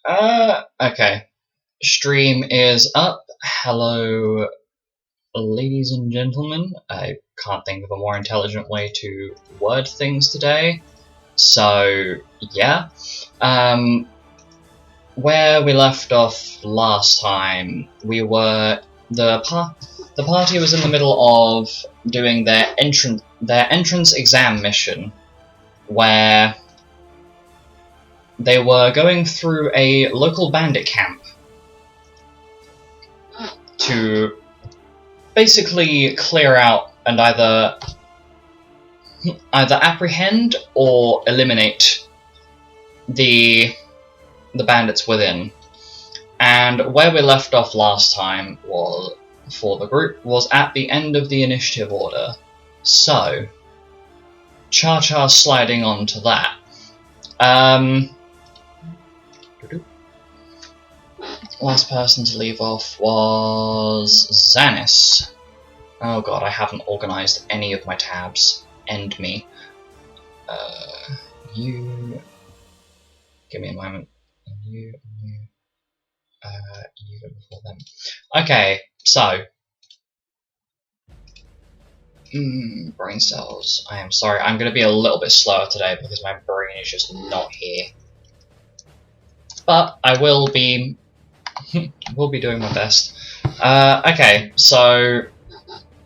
Okay. Stream is up. Hello, ladies and gentlemen. I can't think of a more intelligent way to word things today. So, yeah. Where we left off last time, we were... The party was in the middle of doing their entrance exam mission, where they were going through a local bandit camp to basically clear out and either apprehend or eliminate the bandits within. And where we left off last time was for the group was at the end of the initiative order. So, Cha-Cha sliding on to that. Last person to leave off was Xanis. Oh god, I haven't organised any of my tabs. End me. You... Give me a moment. You go before them. Okay, so... brain cells. I am sorry, I'm going to be a little bit slower today because my brain is just not here. But I will be doing my best. Okay, so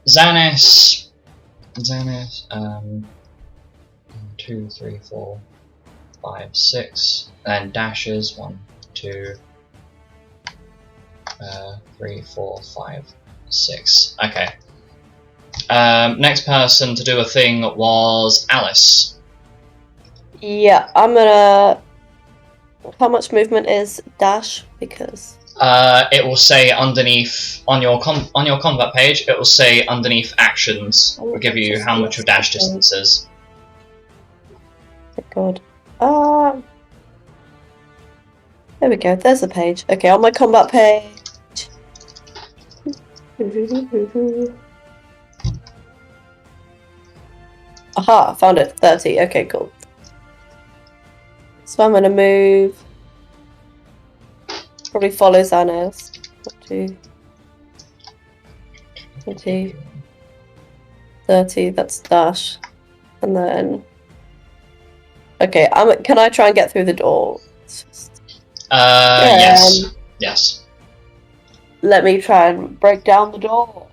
Xanis, 2, 3, 4, 5, 6, and dashes 1, 2, 3, 4, 5, 6. Okay. Next person to do a thing was Alice. Yeah, I'm gonna... How much movement is dash? Because... it will say underneath on your combat page. It will say underneath actions. It will give you how much your dash distance is. Thank God. There we go. There's the page. Okay, on my combat page. Aha! Found it. 30. Okay, cool. So I'm gonna move. Probably follow Xanis. 2, 20, 30. That's dash, and then. Okay, can I try and get through the door? Yes. Yes. Let me try and break down the door.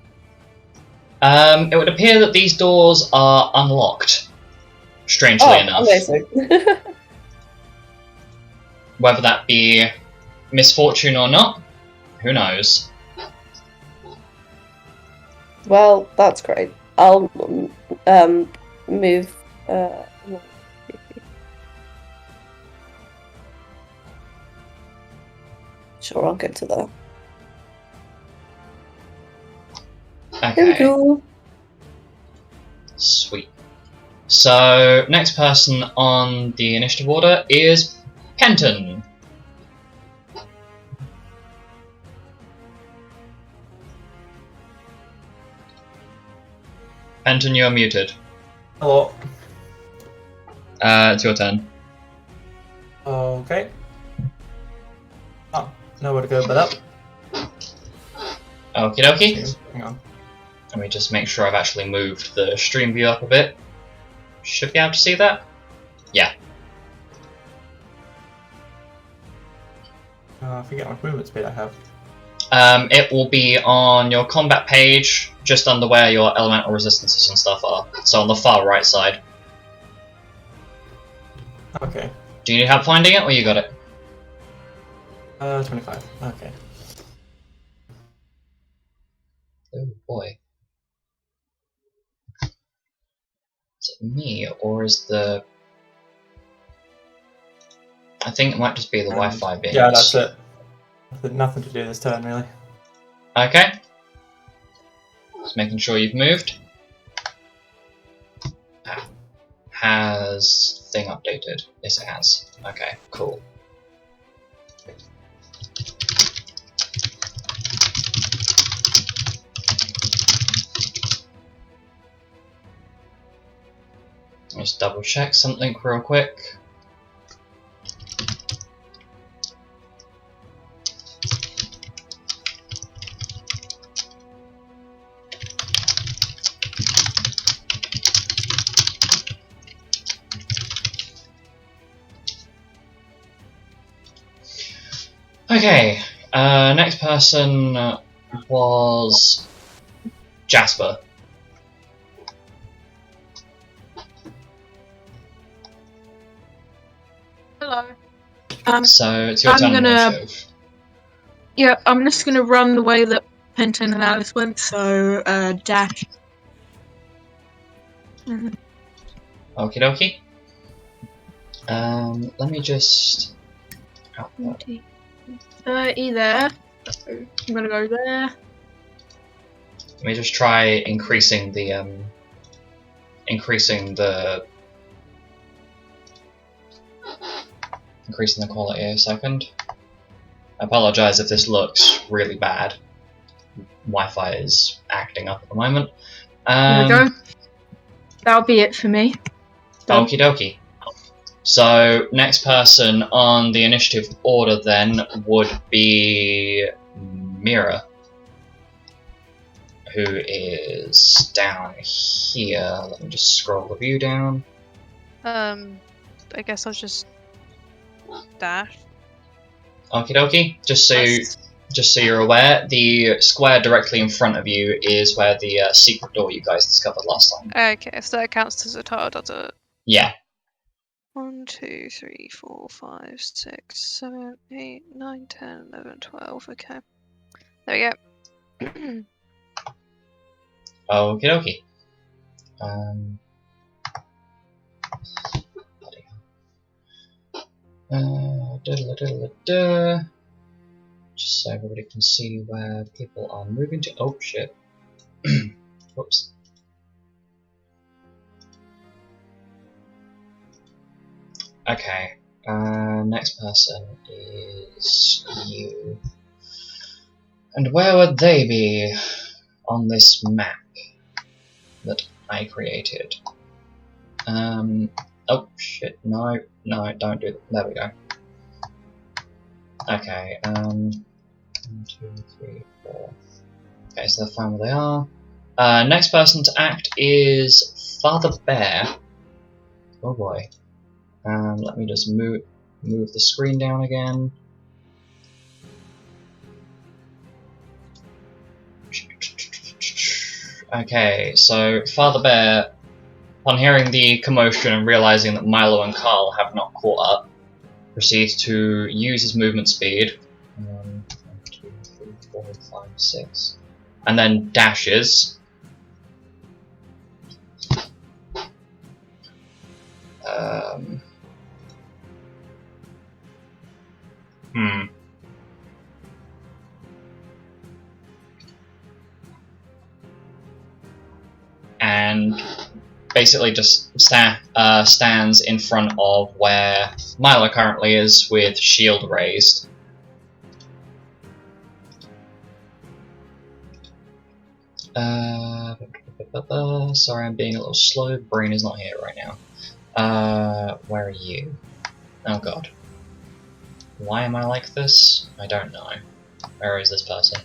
It would appear that these doors are unlocked. Strangely enough. Amazing. Whether that be misfortune or not, who knows? Well, that's great. I'll move. Sure, I'll get to that. Okay. There we go. Sweet. So, next person on the initiative order is Penton. Penton, you are muted. Hello. It's your turn. Okay. Oh, nowhere to go but up. Okie dokie. Hang on. Let me just make sure I've actually moved the stream view up a bit. Should be able to see that? Yeah. I forget how much movement speed I have. It will be on your combat page, just under where your elemental resistances and stuff are. So on the far right side. Okay. Do you need help finding it, or you got it? 25. Okay. Oh boy. Is it me, or is the... I think it might just be the Wi-Fi being... Yeah, that's it. Nothing to do this turn, really. Okay. Just making sure you've moved. Has thing updated? Yes, it has. Okay, cool. Just double check something real quick. Okay, next person was Jasper. Hello. So it's your I'm turn gonna- initiative. Yeah, I'm just gonna run the way that Penton and Alice went, so dash. Okie dokie. Let me just... 20, 30 there. So I'm gonna go there. Let me just try increasing the quality a second. I apologise if this looks really bad. Wi-Fi is acting up at the moment. There we go. That'll be it for me. Done. Okie dokie. So next person on the initiative order then would be Mira, who is down here. Let me just scroll the view down. I guess I'll just dash. Okie dokie. Just so you're aware, the square directly in front of you is where the secret door you guys discovered last time. Okay, so that counts as a tile, does it? Yeah. 1, 2, 3, 4, 5, 6, 7, 8, 9, 10, 11, 12. Okay. There we go. Okie dokie. Just so everybody can see where people are moving to. Oh shit. Whoops. Okay. Next person is you. And where would they be on this map that I created? Oh shit, no, don't do that. There we go. Okay, 1, 2, 3, 4. Okay, so they're fine where they are. Next person to act is Father Bear. Oh boy. Let me just move the screen down again. Okay, so Father Bear, upon hearing the commotion and realizing that Milo and Carl have not caught up, proceeds to use his movement speed. 1, 2, 3, 4, 5, 6. And then dashes. And basically just stands in front of where Milo currently is with shield raised. Sorry, I'm being a little slow. Brain is not here right now. Where are you? Oh god. Why am I like this? I don't know. Where is this person?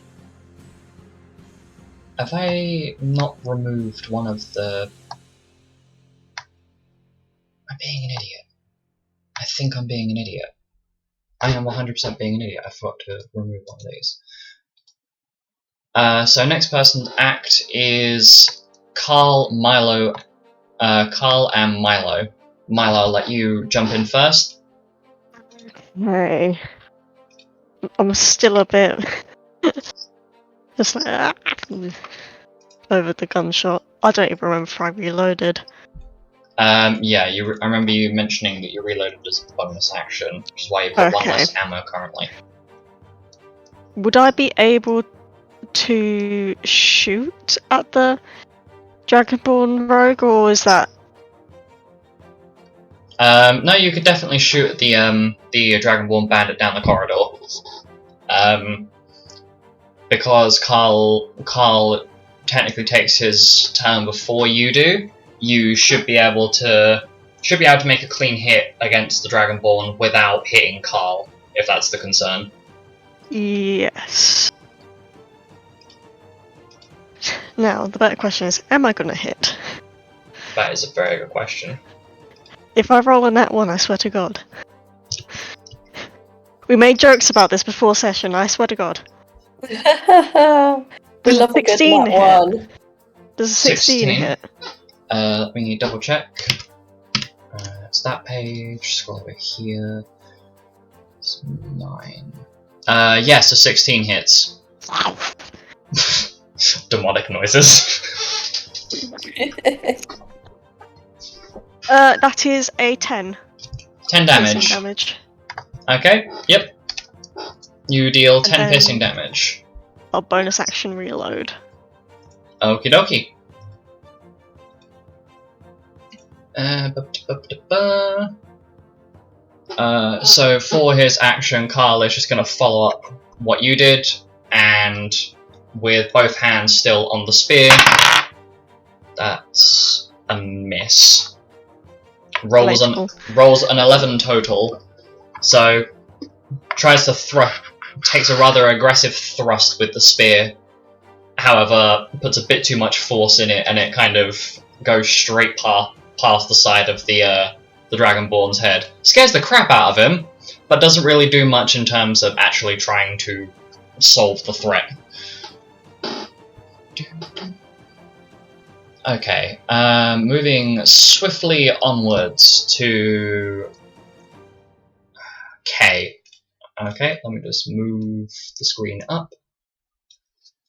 Have I not removed one of the... I'm being an idiot. I think I'm being an idiot. I am 100% being an idiot. I forgot to remove one of these. So next person to act is Carl, Milo, Carl and Milo. Milo, I'll let you jump in first. Hey. I'm still a bit... just like... over the gunshot. I don't even remember if I reloaded. Yeah, I remember you mentioning that you reloaded as a bonus action, which is why you've got one less ammo currently. Would I be able to shoot at the Dragonborn rogue, or is that... No, you could definitely shoot at the Dragonborn bandit down the corridor. Because Carl technically takes his turn before you do. You should be able to make a clean hit against the Dragonborn without hitting Carl, if that's the concern. Yes. Now, the better question is, am I gonna hit? That is a very good question. If I roll a nat 1, I swear to God. We made jokes about this before session, I swear to God. We Does love a good 16 nat hit? one. Does a 16 hit? Let me double check. It's that page. Scroll over here. It's 9. Yes, a 16 hits. Demonic noises. That is a 10. 10 Piercing damage. damage. Okay, yep. You deal 10 then- piercing damage. I'll bonus action reload. Okie dokie. So for his action, Carl is just going to follow up what you did, and with both hands still on the spear, that's a miss. Rolls an 11 total, so tries to takes a rather aggressive thrust with the spear, however puts a bit too much force in it, and it kind of goes straight past the side of the Dragonborn's head. Scares the crap out of him, but doesn't really do much in terms of actually trying to solve the threat. Okay, moving swiftly onwards to K. Okay, let me just move the screen up.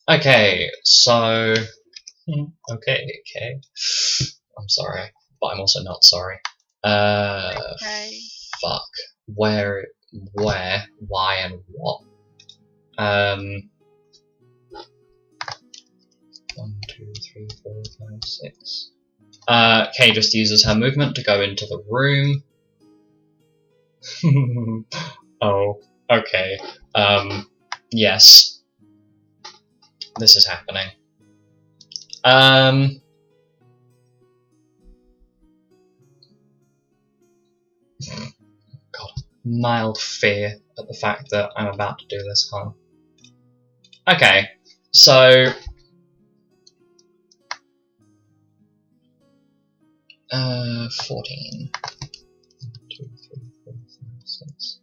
Okay, so... Okay, K. I'm sorry, but I'm also not sorry. Okay. Fuck. Where, why, and what? 1, 2, 3, 4, 5, 6. Kay just uses her movement to go into the room. Oh, okay. Yes. This is happening. God, mild fear at the fact that I'm about to do this, huh? Okay, so... 14. 1, 2, 3, 4, 5, 6.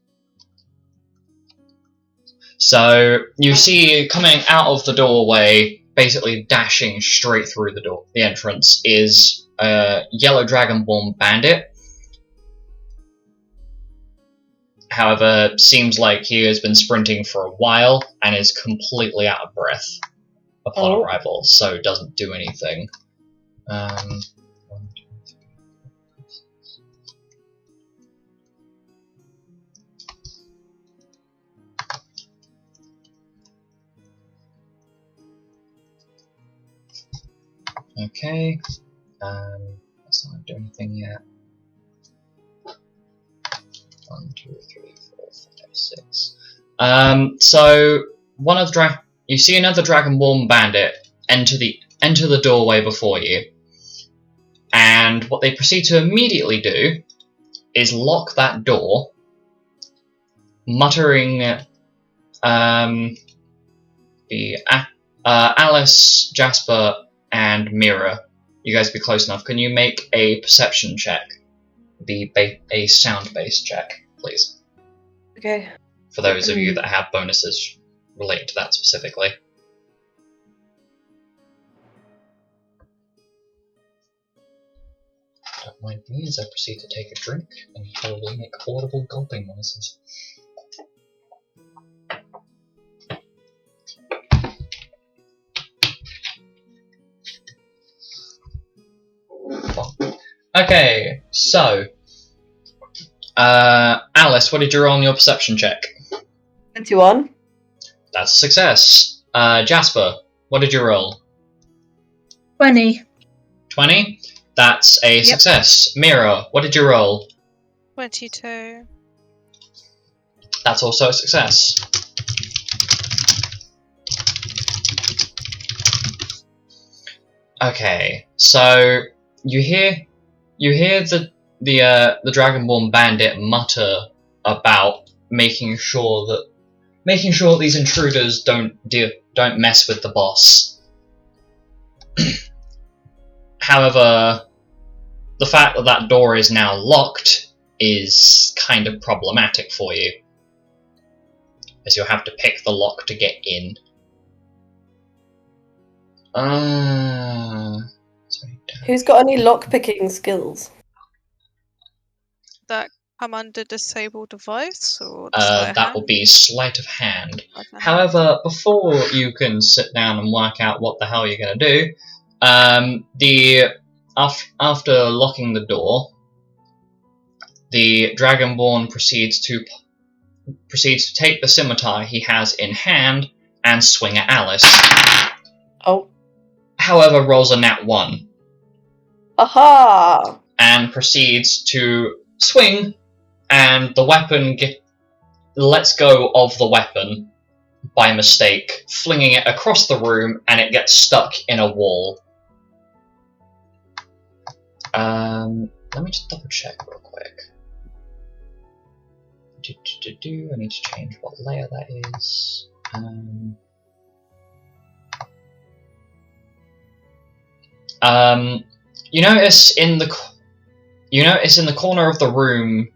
So you see, coming out of the doorway, basically dashing straight through the entrance, is a yellow dragonborn bandit. However, seems like he has been sprinting for a while and is completely out of breath upon arrival, so doesn't do anything. 1, 2, 3, 4, 5, 6. Okay, that's not doing anything yet. 1, 2, 3, 4, 5, 6. So one of you see another Dragonborn bandit enter the doorway before you, and what they proceed to immediately do is lock that door, muttering, Alice, Jasper, and Mira. You guys be close enough. Can you make a perception check? A sound-based check, please. Okay. For those of you that have bonuses related to that specifically. Don't mind me as I proceed to take a drink and probably make audible gulping noises. Okay, so Alice, what did you roll on your perception check? 21. That's a success. Jasper, what did you roll? 20. 20? That's a success. Mira, what did you roll? 22. That's also a success. Okay, so you hear the Dragonborn bandit mutter about making sure these intruders don't mess with the boss. However, the fact that that door is now locked is kind of problematic for you. as you'll have to pick the lock to get in. Who's got any lock-picking skills? That come under disable device or the sleight of That hand? will be sleight of hand. Sleight of hand. However, before you can sit down and work out what the hell you're going to do, after locking the door, the Dragonborn proceeds to take the scimitar he has in hand and swing at Alice. Oh. However, rolls a nat 1 Aha! and proceeds to swing, and the weapon lets go of the weapon by mistake, flinging it across the room, and it gets stuck in a wall. Let me just double check real quick. I need to change what layer that is. You notice in the corner of the room.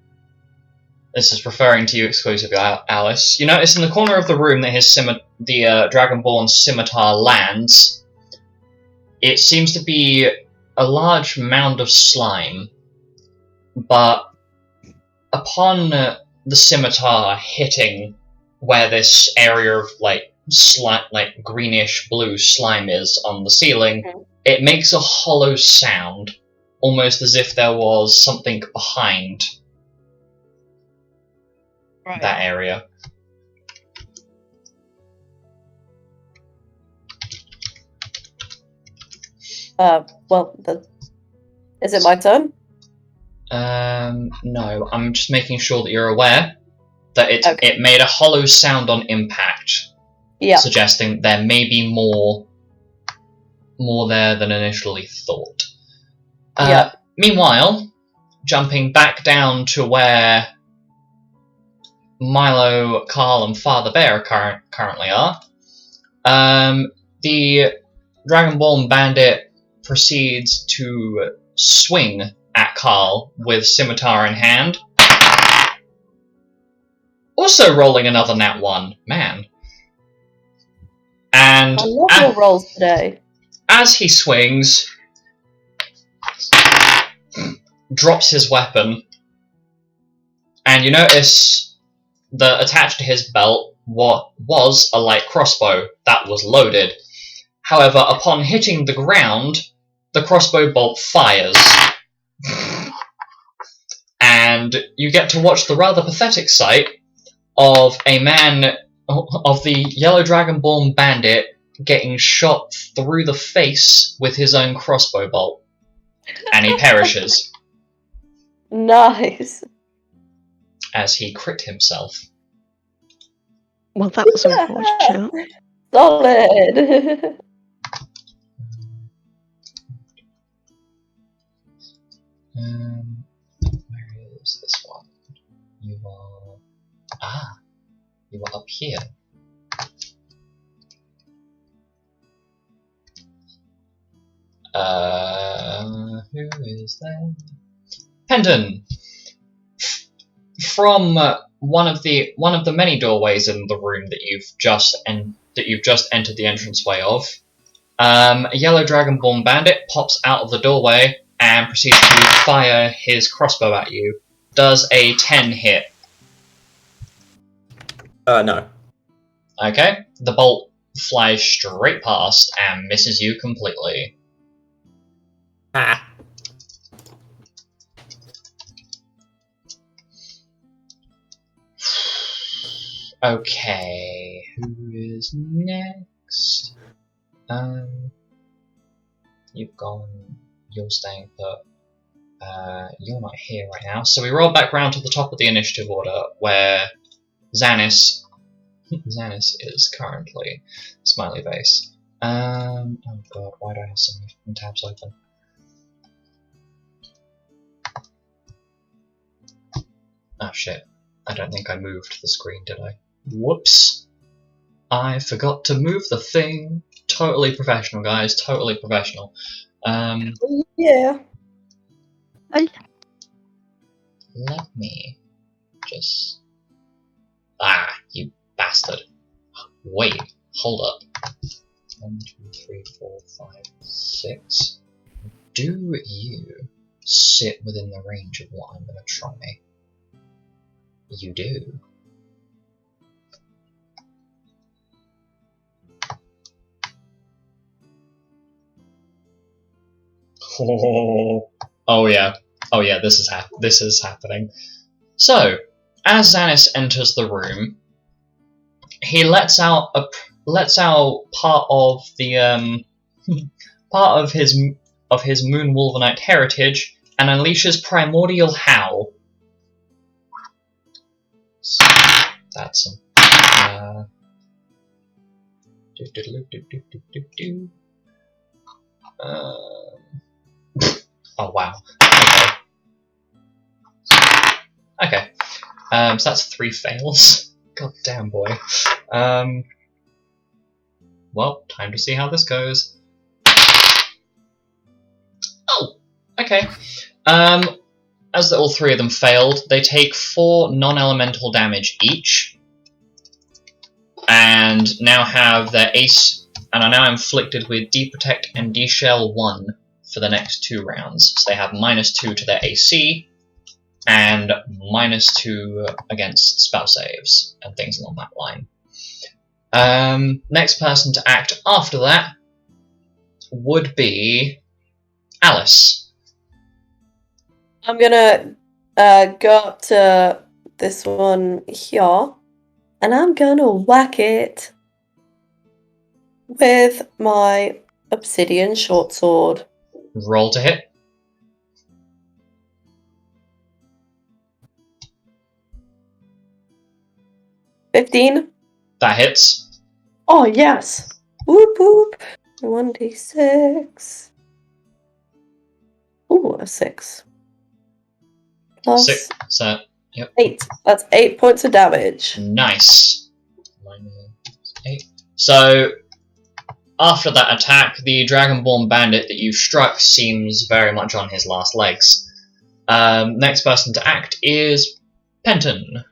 This is referring to you exclusively, Alice. You notice in the corner of the room that the Dragonborn scimitar lands. It seems to be a large mound of slime, but upon the scimitar hitting where this area of greenish blue slime is on the ceiling, it makes a hollow sound, almost as if there was something behind that area. Is it my turn? No, I'm just making sure that you're aware that it made a hollow sound on impact, suggesting there may be more there than initially thought. Meanwhile, jumping back down to where Milo, Carl, and Father Bear currently are, the Dragonborn bandit proceeds to swing at Carl with scimitar in hand. Also rolling another nat 1. Man. And I love your rolls today. As he swings, drops his weapon, and you notice that attached to his belt what was a light crossbow that was loaded. However, upon hitting the ground, the crossbow bolt fires. And you get to watch the rather pathetic sight of a man, of the Yellow Dragonborn bandit, getting shot through the face with his own crossbow bolt. And he perishes. Nice. As he crit himself. Well, that was unfortunate. Solid. Where is this one? You are up here. Who is there? Pendon! From one of the many doorways in the room that you've just entered the entranceway of, a Yellow Dragonborn bandit pops out of the doorway and proceeds to fire his crossbow at you. Does a 10 hit? No. Okay, the bolt flies straight past and misses you completely. Ah. Okay, who is next? You've gone. You're staying put. You're not here right now. So we roll back round to the top of the initiative order, where Xanis is currently. Smiley face. Oh god, why do I have so many tabs open? Oh shit. I don't think I moved the screen, did I? Whoops. I forgot to move the thing. Totally professional, guys. Totally professional. Yeah. Let me just... you bastard. Wait, hold up. 1, 2, 3, 4, 5, 6. Do you sit within the range of what I'm going to try? You do. Oh yeah. Oh yeah, this is happening. So, as Xanis enters the room, he lets out part of the part of his Moon Wolvenite heritage and unleashes Primordial Howl. So, that's him. Oh wow. Okay. So that's 3 fails. God damn, boy. Well, time to see how this goes. Oh, okay. As all 3 of them failed, they take 4 non-elemental damage each, and now have their ace, and are now inflicted with D-Protect and D-Shell 1 for the next 2 rounds. So they have -2 to their AC, and -2 against spell saves, and things along that line. Next person to act after that would be Alice. I'm gonna go up to this one here, and I'm gonna whack it with my obsidian short sword. Roll to hit. $15. That hits. Oh yes! Whoop whoop. 1d6. Ooh, a 6. Plus 6. So, yep. 8. That's 8 points of damage. Nice. -8. So, after that attack, the Dragonborn bandit that you struck seems very much on his last legs. Next person to act is Penton.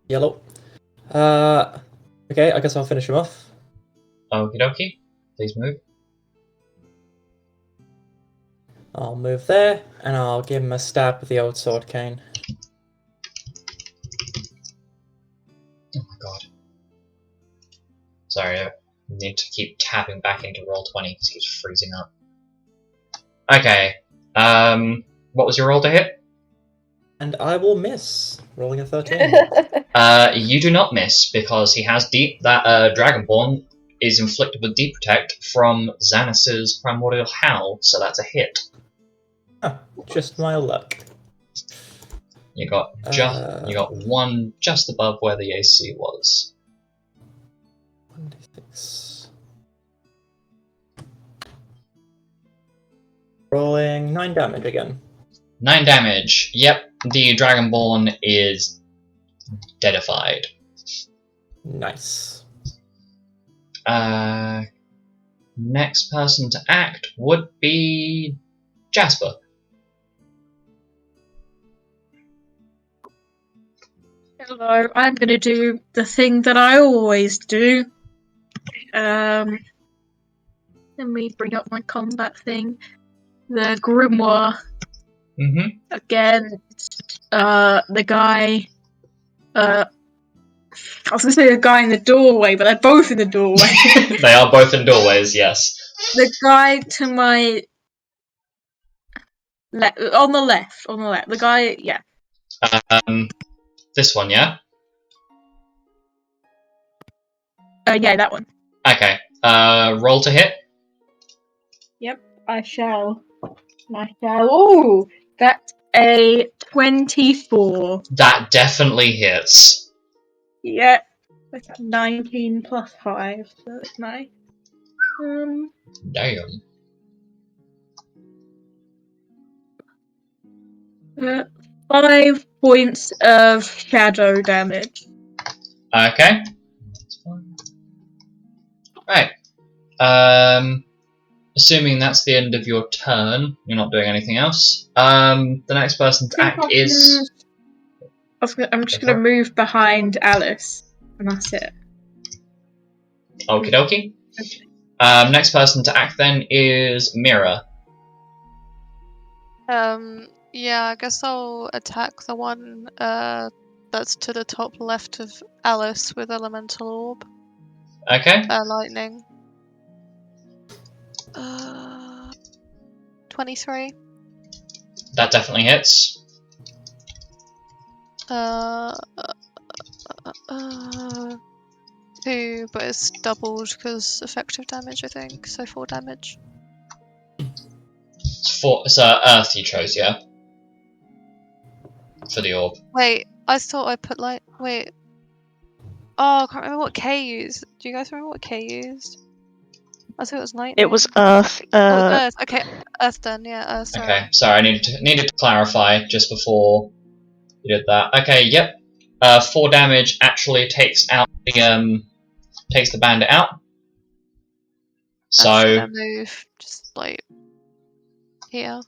Yellow. Okay, I guess I'll finish him off. Okie dokie. Please move. I'll move there, and I'll give him a stab with the old sword cane. Oh my god. Sorry, I need to keep tapping back into Roll20 because he's freezing up. Okay. What was your roll to hit? And I will miss, rolling a 13. You do not miss because he has that Dragonborn is inflicted with Deep Protect from Xanis's Primordial Howl, so that's a hit. Huh, just my luck. You got you got 1 just above where the AC was. 1d6. Rolling 9 damage again. 9 damage. Yep, the Dragonborn is deadified. Nice. Next person to act would be Jasper. Hello, I'm going to do the thing that I always do. Let me bring up my combat thing. The Grimoire. Mm-hmm. Against the guy. I was going to say a guy in the doorway, but they're both in the doorway. They are both in doorways, yes. The guy to my on the left. The guy, yeah. This one, yeah? Yeah, that one. Okay. Roll to hit. Yep, I shall. Oh, that's a 24. That definitely hits. Yeah, that's 19 plus 5, so that's my. Damn. 5 points of shadow damage. Okay. That's fine. Right. Assuming that's the end of your turn, you're not doing anything else. The next person to act is... I'm just gonna move behind Alice, and that's it. Okie dokie. Next person to act then is Mira. Yeah, I guess I'll attack the one that's to the top left of Alice with Elemental Orb. Okay. Lightning. 23. That definitely hits. 2, but it's doubled because effective damage, I think. So 4 damage. It's Earth you chose, yeah? For the orb. Wait, I thought I put light. Wait. Oh, I can't remember what K used. Do you guys remember what K used? I thought it was lightning. It was Earth. Oh, Earth. Okay, Earth then. Yeah, Earth. Sorry. Okay, sorry, I needed to clarify just before you did that. Okay, yep. 4 damage actually takes out the takes the bandit out. So I'm just gonna move just like here.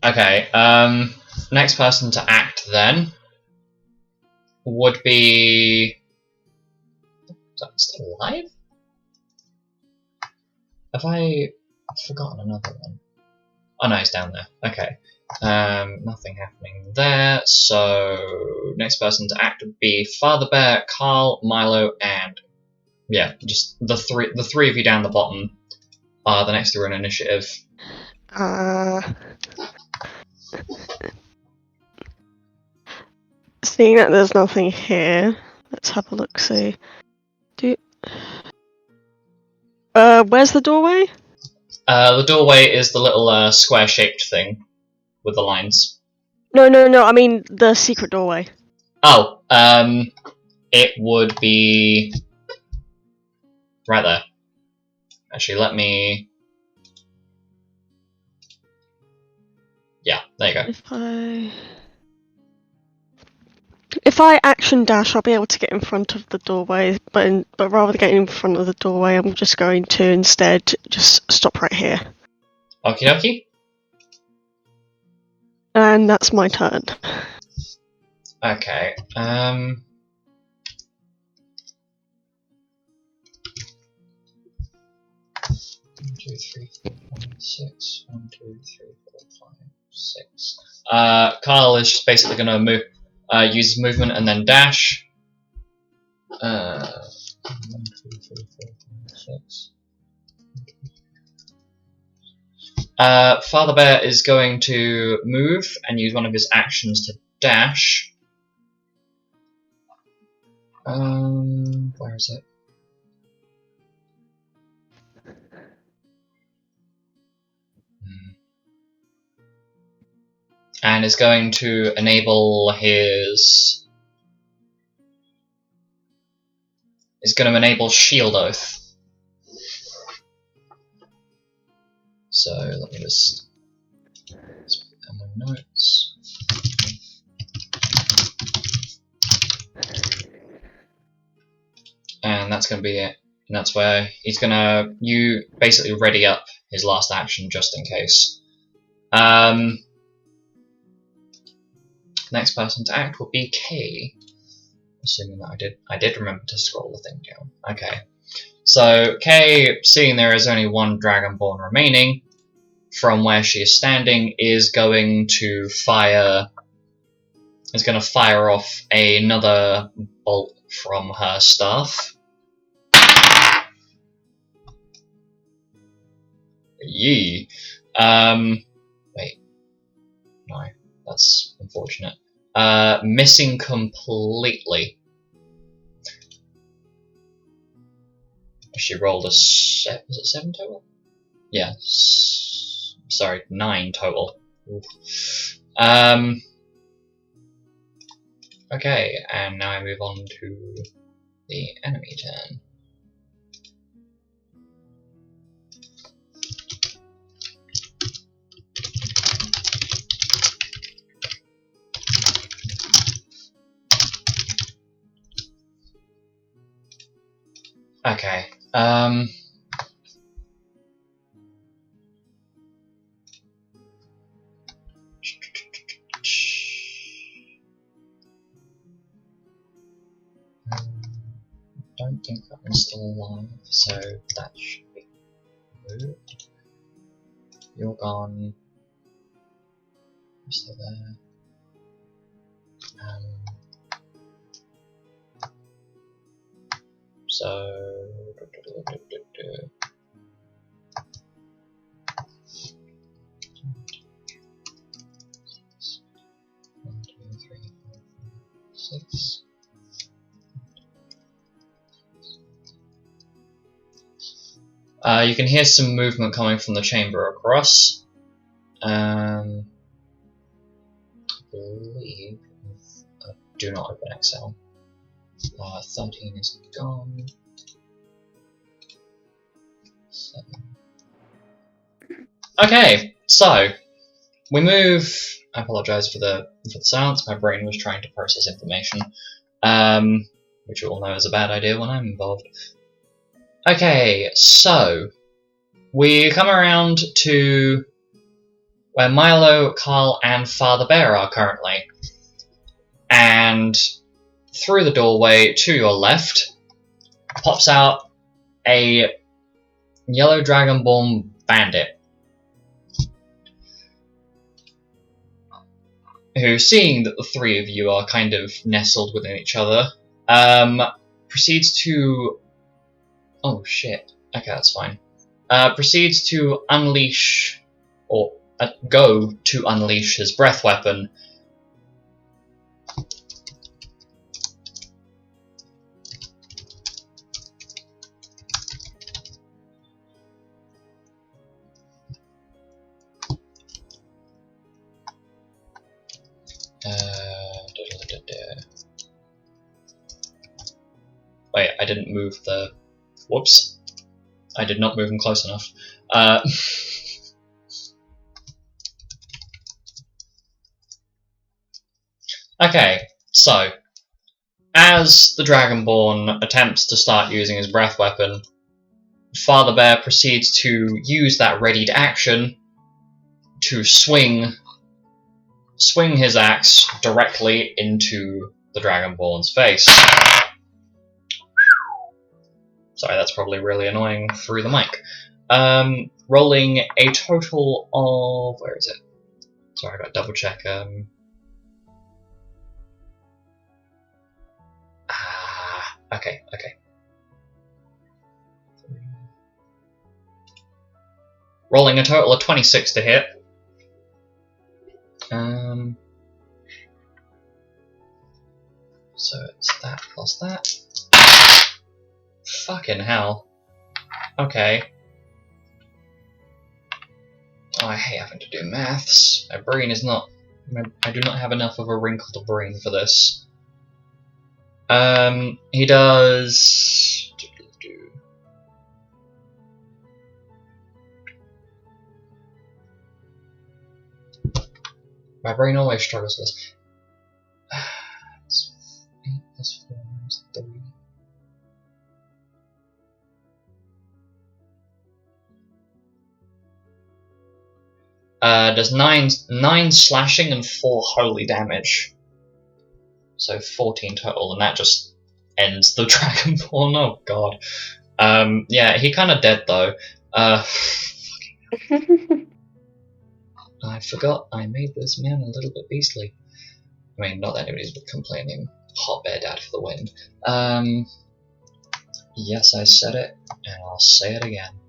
okay, next person to act then would be. Is that still alive? Have I forgotten another one? Oh no, he's down there. Okay. Nothing happening there. So next person to act would be Father Bear, Carl, Milo, and yeah, just the three of you down the bottom are the next three on initiative. Seeing that there's nothing here, let's have a look. See, where's the doorway? The doorway is the little square-shaped thing with the lines. No. I mean the secret doorway. Oh, it would be right there. Actually, let me. Yeah, there you go. If I action dash, I'll be able to get in front of the doorway. But rather than getting in front of the doorway, I'm just going to instead just stop right here. Okie dokie. And that's my turn. Okay. 1, 2, 3, 4, 5, 6. 1, 2, 3, 4, 5, 6. Kyle is just basically going to move, use his movement and then dash. 1, 2, 3, 4, 5, 6. Father Bear is going to move and use one of his actions to dash. Where is it? And is going to enable his. Is going to enable Shield Oath. So let me just put down my notes. And that's going to be it. And that's where he's going to basically ready up his last action just in case. Next person to act will be Kay. Assuming that I did remember to scroll the thing down. Okay. So Kay, seeing there is only one Dragonborn remaining from where she is standing, is going to fire off another bolt from her staff. Yee. Wait. No, that's unfortunate. Missing completely. She rolled a 7. Was it 7 total? Yeah. Sorry, 9 total. Oof. Okay, and now I move on to the enemy turn. Okay. don't think that one's still alive, so that should be moved. You're gone. You're still there. So... One, two, three, four, five, 6. You can hear some movement coming from the chamber across. I believe. Do not open Excel. 13 is gone. 7. Okay, so we move. I apologise for the silence. My brain was trying to process information, which you all know is a bad idea when I'm involved. Okay, so we come around to where Milo, Carl, and Father Bear are currently, and through the doorway to your left pops out a yellow dragonborn bandit, who, seeing that the three of you are kind of nestled within each other, proceeds to... Oh shit, okay, that's fine. Proceeds to unleash, or go to unleash his breath weapon. Wait, I didn't move the... Whoops. I did not move him close enough. Okay, so as the Dragonborn attempts to start using his breath weapon, Father Bear proceeds to use that readied action to swing his axe directly into the Dragonborn's face. Sorry, that's probably really annoying through the mic. Rolling a total of... Where is it? Sorry, I gotta double check. Okay. Rolling a total of 26 to hit. So it's that plus that. Fucking hell. Okay. Oh, I hate having to do maths. My brain is not... I do not have enough of a wrinkled brain for this. He does... My brain always struggles with this. It's 8 plus 4 is 3. Does 9 slashing and 4 holy damage. So 14 total, and that just ends the Dragonborn. Oh god. Yeah, he kind of dead though. I forgot I made this man a little bit beastly. I mean, not that anybody's been complaining. Hot bear dad for the wind. Yes, I said it, and I'll say it again.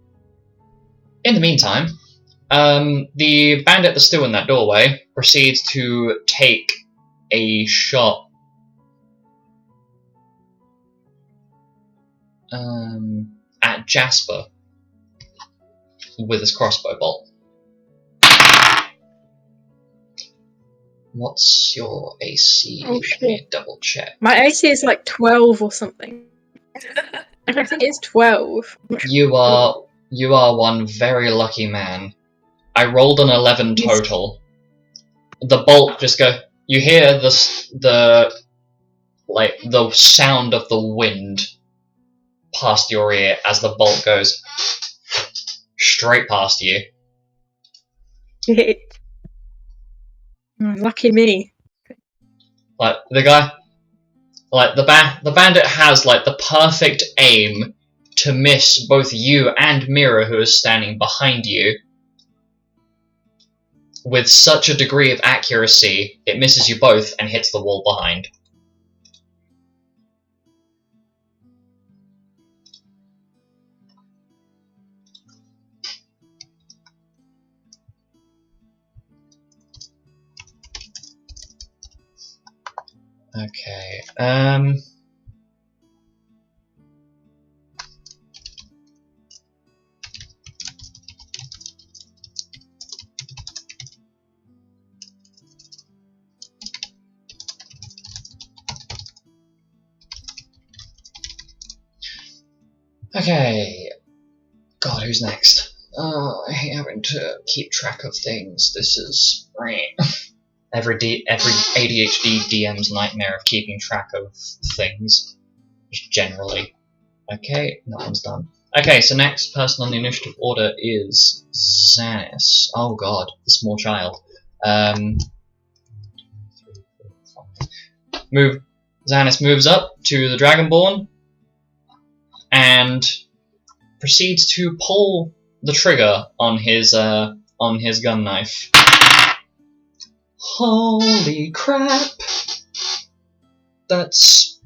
In the meantime, the bandit that's still in that doorway proceeds to take a shot at Jasper with his crossbow bolt. What's your AC? Oh, Let me double check. My AC is like 12 or something. I think it's 12. You are one very lucky man. I rolled an 11 total. The bolt just go. You hear the sound of the wind past your ear as the bolt goes straight past you. Lucky me. Like the guy Like the bandit has like the perfect aim to miss both you and Mira, who is standing behind you, with such a degree of accuracy it misses you both and hits the wall behind. Okay, okay. God, who's next? Oh, I hate having to keep track of things. This is every ADHD DM's nightmare of keeping track of things, just generally. Okay, that one's done. Okay, so next person on the initiative order is Xanis. Oh god, the small child. Xanis moves up to the Dragonborn and proceeds to pull the trigger on his gun knife. Holy crap! That's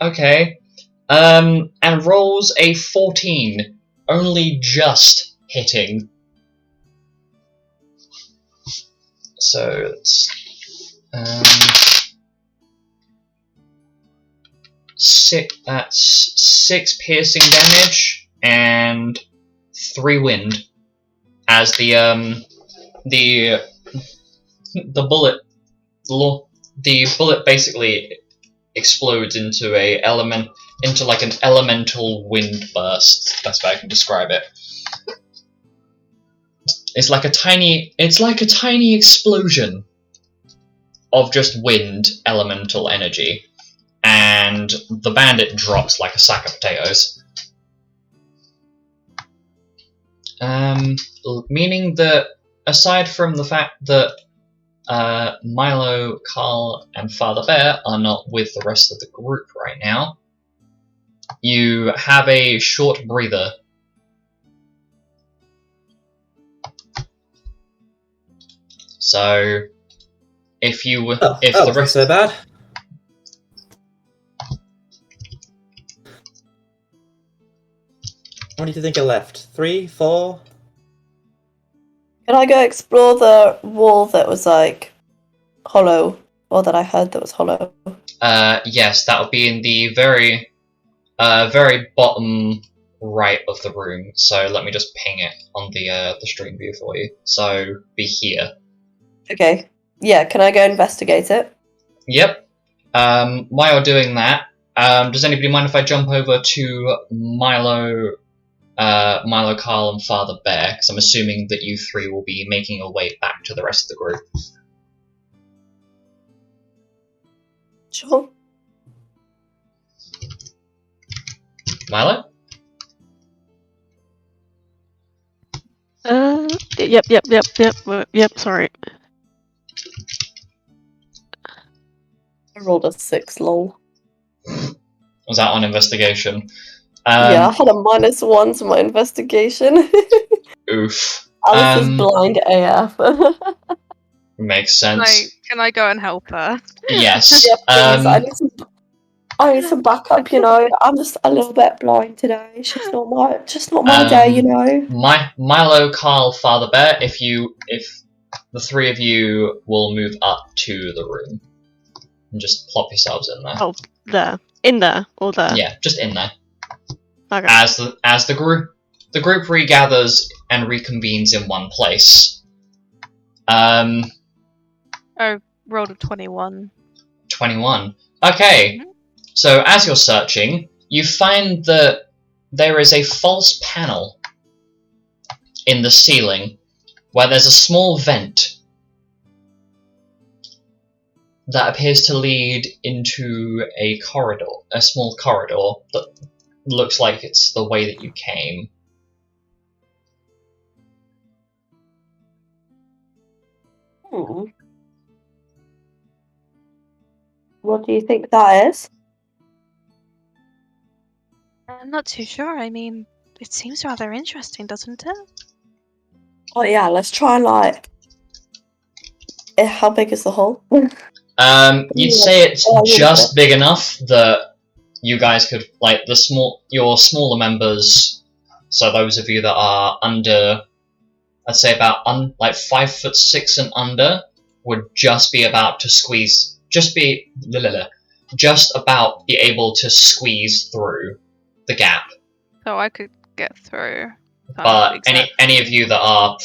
okay. And rolls a 14, only just hitting. So that's 6 piercing damage and 3 wind, as the bullet basically explodes into like an elemental wind burst. That's how I can describe it. It's like a tiny explosion of just wind elemental energy, and the bandit drops like a sack of potatoes. Meaning that aside from the fact that Milo, Carl, and Father Bear are not with the rest of the group right now, you have a short breather. So, if the rest so bad. What do you think are left? 3, 4? Can I go explore the wall that was like hollow, or that I heard that was hollow? Yes, that would be in the very bottom right of the room. So let me just ping it on the stream view for you. So be here. Okay. Yeah, can I go investigate it? Yep. While you're doing that, does anybody mind if I jump over to Milo, Carl, and Father Bear? Because I'm assuming that you three will be making your way back to the rest of the group. Sure. Milo? Yep, sorry. I rolled a 6, lol. Was that on investigation? Yeah, I had a -1 to my investigation. Oof. Alice is blind AF. Makes sense. Can I go and help her? Yes. Yeah, please. I need some backup, you know. I'm just a little bit blind today. It's just not my day, you know. Milo, Carl, Father Bear, if the three of you will move up to the room and just plop yourselves in there. Oh, there. In there, or there? Yeah, just in there. Okay. As the group regathers and reconvenes in one place. I rolled a 21. 21. Okay. Mm-hmm. So as you're searching, you find that there is a false panel in the ceiling where there's a small vent that appears to lead into a small corridor that looks like it's the way that you came. What do you think that is? I'm not too sure. I mean, it seems rather interesting, doesn't it? Oh yeah, let's try like. How big is the hole? You'd say it's Oh, just big enough that you guys could, like, your smaller members, so those of you that are under, I'd say about 5'6" and under, would just be about to squeeze, just about be able to squeeze through the gap. So I could get through. But any of you that are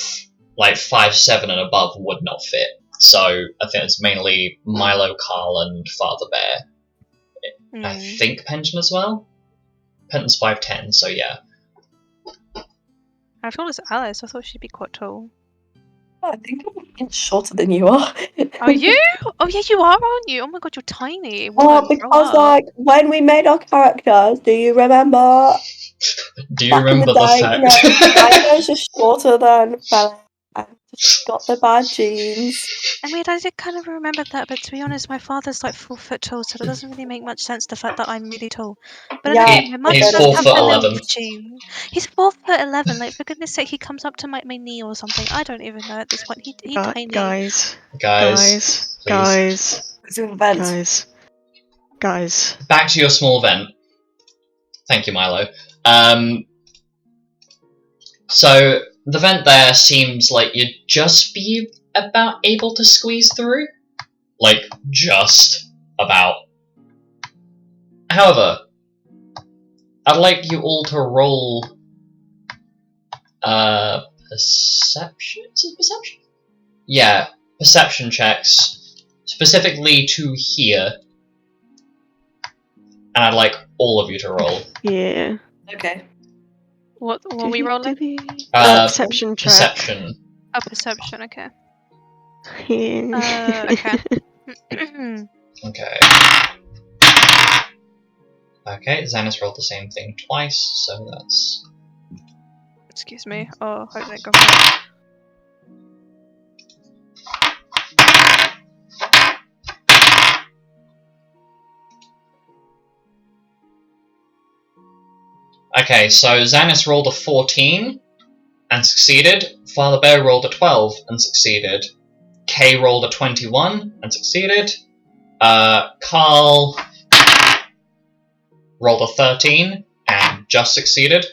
like 5'7" and above would not fit. So I think it's mainly Milo, Carl, and Father Bear. I think Penton as well. Penton's 5'10", so yeah. I thought it was Alice. I thought she'd be quite tall. I think I'm an inch shorter than you are. Are you? Oh yeah, you are, aren't you? Oh my god, you're tiny. Oh, because like when we made our characters, do you remember? Do you remember the fact? I was just shorter than Bella and just got the bad genes. I mean, I did kind of remember that, but to be honest, my father's like 4 foot tall, so that doesn't really make much sense. The fact that I'm really tall, but Yeah, anyway, my mother he's does 4 have foot a little 11. gene. He's 4'11". Like for goodness' sake, he comes up to my knee or something. I don't even know at this point. He tiny. Guys. Back to your small vent. Thank you, Milo. So the vent there seems like you'd just be about able to squeeze through. Like, just about. However, I'd like you all to roll perception? Is it perception? Yeah, perception checks. Specifically to here. And I'd like all of you to roll. Yeah. Okay. What are we rolling? Perception check. Perception. Oh, perception. Okay. Yeah. Okay. Okay. Okay, Xanis rolled the same thing twice, so that's... Excuse me. Oh, hope that got me. Okay, so Xanis rolled a 14 and succeeded. Father Bear rolled a 12 and succeeded. Kay rolled a 21 and succeeded. Carl rolled a 13 and just succeeded.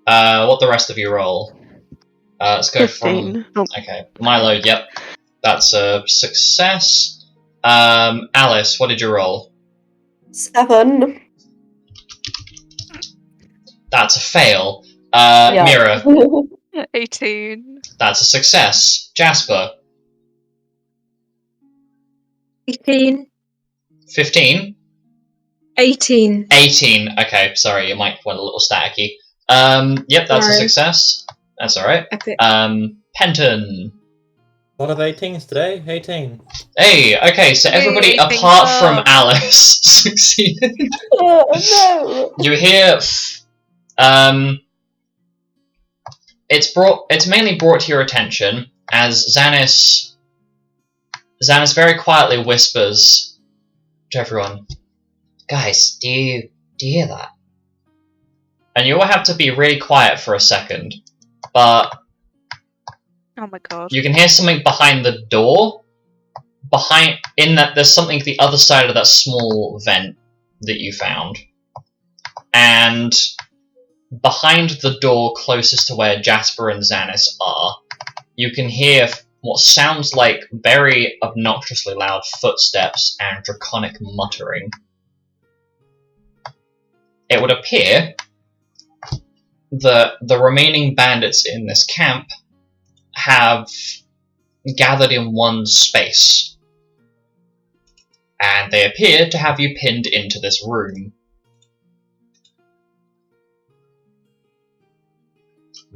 What the rest of you roll? Let's go 15. from... Okay, Milo, yep. That's a success. Alice, what did you roll? 7. That's a fail. Yeah. Mira, 18. that's a success. Jasper, 18. 15. 18. 18. Okay, sorry, your mic went a little staticky. Yep, that's a Sorry. success. That's alright. Epic. Penton. A lot of 18s today. 18. Hey, okay, so Hey, everybody 18 apart from club. Alice succeeded. Oh no! You hear, it's mainly brought to your attention as Xanis very quietly whispers to everyone, "Guys, do you hear that?" And you all have to be really quiet for a second, but Oh my god. you can hear something behind the door. In that there's something at the other side of that small vent that you found. And behind the door closest to where Jasper and Xanis are, you can hear what sounds like very obnoxiously loud footsteps and draconic muttering. It would appear that the remaining bandits in this camp have gathered in one space. And they appear to have you pinned into this room.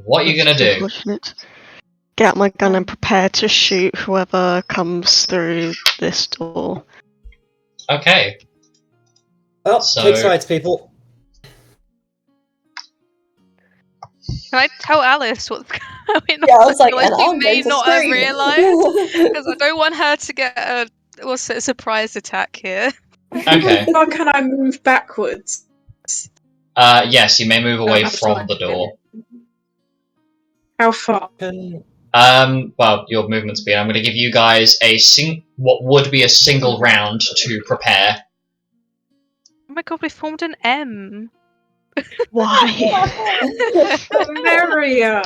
What are you gonna do? Unfortunate. Get out my gun and prepare to shoot whoever comes through this door. Okay. Well, So- take sides, people. Can I tell Alice what's going on? Yeah, I was like, and She I'm may going to not have scream. realised, because I don't want her to get a surprise attack here. Okay. How far can I move backwards? Yes, you may move away That's from fine. the door. How far? Can Well, your movement speed. I'm going to give you guys what would be a single round to prepare. Oh my god, we formed an M. Why? Maria.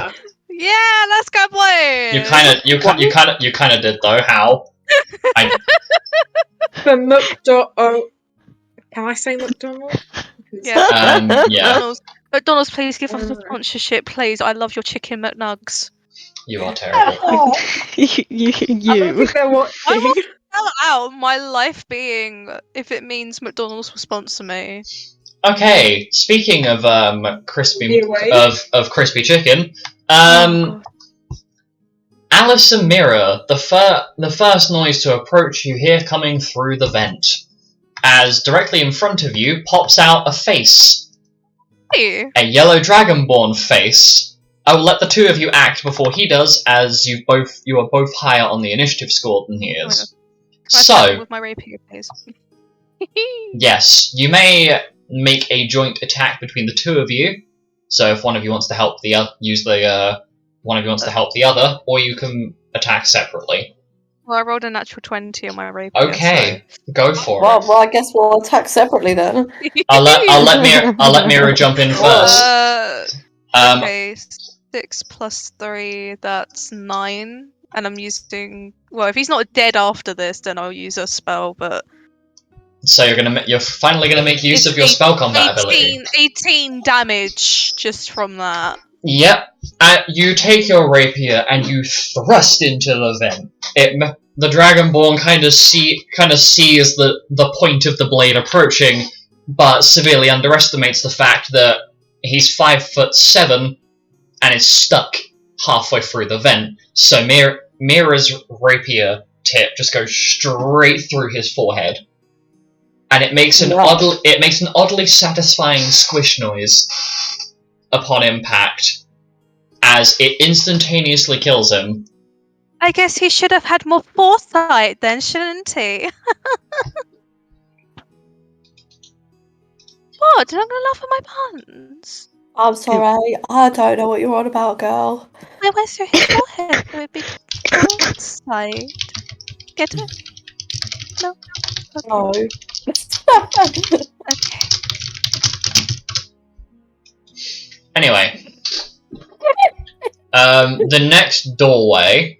Yeah, let's go play. You kind of did though. How? The McDonald. Can I say McDonald? Yeah. Yeah. McDonald's, please give us a Alright. sponsorship, please. I love your chicken McNugs. You are terrible. you. I don't think they're watching. I will spell out my life being if it means McDonald's will sponsor me. Okay. Speaking of crispy Anyway. of crispy chicken, Oh, Alice and Mira, the first noise to approach you hear coming through the vent, as directly in front of you pops out a face, hey. a yellow dragonborn face. I will let the two of you act before he does, as you are both higher on the initiative score than he is. Can I tackle So, with my rapier, please? yes, you may make a joint attack between the two of you. So if one of you wants to help the other, one of you wants to help the other, or you can attack separately. Well, I rolled a natural 20 on my rapier. Okay, go for Well, it. I guess we'll attack separately then. So. I'll let Mira jump in first. Okay, 6 plus 3, that's 9. And I'm using. Well, if he's not dead after this, then I'll use a spell, but. So you're finally gonna make use It's of your spell combat ability. 18 damage just from that. Yep. You take your rapier and you thrust into the vent. The Dragonborn kind of sees the point of the blade approaching, but severely underestimates the fact that he's 5'7" and is stuck halfway through the vent. So Mira's rapier tip just goes straight through his forehead, and it makes an oddly satisfying squish noise upon impact, as it instantaneously kills him. I guess he should have had more foresight then, shouldn't he? What? Did I gonna laugh at my puns? I'm sorry, I don't know what you're on about, girl. I went through his forehead, so it'd be foresight. Get it? No? Okay. No. Okay. Anyway, the next doorway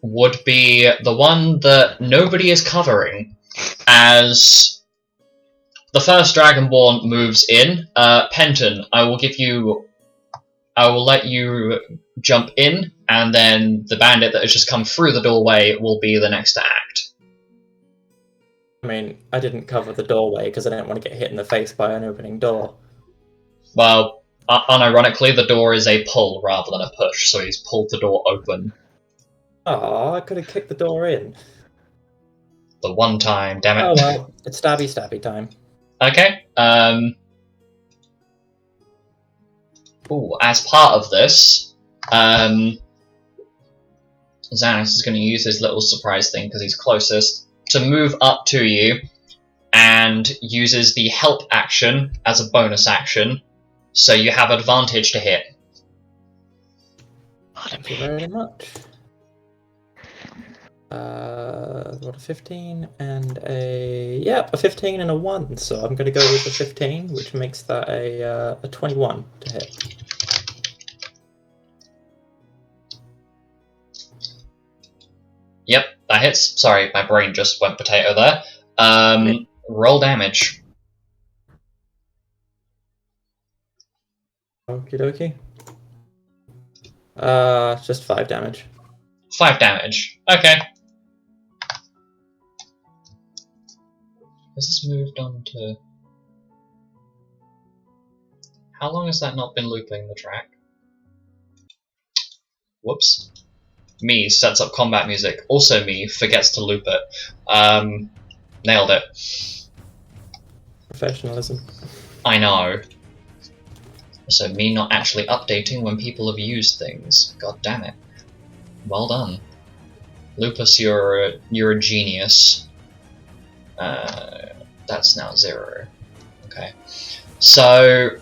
would be the one that nobody is covering, as the first Dragonborn moves in. Penton, I will let you jump in, and then the bandit that has just come through the doorway will be the next to act. I mean, I didn't cover the doorway because I didn't want to get hit in the face by an opening door. Well, unironically, the door is a pull rather than a push, so he's pulled the door open. Oh, I could have kicked the door in. The one time, damn it. Oh well, it's stabby time. Okay. Ooh, as part of this, Xanax is going to use his little surprise thing because he's closest to move up to you, and uses the help action as a bonus action, so you have advantage to hit. Thank you very much. What, a 15 and a 15 and a 1. So I'm going to go with the 15, which makes that a 21 to hit. Yep, that hits. Sorry, my brain just went potato there. Roll damage. Okie dokie. Just 5 damage. 5 damage. Okay. Has this moved on to... How long has that not been looping the track? Whoops. Me sets up combat music. Also me forgets to loop it. Nailed it. Professionalism. I know. So me not actually updating when people have used things. God damn it. Well done. Lupus, you're a genius. That's now 0. Okay. So...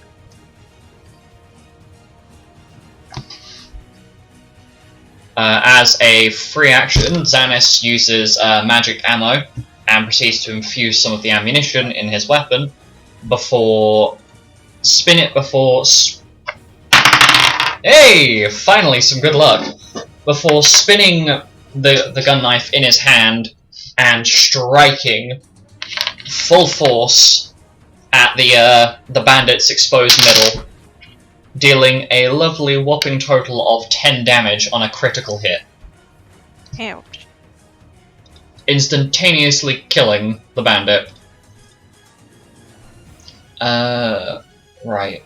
as a free action, Xanis uses magic ammo and proceeds to infuse some of the ammunition in his weapon before... Hey! Finally, some good luck! Before spinning the gun knife in his hand and striking full force at the bandit's exposed middle, dealing a lovely whopping total of 10 damage on a critical hit. Ouch. Instantaneously killing the bandit. Right.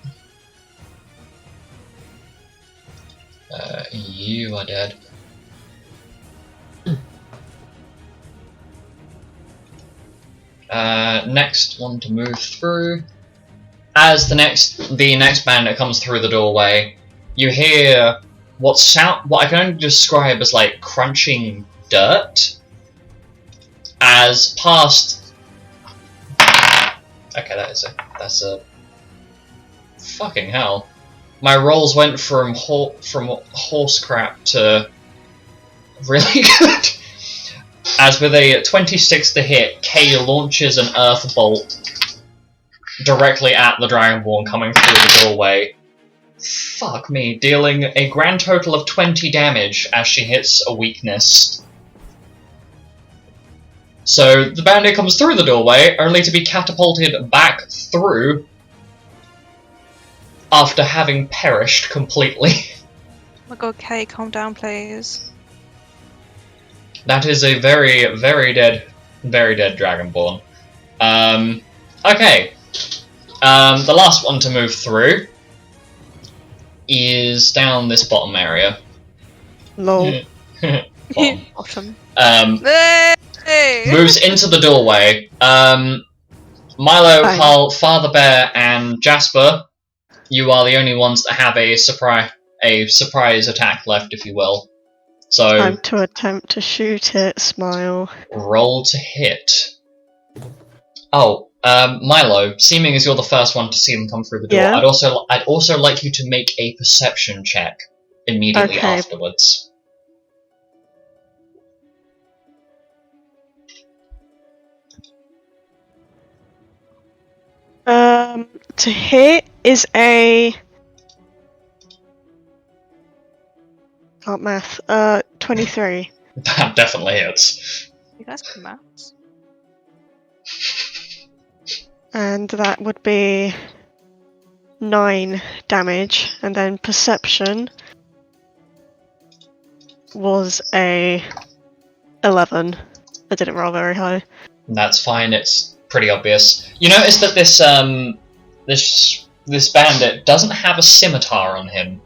You are dead. Next one to move through. As the next bandit comes through the doorway, you hear what I can only describe as like crunching dirt. As past. Okay, that's a. Fucking hell! My rolls went from horse crap to really good. As with a 26 to hit, Kay launches an earth bolt directly at the Dragonborn coming through the doorway. Fuck me, dealing a grand total of 20 damage as she hits a weakness. So the bandit comes through the doorway, only to be catapulted back through after having perished completely. Oh my god, Kay, calm down, please. That is a very, very dead Dragonborn. Okay. The last one to move through is down this bottom area. Lol. Bottom. Bottom. Hey! Moves into the doorway. Milo, Fine. Carl, Father Bear, and Jasper, you are the only ones that have a surprise attack left, if you will. So Time to attempt to shoot it, smile. roll to hit. Oh, Milo, seeming as you're the first one to see them come through the door, Yeah. I'd also like you to make a perception check immediately Okay. afterwards. To hit is a... Can't math. 23. That definitely hits. You guys can maths. And that would be 9 damage. And then perception was a 11. I didn't roll very high. That's fine. It's pretty obvious. You notice that this bandit doesn't have a scimitar on him.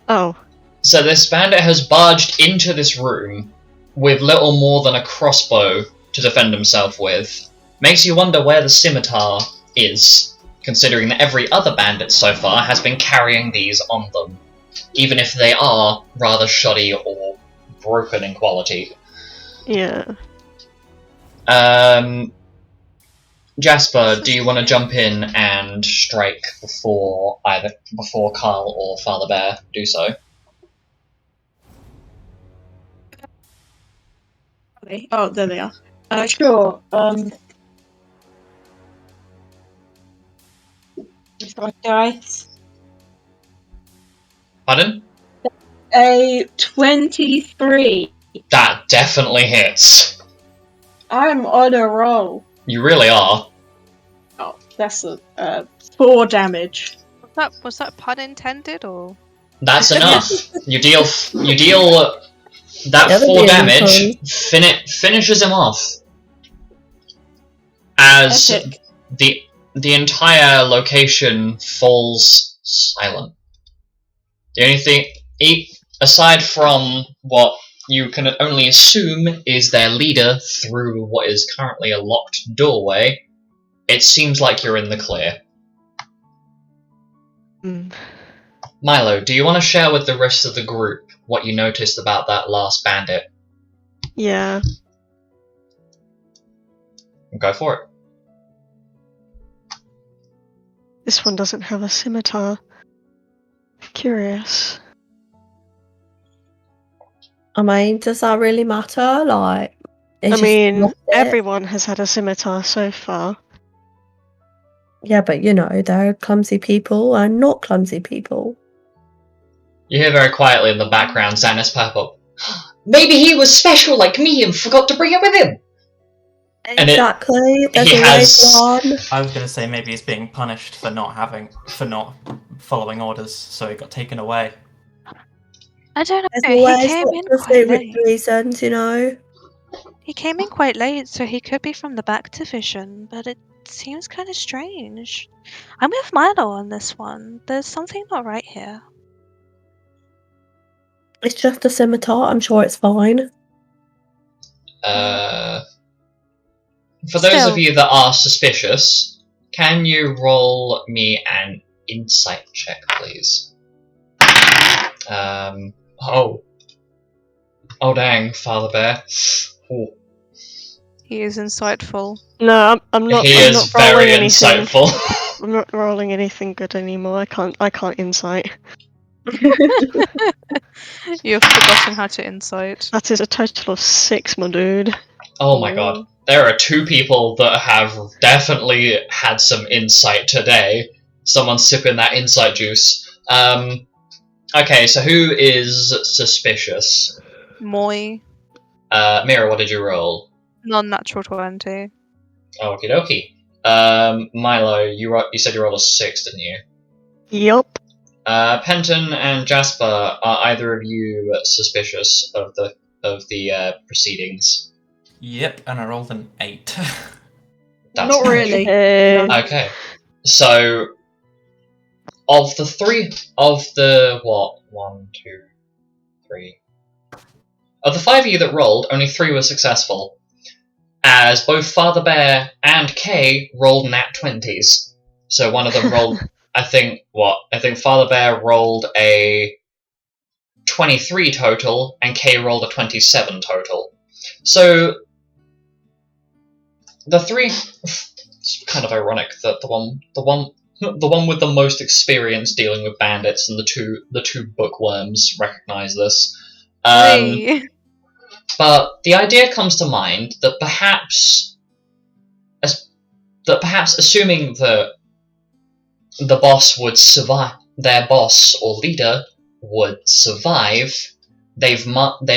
Oh. So this bandit has barged into this room with little more than a crossbow to defend himself with. Makes you wonder where the scimitar is, considering that every other bandit so far has been carrying these on them, even if they are rather shoddy or broken in quality. Yeah. Jasper, do you want to jump in and strike before Carl or Father Bear do so? Oh, there they are. Sure. Dice. Pardon? A 23. That definitely hits. I'm on a roll. You really are. Oh, that's a 4 damage. Was that pun intended or? That's enough. You deal that Yeah, that'd 4 be a damage finishes him off. As Epic. the entire location falls silent. The only thing, aside from what you can only assume is their leader through what is currently a locked doorway, it seems like you're in the clear. Mm. Milo, do you want to share with the rest of the group what you noticed about that last bandit? Yeah. Go for it. This one doesn't have a scimitar. Curious. I mean, does that really matter? Like, I it's mean, just everyone has had a scimitar so far. Yeah, but you know, there are clumsy people and not clumsy people. You hear very quietly in the background Xanis pop up. Maybe he was special like me and forgot to bring it with him. And Exactly. There's he always has- one. I was going to say maybe he's being punished for not following orders, so he got taken away. I don't know. There's He always came in lots of quite late. reasons, you know. He came in quite late, so he could be from the back division, but it seems kind of strange. I'm with Milo on this one. There's something not right here. It's just a scimitar. I'm sure it's fine. For those of Still. you that are suspicious, can you roll me an insight check, please? Oh dang, Father Bear. Ooh. He is insightful. No, I'm not. He I'm is not rolling very anything. insightful. I'm not rolling anything good anymore. I can't insight. You've forgotten how to insight. That is a total of 6, my dude. Oh my god. There are 2 people that have definitely had some insight today. Someone's sipping that insight juice. Okay, so who is suspicious? Moi. Mira, what did you roll? Non-natural 20. Okie dokie. Milo, you said you rolled a 6, didn't you? Yup. Penton and Jasper, are either of you suspicious of the proceedings? Yep, and I rolled an 8. That's Not nice. really. Hey. Okay, so of the 5 of you that rolled, only 3 were successful, as both Father Bear and Kay rolled nat 20s. So one of them rolled, I think Father Bear rolled a 23 total, and Kay rolled a 27 total. So the 3, it's kind of ironic that the one with the most experience dealing with bandits and the two bookworms recognize this. Hey. But the idea comes to mind that perhaps assuming that the boss would survive, their boss or leader would survive, they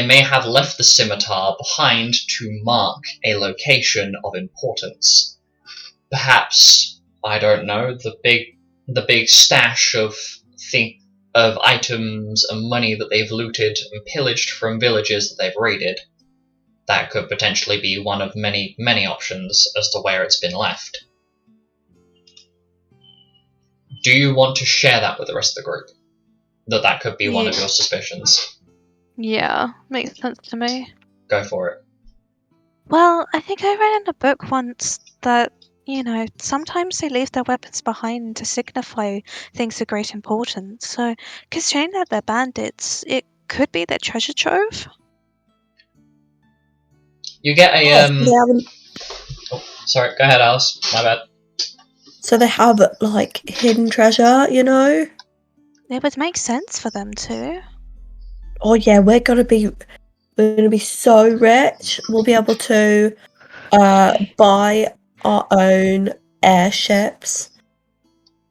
may have left the scimitar behind to mark a location of importance. Perhaps, I don't know, the big stash of items and money that they've looted and pillaged from villages that they've raided. That could potentially be one of many, many options as to where it's been left. Do you want to share that with the rest of the group? That could be one of your suspicions. Yeah, makes sense to me. Go for it. Well, I think I read in a book once that, sometimes they leave their weapons behind to signify things of great importance. So, considering that they're bandits, it could be their treasure trove. You get a Oh, sorry, go ahead, Alice. My bad. so they have like hidden treasure, you know? It would make sense for them to. Oh yeah, we're gonna be so rich. We'll be able to buy our own airships,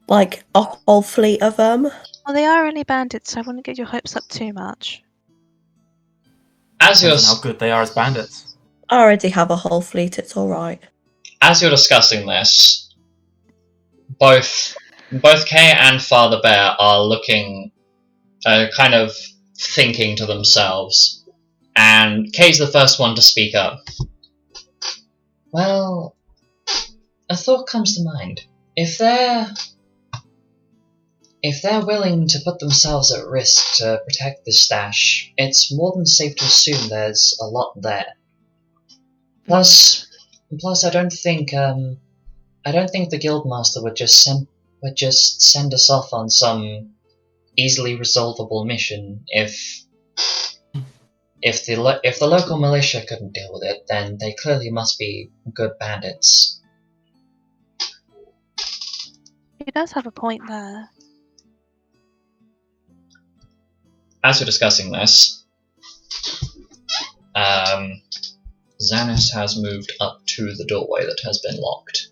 like a whole fleet of them. Well, they are only bandits, so I wouldn't get your hopes up too much. As you're Depends on how good they are as bandits. I already have a whole fleet. It's all right. as you're discussing this, both Kay and Father Bear are looking, kind of thinking to themselves, and Kay's the first one to speak up. Well, a thought comes to mind. If they're willing to put themselves at risk to protect this stash, it's more than safe to assume there's a lot there. Plus, I don't think the Guildmaster would just send us off on some easily resolvable mission if If the local militia couldn't deal with it, then they clearly must be good bandits. He does have a point there. As we're discussing this, Xanis has moved up to the doorway that has been locked.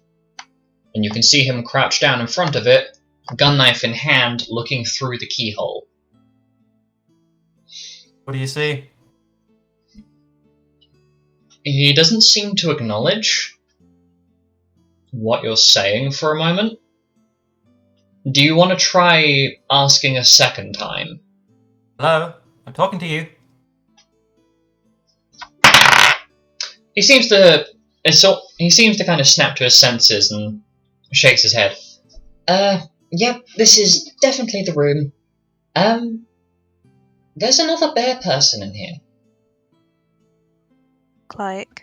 And you can see him crouched down in front of it, gun knife in hand, looking through the keyhole. What do you see? He doesn't seem to acknowledge what you're saying for a moment. Do you want to try asking a second time? Hello? I'm talking to you. He seems to kind of snap to his senses and shakes his head. Yep, this is definitely the room. There's another bear person in here. Like,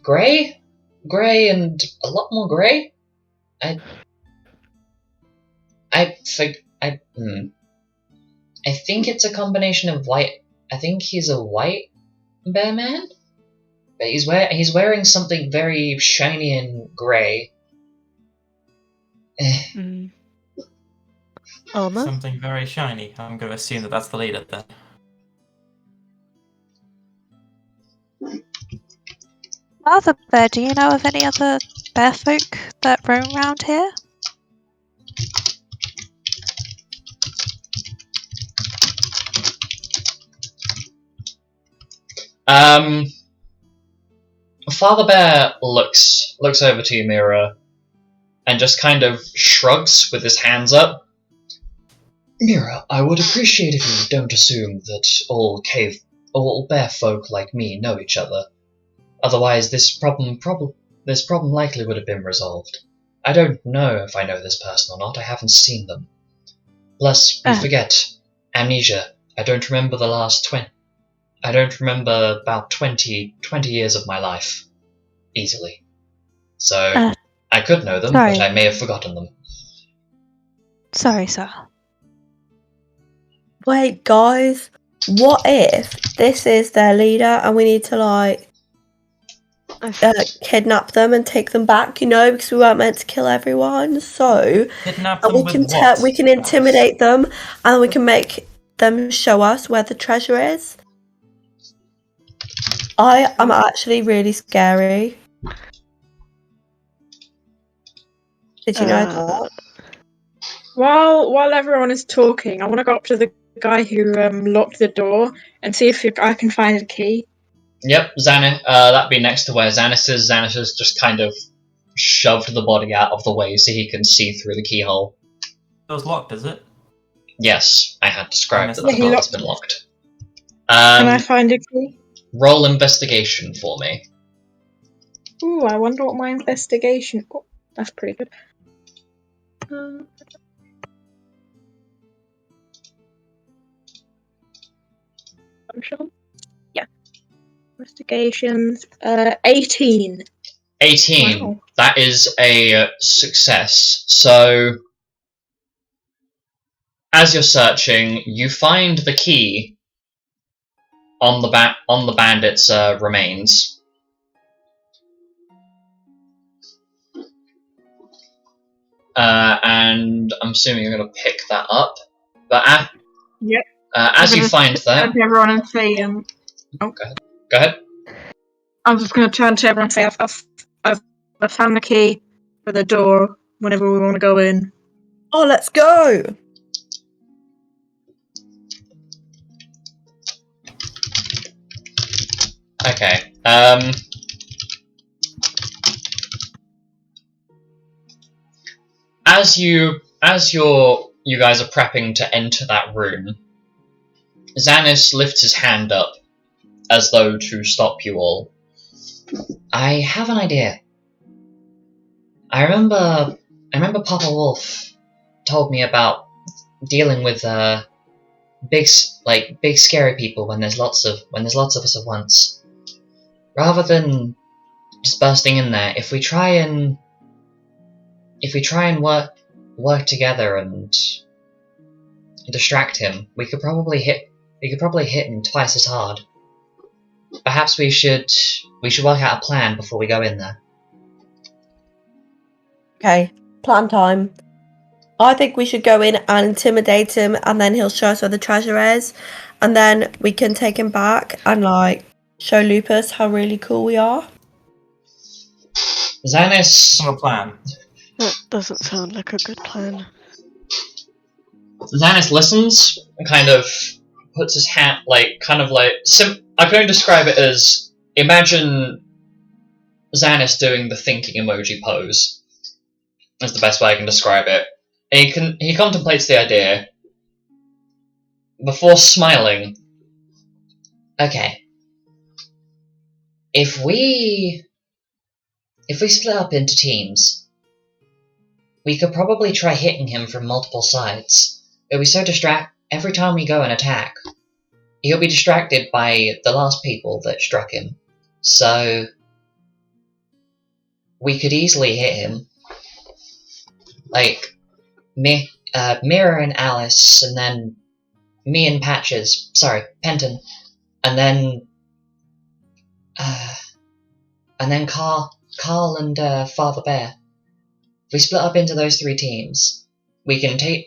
Grey? Grey and a lot more grey? I think it's a combination of white. I think he's a white bear man? But he's wearing something very shiny and grey. Armor? Something very shiny. I'm going to assume that that's the leader then. Father Bear, do you know of any other bear folk that roam around here? Father Bear looks over to you, Mira, and just kind of shrugs with his hands up. Mira, I would appreciate if you don't assume that all bear folk like me know each other. Otherwise, this problem likely would have been resolved. I don't know if I know this person or not. I haven't seen them. Plus, you forget. Amnesia. I don't remember about 20 years of my life. Easily. So, I could know them, sorry. but I may have forgotten them. Sorry, sir. Wait, guys, what if this is their leader and we need to, kidnap them and take them back, because we weren't meant to kill everyone, so... Kidnap And them with what? we can intimidate them, and we can make them show us where the treasure is. I am actually really scary. Did you know that? While everyone is talking, I want to go up to the guy who locked the door and see if I can find a key. Yep, Xanis, that'd be next to where Xanis is. Xanis has just kind of shoved the body out of the way so he can see through the keyhole. It was locked, is it? Yes, I had described that Yeah, the he door has locked been it. locked. Can I find a key? Roll investigation for me. Ooh, I wonder what my investigation... Oh, that's pretty good. I'm sure. Yeah. Investigations. 18. 18. Wow. That is a success. So, as you're searching, you find the key on the bandit's remains. And I'm assuming you're going to pick that up. But Yep. As you find that... Turn to everyone and say, Go ahead. I'm just going to turn to everyone and say, I've found the key for the door whenever we want to go in. Oh, let's go! Okay. As you guys are prepping to enter that room, Xanis lifts his hand up as though to stop you all. I have an idea. I remember Papa Wolf told me about dealing with big scary people when there's lots of us at once. Rather than just bursting in there, if we try and work together and distract him, we could probably hit him twice as hard. Perhaps we should work out a plan before we go in there. Okay, plan time. I think we should go in and intimidate him, and then he'll show us where the treasure is, and then we can take him back and like show Lupus how really cool we are. Xanis What's the plan? That doesn't sound like a good plan. Xanis listens and kind of puts his hand, I can only describe it as, imagine Xanis doing the thinking emoji pose. That's the best way I can describe it. And he contemplates the idea before smiling. Okay. If we split up into teams, we could probably try hitting him from multiple sides. It'll be so every time we go and attack, he'll be distracted by the last people that struck him. So we could easily hit him. Like Mira and Alice, and then me and Penton, and then Carl and Father Bear. If we split up into those three teams, we can take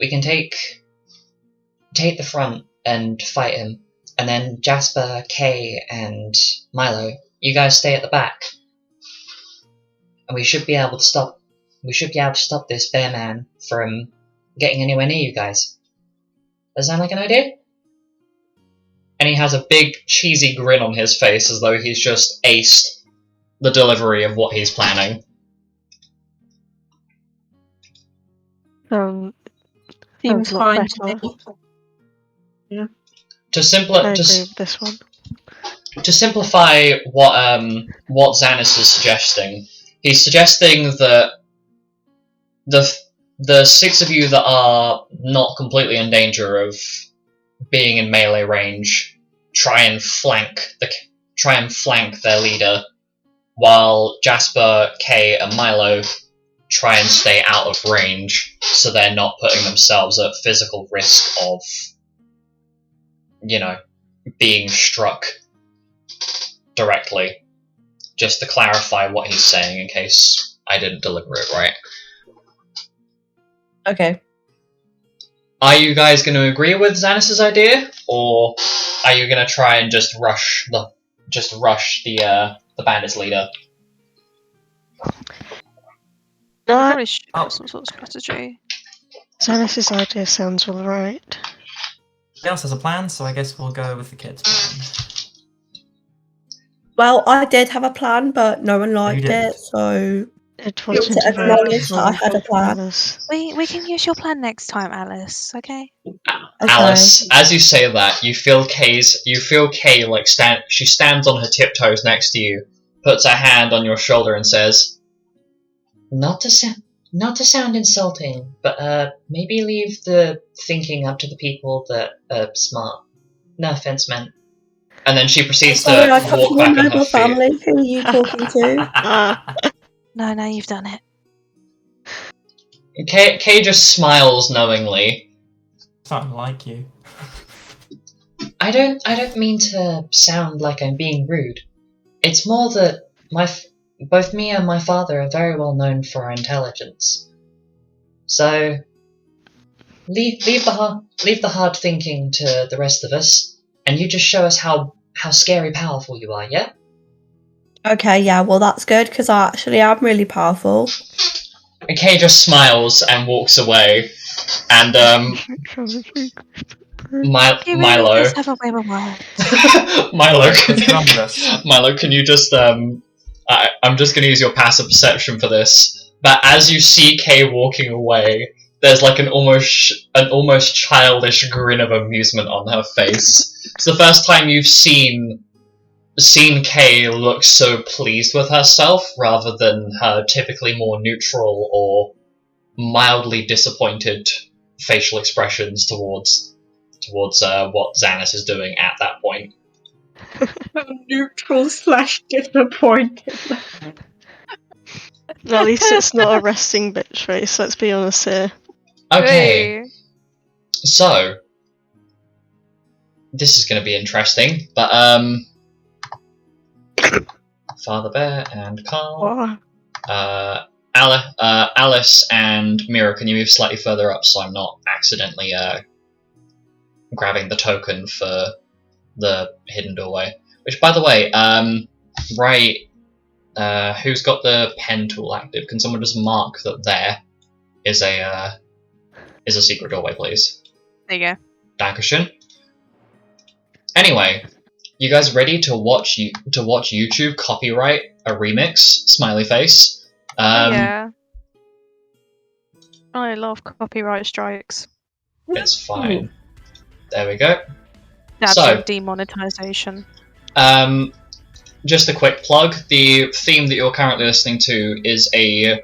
the front and fight him, and then Jasper, Kay, and Milo, you guys stay at the back, and we should be able to stop this bear man from getting anywhere near you guys. Does that sound like an idea? And he has a big cheesy grin on his face as though he's just aced the delivery of what he's planning. Seems a lot fine to better. me. Yeah. To I agree with this one. simplify what Xanis is suggesting, he's suggesting that the six of you that are not completely in danger of being in melee range try and flank their leader, while Jasper, Kay, and Milo try and stay out of range, so they're not putting themselves at physical risk of, being struck directly. Just to clarify what he's saying in case I didn't deliver it right. Okay. Are you guys going to agree with Xanis' idea, or are you going to try and just rush the bandits leader? No, Probably should have some sort of strategy. Xanis' idea sounds alright. Nobody else has a plan, so I guess we'll go with the kids' plan. Well, I did have a plan, but no one liked didn't. it, so It want wasn't to acknowledge that I very had a plan. Alice. We can use your plan next time, Alice. Okay. Alice, as you say that, you feel Kay she stands on her tiptoes next to you, puts her hand on your shoulder and says, Not to sound insulting, but maybe leave the thinking up to the people that are smart. No offense meant. And then she proceeds Sorry, I to come walk from a back on her noble feet. family. Who are you talking to? No, you've done it. Kay just smiles knowingly. Something like you. I don't mean to sound like I'm being rude. It's more that both me and my father are very well known for our intelligence. So leave the hard thinking to the rest of us, and you just show us how scary powerful you are, yeah? Okay, yeah, well that's good, because I actually am really powerful. And Kay just smiles and walks away, and He really Milo. does have a way with words. What's wrong with us? Milo, can you just I'm just gonna use your passive perception for this. But as you see Kay walking away, there's like an almost childish grin of amusement on her face. It's the first time you've seen Kay look so pleased with herself, rather than her typically more neutral or mildly disappointed facial expressions towards what Xanis is doing at that point. Neutral / disappointed. At least it's not a resting bitch face, let's be honest here. Okay, Hey. so this is going to be interesting, but Father Bear and Carl. What? Alice and Mira, can you move slightly further up so I'm not accidentally grabbing the token for the hidden doorway? Which, by the way, who's got the pen tool active? Can someone just mark that there is a secret doorway, please? There you go. Dankeschön. Anyway, you guys ready to watch YouTube copyright a remix? Smiley face. Yeah. I love copyright strikes. It's fine. There we go. That's So- demonetization. Just a quick plug. The theme that you're currently listening to is a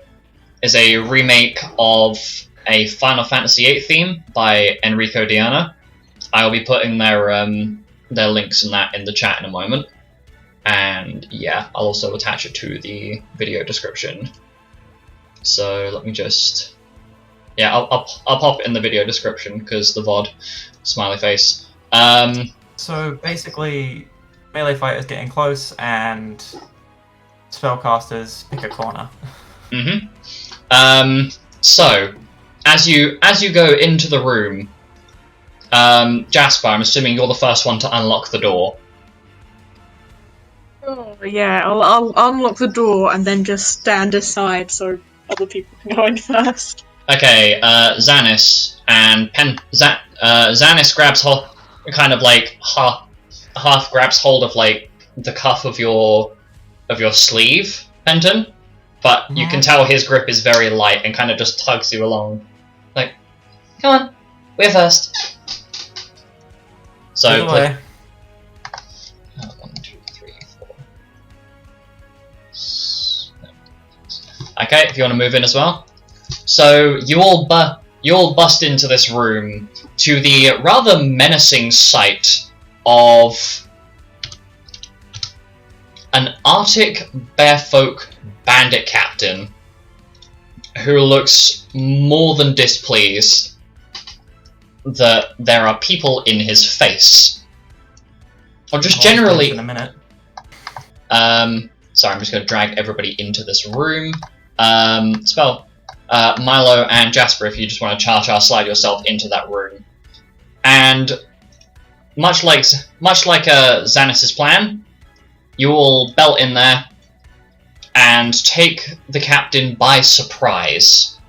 remake of a Final Fantasy VIII theme by Enrico Diana. I will be putting their links in the chat in a moment. And yeah, I'll also attach it to the video description. So let me just... Yeah, I'll pop it in the video description, because the VOD. Smiley face. So basically, melee fighters getting close and spellcasters pick a corner. So, as you go into the room, Jasper, I'm assuming you're the first one to unlock the door. Oh yeah, I'll unlock the door and then just stand aside so other people can go in first. Okay, Xanis and Xanis grabs kind of like half grabs hold of like the cuff of your sleeve, Penton, but you can tell his grip is very light and kind of just tugs you along. Like, come on, we're first. So, Either way. 1, 2, 3, 4. Okay, if you want to move in as well. So you all bust into this room to the rather menacing sight of an Arctic bearfolk bandit captain who looks more than displeased that there are people in his face. Or just generally... In a minute. Sorry, I'm just going to drag everybody into this room. Milo and Jasper, if you just want to cha-cha slide yourself into that room. And much like Xanis' plan, you all belt in there and take the captain by surprise.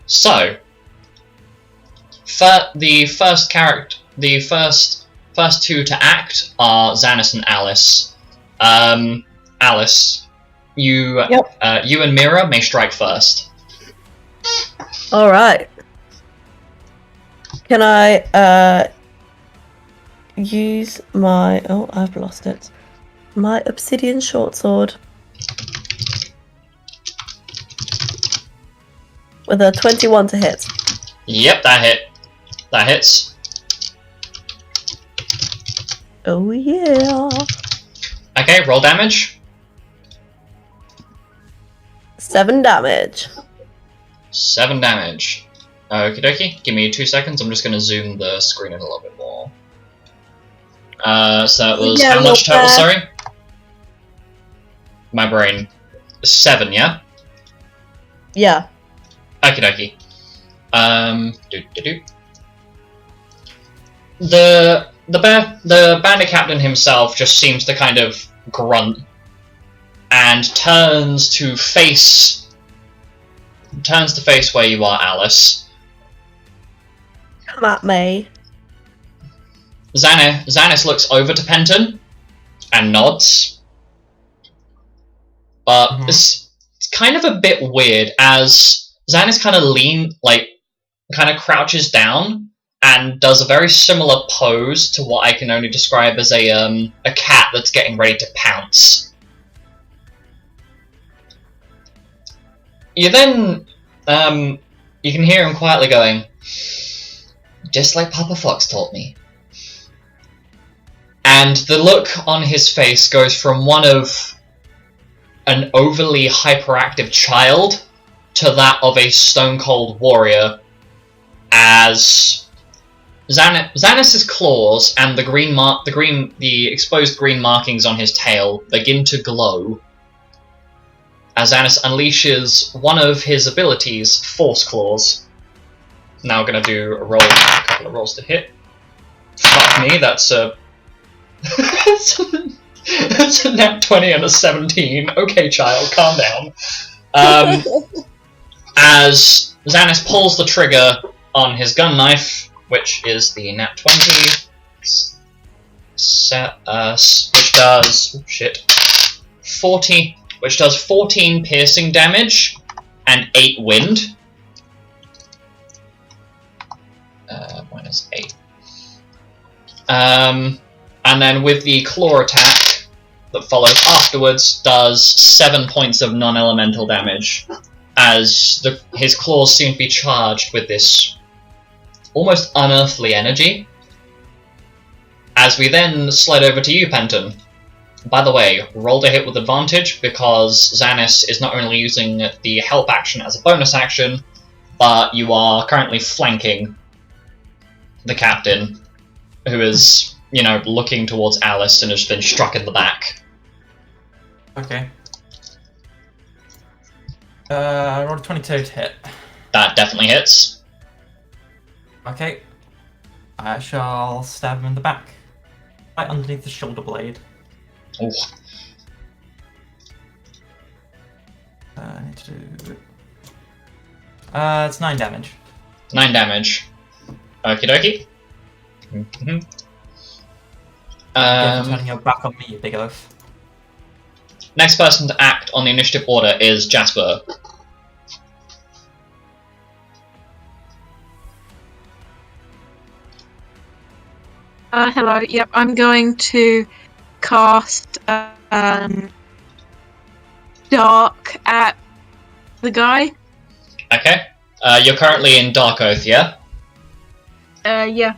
So, the first two to act are Xanis and Alice. Alice, you and Mira may strike first. Alright. Can I use my... Oh, I've lost it. My obsidian short sword. With a 21 to hit. Yep, that hits. Oh yeah. Okay, roll damage. 7 damage. 7 damage. Okie dokie, give me 2 seconds, I'm just going to zoom the screen in a little bit more. So that was how much total, sorry? My brain. 7, yeah? Yeah. Okie dokie. The bandit captain himself just seems to kind of grunt and turns to face where you are, Alice. Come at me. Xanis looks over to Penton and nods. But it's kind of a bit weird as Xanis kind of crouches down and does a very similar pose to what I can only describe as a cat that's getting ready to pounce. You then, you can hear him quietly going, just like Papa Fox told me. And the look on his face goes from one of an overly hyperactive child to that of a stone-cold warrior as Xanus's claws and the exposed green markings on his tail begin to glow as Xanus unleashes one of his abilities, Force Claws. Now going to do a couple of rolls to hit. Fuck me, that's a that's a nat 20 and a 17. Okay, child, calm down. As Xanus pulls the trigger on his gun knife, which is the nat 20, which does 14 piercing damage and 8 wind. Minus 8. And then with the claw attack that follows afterwards, does 7 points of non-elemental damage, as his claws seem to be charged with this almost unearthly energy. As we then slide over to you, Penton. By the way, roll to hit with advantage, because Xanus is not only using the help action as a bonus action, but you are currently flanking the captain, who is, looking towards Alice and has been struck in the back. Okay. Roll a 22 to hit. That definitely hits. Okay. I shall stab him in the back. Right underneath the shoulder blade. Ooh. I need to do... it's 9 damage. 9 damage. Okie dokie. Turning your back on me, you big oaf. Next person to act on the initiative order is Jasper. Hello. Yep, I'm going to cast Dark at the guy. Okay. You're currently in Dark Oath, yeah? Yeah.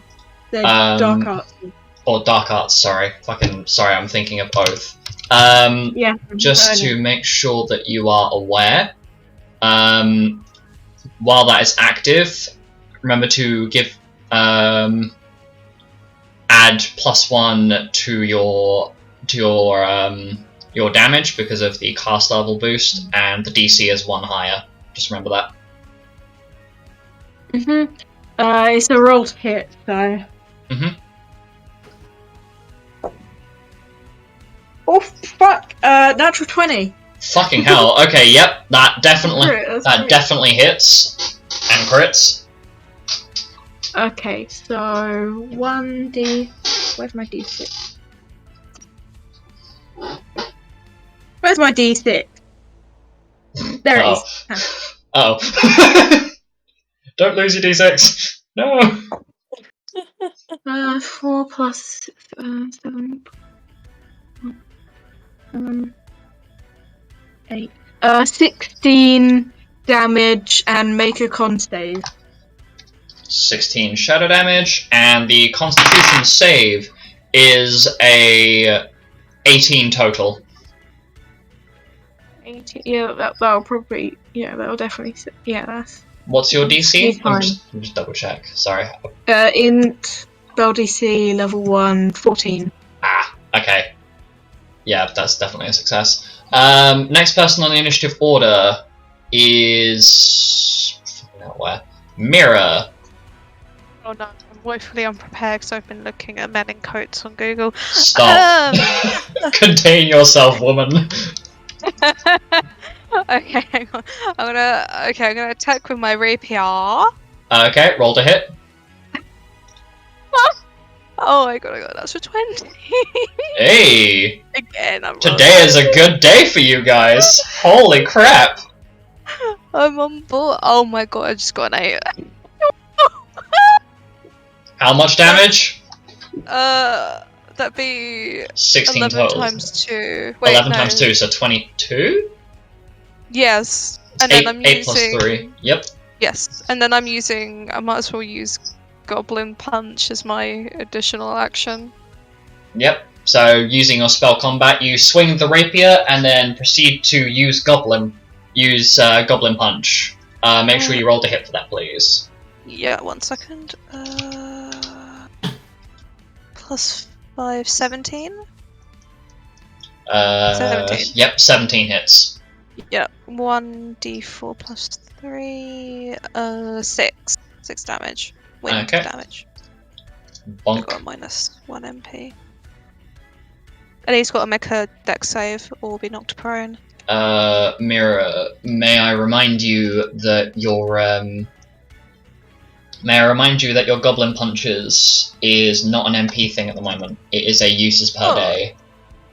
The Dark Arts. Or Dark Arts, sorry. Sorry, I'm thinking of Oath. Yeah. Just to make sure that you are aware, while that is active, remember to give add +1 to your damage because of the cast level boost, and the DC is 1 higher. Just remember that. It's a roll to hit, so. Oh fuck! Natural 20. Fucking hell. Okay, yep, that definitely Crit, definitely hits and crits. Okay, so 1d. Where's my d6? Where's my d6? There it is. Oh. Don't lose your d6. No. 4 plus 7. 8. 16 damage and make a con save. 16 shadow damage, and the Constitution save is a 18 total. 18, yeah, that'll probably, that'll definitely, that's... What's your DC? Fine. Just double check, sorry. Int, spell DC, level 1, 14. Ah, okay. Yeah, that's definitely a success. Next person on the initiative order is... where? Mira. Oh no, I'm woefully unprepared because I've been looking at men in coats on Google. Stop. Contain yourself, woman. Okay, hang on. I'm gonna attack with my rapier. Okay, roll to hit. Oh my god, that's for 20. Hey! Again, I'm Today is a good day for you guys. Holy crap! I'm on board. Oh my god, I just got an 8. How much damage? That'd be 16 11 total. times 2. Wait, 11 no. times 2, so 22? Yes. And Eight, then I'm 8 using... plus 3. Yep. Yes, and then I might as well use Goblin Punch as my additional action. Yep. So, using your spell combat, you swing the rapier and then proceed to use Goblin Punch. Make sure you roll to hit for that, please. Yeah, 1 second. plus 5, 17? 17. Yep, 17 hits. Yep. 1d4 plus 3, 6. 6 damage. Wind Okay. damage. I've got a Bonk. minus 1 MP. And he's got to make a dex save or be knocked prone. Mira, may I remind you that your Goblin Punches is not an MP thing at the moment. It is a uses per day.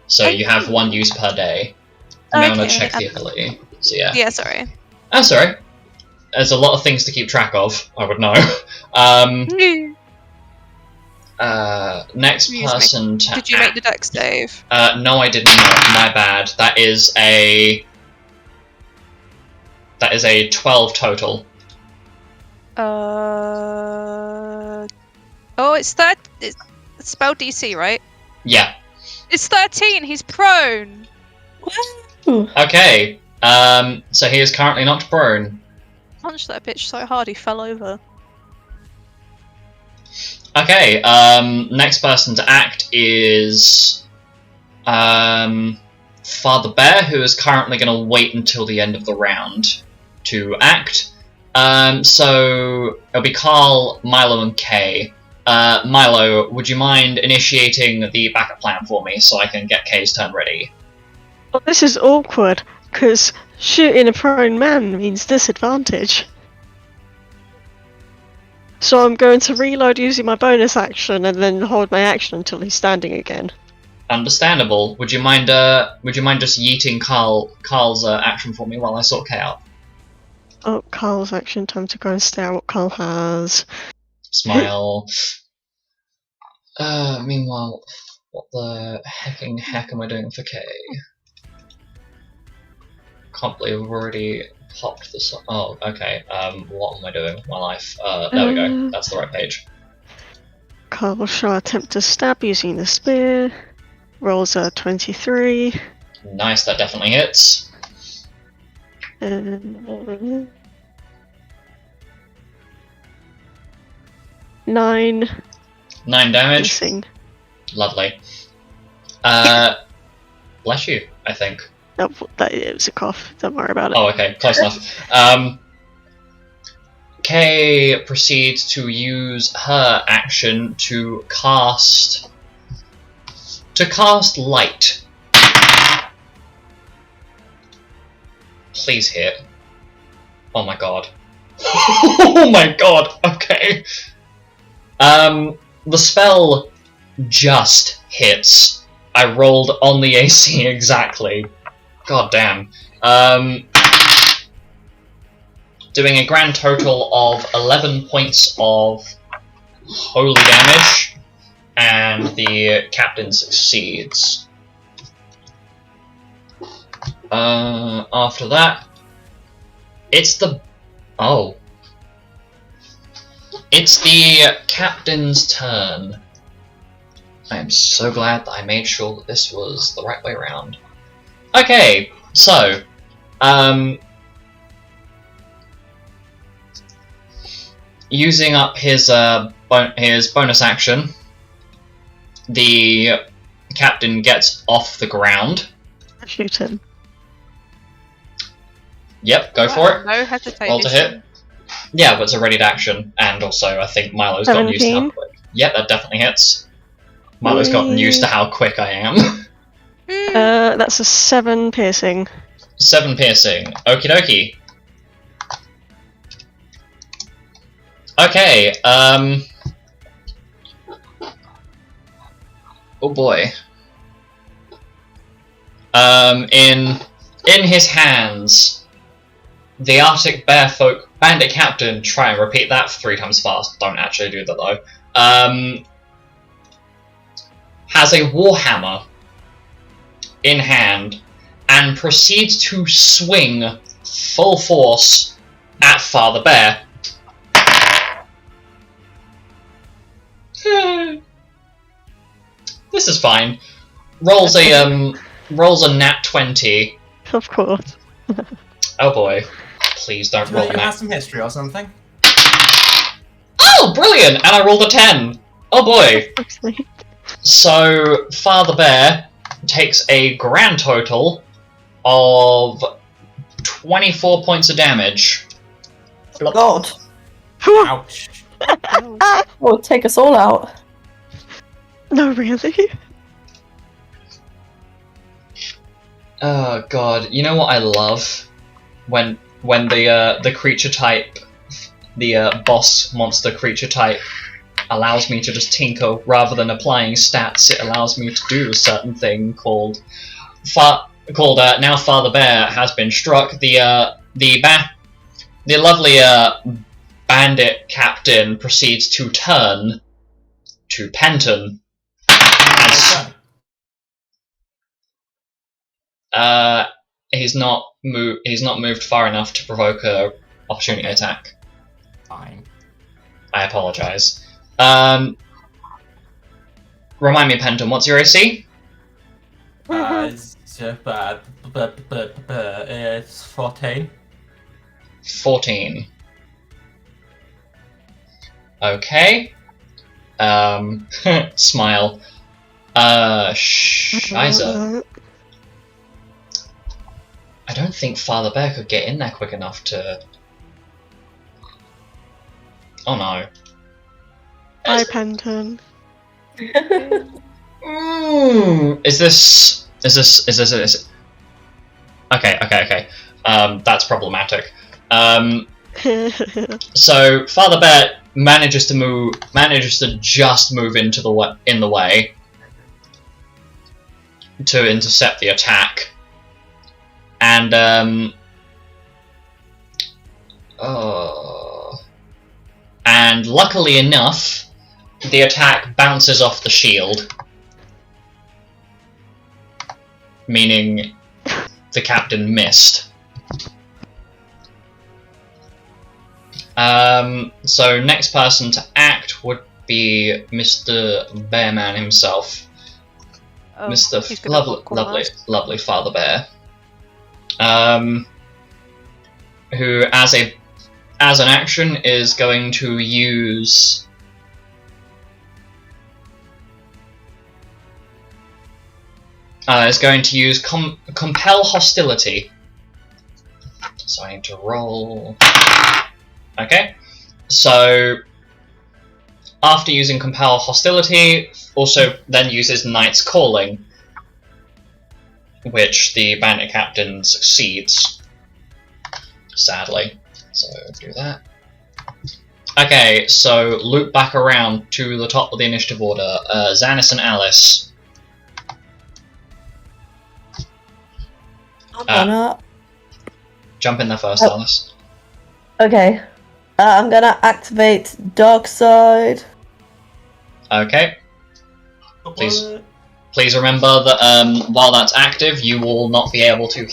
So you have 1 use per day. You may want to check the ability. So yeah. Yeah, sorry. That's alright. There's a lot of things to keep track of, I would know. Next person to Did you make the dex save? no, I did not. My bad. That is a 12 total. Oh, it's spell DC, right? Yeah. It's 13. He's prone. Okay. So he is currently knocked prone. Punched that bitch so hard he fell over. Okay. Next person to act is Father Bear, who is currently going to wait until the end of the round to act. So it'll be Carl, Milo, and Kay. Milo, would you mind initiating the backup plan for me so I can get Kay's turn ready? Well, this is awkward, because shooting a prone man means disadvantage. So I'm going to reload using my bonus action and then hold my action until he's standing again. Understandable. Would you mind just yeeting Carl's action for me while I sort Kay out? Oh, Carl's action, time to go and stare at what Carl has. Smile. Meanwhile, what the hecking heck am I doing for Kay? Can't believe I've already popped this. Oh, okay. What am I doing with my life? There we go. That's the right page. Carl shall attempt to stab using the spear. Rolls a 23. Nice, that definitely hits. 9 damage. missing. Lovely. Bless you, I think. Oh, it was a cough. Don't worry about it. Oh, okay, close enough. Kay proceeds to use her action to cast light. Please hit. Oh my god. Oh my god. Okay. The spell just hits. I rolled on the AC exactly. God damn. Doing a grand total of 11 points of holy damage, and the captain succeeds. After that, it's the captain's turn. I am so glad that I made sure that this was the right way around. Okay, so, using up his bonus action, the captain gets off the ground. Shoot him. Yep, go for it. No hesitation. Roll to hit. Yeah, but it's a readied action, and also I think Milo's gotten used to how 17. quick. Yep, that definitely hits. Milo's gotten used to how quick I am. That's a 7 piercing. 7 piercing. Okie dokie. Okay, oh boy. In his hands, the Arctic Bearfolk Bandit Captain, try and repeat that 3 times fast, don't actually do that though, has a warhammer in hand and proceeds to swing full force at Father Bear. This is fine. Rolls a nat 20. Of course. Oh boy. Please don't roll a You have nat. some history or something? Oh, brilliant! And I rolled a 10. Oh boy. So Father Bear takes a grand total of 24 points of damage. God. Ouch. Will take us all out. No, really? Oh god, you know what I love? When the creature type, the boss monster creature type, allows me to just tinker rather than applying stats. It allows me to do a certain thing called now Father Bear has been struck. The lovely bandit captain proceeds to turn to Penton. He's not moved far enough to provoke a opportunity attack. Fine. I apologize. Remind me, Penton, what's your AC? It's 14. 14. Okay. Smile. Scheiße. I don't think Father Bear could get in there quick enough to... Oh no. Hi, Penton. Is this... Okay. That's problematic. So Father Bear manages to just move into the way to intercept the attack, and and luckily enough, the attack bounces off the shield, meaning the captain missed. So next person to act would be Mr. Bearman himself. Oh, Mr. he's gonna walk Lovely Father Bear. Who as an action is going to use compel hostility. So I need to roll. Okay, so after using compel hostility, also then uses Knight's Calling, which the bandit captain succeeds, sadly. So do that. Okay, so loop back around to the top of the initiative order. Xanis and Alice. I'm gonna... Jump in there first, Alice. Okay. I'm gonna activate Dark Side. Okay. Please remember that while that's active, you will not be able to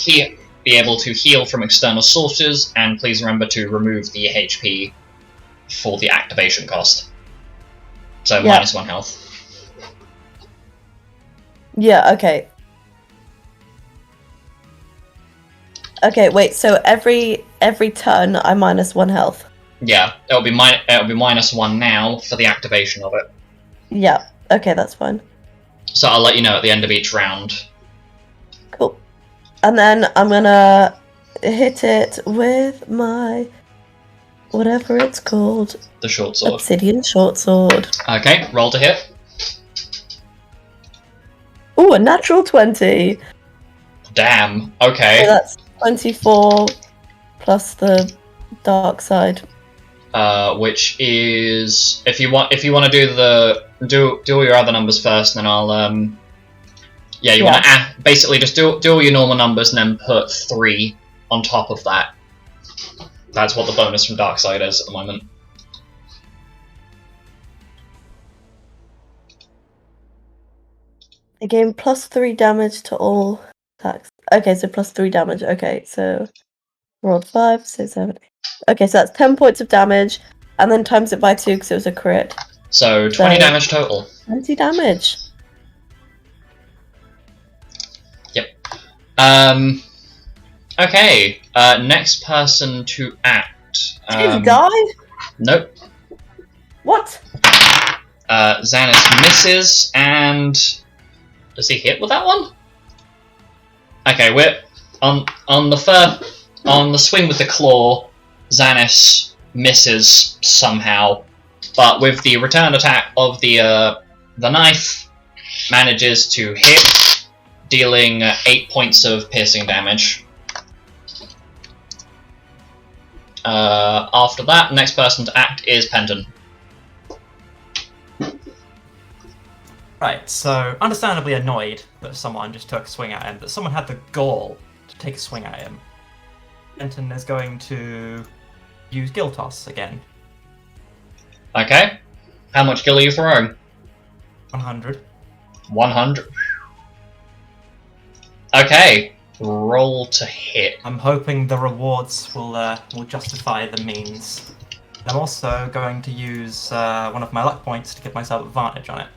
heal from external sources, and please remember to remove the HP for the activation cost. So Yeah. -1 health. Yeah, okay. Okay, wait, so every turn I -1 health. Yeah, it'll be -1 now for the activation of it. Yeah, okay, that's fine. So I'll let you know at the end of each round. Cool. And then I'm gonna hit it with my... whatever it's called. The short sword. Obsidian short sword. Okay, roll to hit. Ooh, a natural 20. Damn. So Okay. that's 24 plus the dark side. Which is if you want to do all your other numbers first, then I'll you want to basically just do all your normal numbers and then put 3 on top of that. That's what the bonus from Dark Side is at the moment. I gain +3 damage to all attacks. Okay, so +3 damage. Okay, so rolled 5, 6, 7, 8. Okay, so that's 10 points of damage, and then times it by 2 because it was a crit. So 20 damage total. 20 damage. Yep. Okay. Next person to act. He's died? Nope. What? Xanis misses, and does he hit with that one? Okay, we're on the swing with the claw. Xanis misses somehow, but with the return attack of the knife, manages to hit, dealing 8 points of piercing damage. After that, next person to act is Penton. Right, so understandably annoyed that someone just took a swing at him, that someone had the gall to take a swing at him. Penton is going to use Gill Toss again. Okay. How much gill are you throwing? 100. 100. Okay. Roll to hit. I'm hoping the rewards will justify the means. I'm also going to use one of my luck points to give myself advantage on it.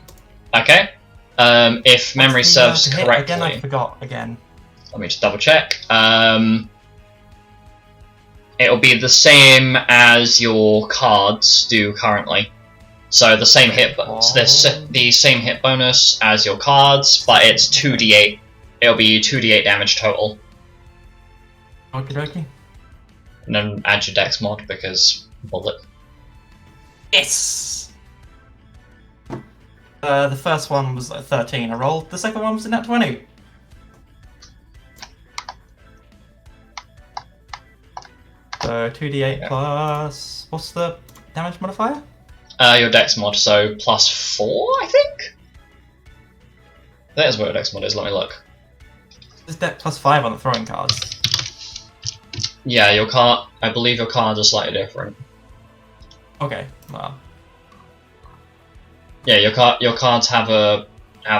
Okay. If memory serves to hit? correctly. Again, I forgot again. Let me just double check. It'll be the same as your cards do currently. So the same hit, so there's the same hit bonus as your cards, but it's 2d8. It'll be 2d8 damage total. Okie dokie. And then add your dex mod because bullet. Yes! The first one was a 13 I rolled, the second one was a nat 20. So 2d8 plus... what's the damage modifier? Your dex mod, so plus 4, I think? That is what your dex mod is, let me look. There's dex plus 5 on the throwing cards. Yeah, your card. I believe your cards are slightly different. Okay, well... Yeah, your cards have a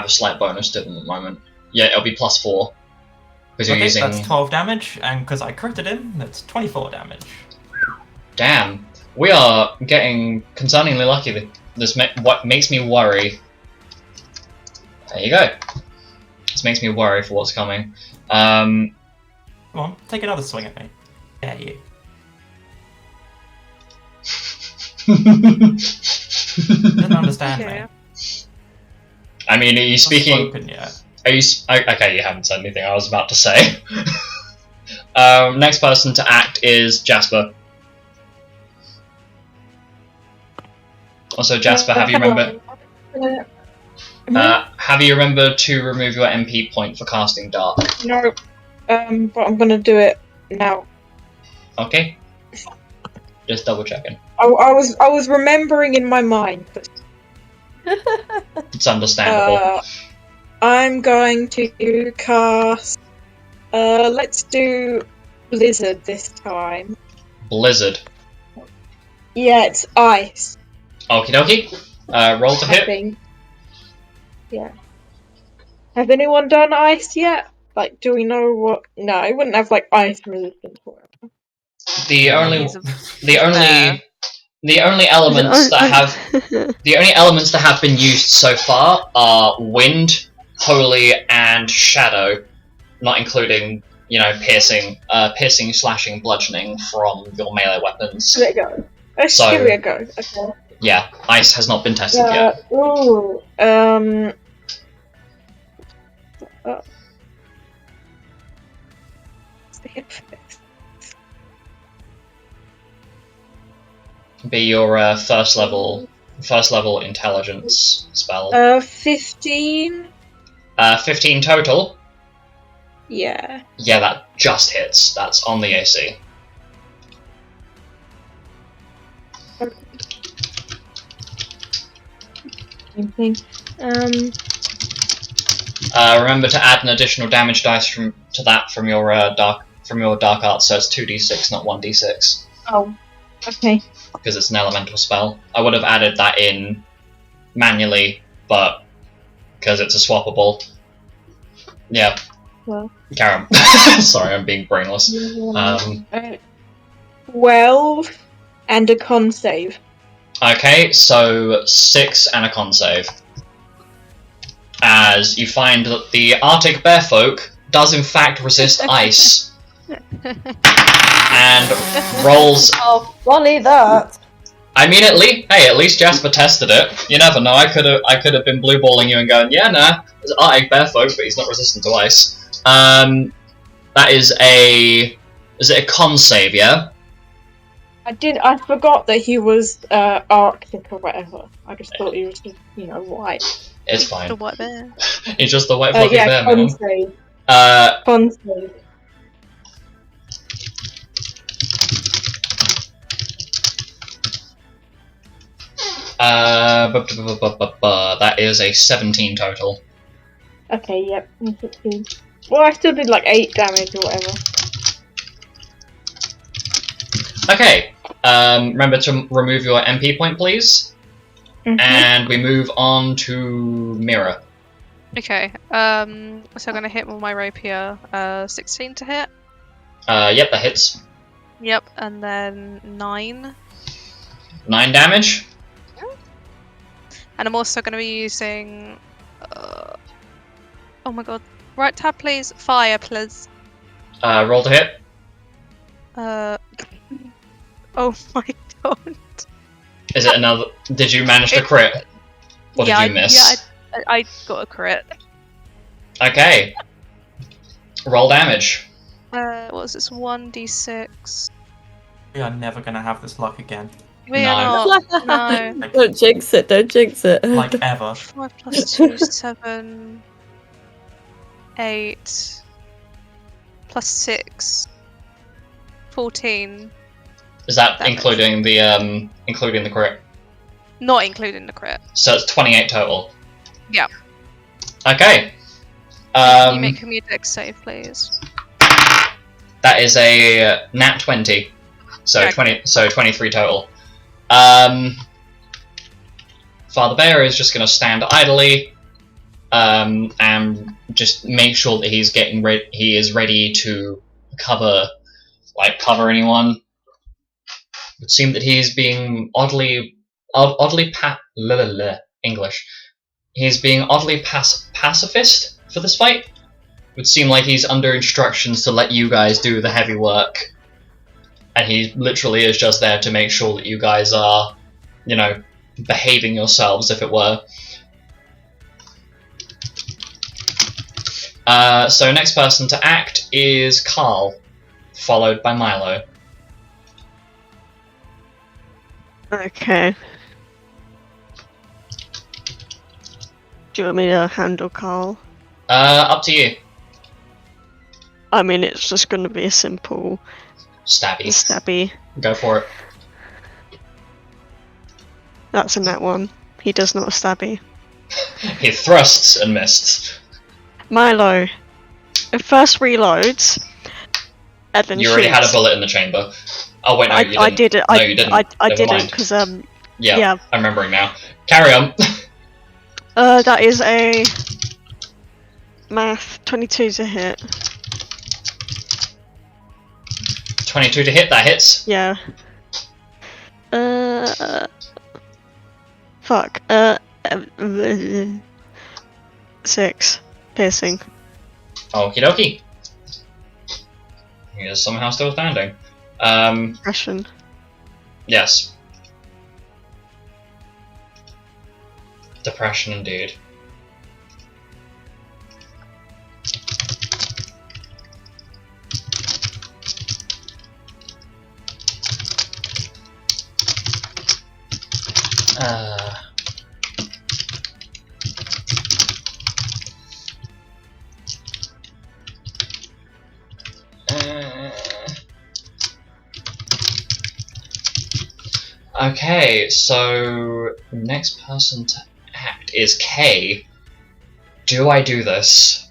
slight bonus to them at the moment. Yeah, it'll be plus 4. Because you're okay, using... that's 12 damage, and because I critted him, that's 24 damage. Damn. We are getting concerningly lucky. What makes me worry. There you go. This makes me worry for what's coming. Come on, take another swing at me. Dare you. Doesn't understand Yeah. me. I mean, are you speaking... Spoken yet. Are you... Okay, you haven't said anything I was about to say. Next person to act is Jasper. Also, Jasper, have you remembered to remove your MP point for casting Dark? No, but I'm gonna do it now. Okay. Just double checking. I was remembering in my mind, but It's understandable. I'm going to cast. Let's do Blizzard this time. Blizzard. Yeah, it's ice. Okie dokie. Roll to I hit. think. Yeah. Have anyone done ice yet? Like, do we know what? No, I wouldn't have like ice resistance for it. The only He's a- the only elements that have been used so far are wind, holy, and shadow, not including piercing, slashing, bludgeoning from your melee weapons. There we go. So- Here we go. Okay. Yeah, ice has not been tested yet. Ooh. Be your first level intelligence spell. 15. 15 total. Yeah. Yeah, that just hits. That's on the AC. Same thing. Remember to add an additional damage dice from your dark arts, so it's 2d6, not 1d6, Oh. Okay. because it's an elemental spell. I would have added that in manually, but because it's a swappable. Yeah. Well. Karen. Sorry, I'm being brainless. 12 and a con save. Okay, so 6 and a con save. As you find that the Arctic bearfolk does in fact resist ice. And rolls Oh, funny that. I mean, at least Jasper tested it. You never know. I could have been blue balling you and going, yeah, nah, there's Arctic Bearfolk, but he's not resistant to ice. That is is it a con save? Yeah. I forgot that he was Arctic or whatever. I just thought he was just, white. It's fine. The white bear. He's just the white fluffy bear, con man. save. Uh, Con save. that is a 17 total. Okay, yep. 16. Well, I still did like 8 damage or whatever. Okay. Remember to remove your MP point, please. And we move on to Mira. Okay, so I'm gonna hit with my rapier. 16 to hit. Yep, that hits. Yep, and then 9. 9 damage. And I'm also gonna be using. Oh my god! Right tab, please. Fire, please. Roll to hit. Oh my god. Is it another? Did you manage to crit? Or did you miss? Yeah, I got a crit. Okay. Roll damage. What was this? 1d6. We are never gonna have this luck again. We are not. No. Don't jinx it, don't jinx it. Like ever. 5 plus 2, 7. 8. Plus 6. 14. Is that Damage. including the crit? Not including the crit. So it's 28 total. Yeah. Okay. Can you make me a dex save, please? That is a nat 20. So Yeah. 23 total. Father Bear is just going to stand idly, and just make sure that he's he is ready to cover anyone. It would seem that he's being English. He's being oddly pacifist for this fight. It would seem like he's under instructions to let you guys do the heavy work. And he literally is just there to make sure that you guys are, behaving yourselves, if it were. So next person to act is Carl, followed by Milo. Okay. Do you want me to handle Carl? Up to you. I mean, it's just going to be a simple Stabby. Go for it. That's a nat 1. He does not stabby. He thrusts and missed. Milo. It first reloads, and then You already shoots. had a bullet in the chamber. Oh wait, no, you didn't. I did it. No, you didn't. I Never did mind. it because Yeah, I'm remembering now. Carry on. that is a math 22 to hit. 22 to hit, that hits. Yeah. Fuck. 6 piercing. Okie dokie. He is somehow still standing. Depression. Yes. Depression indeed. Okay, so next person to act is Kay. Do I do this?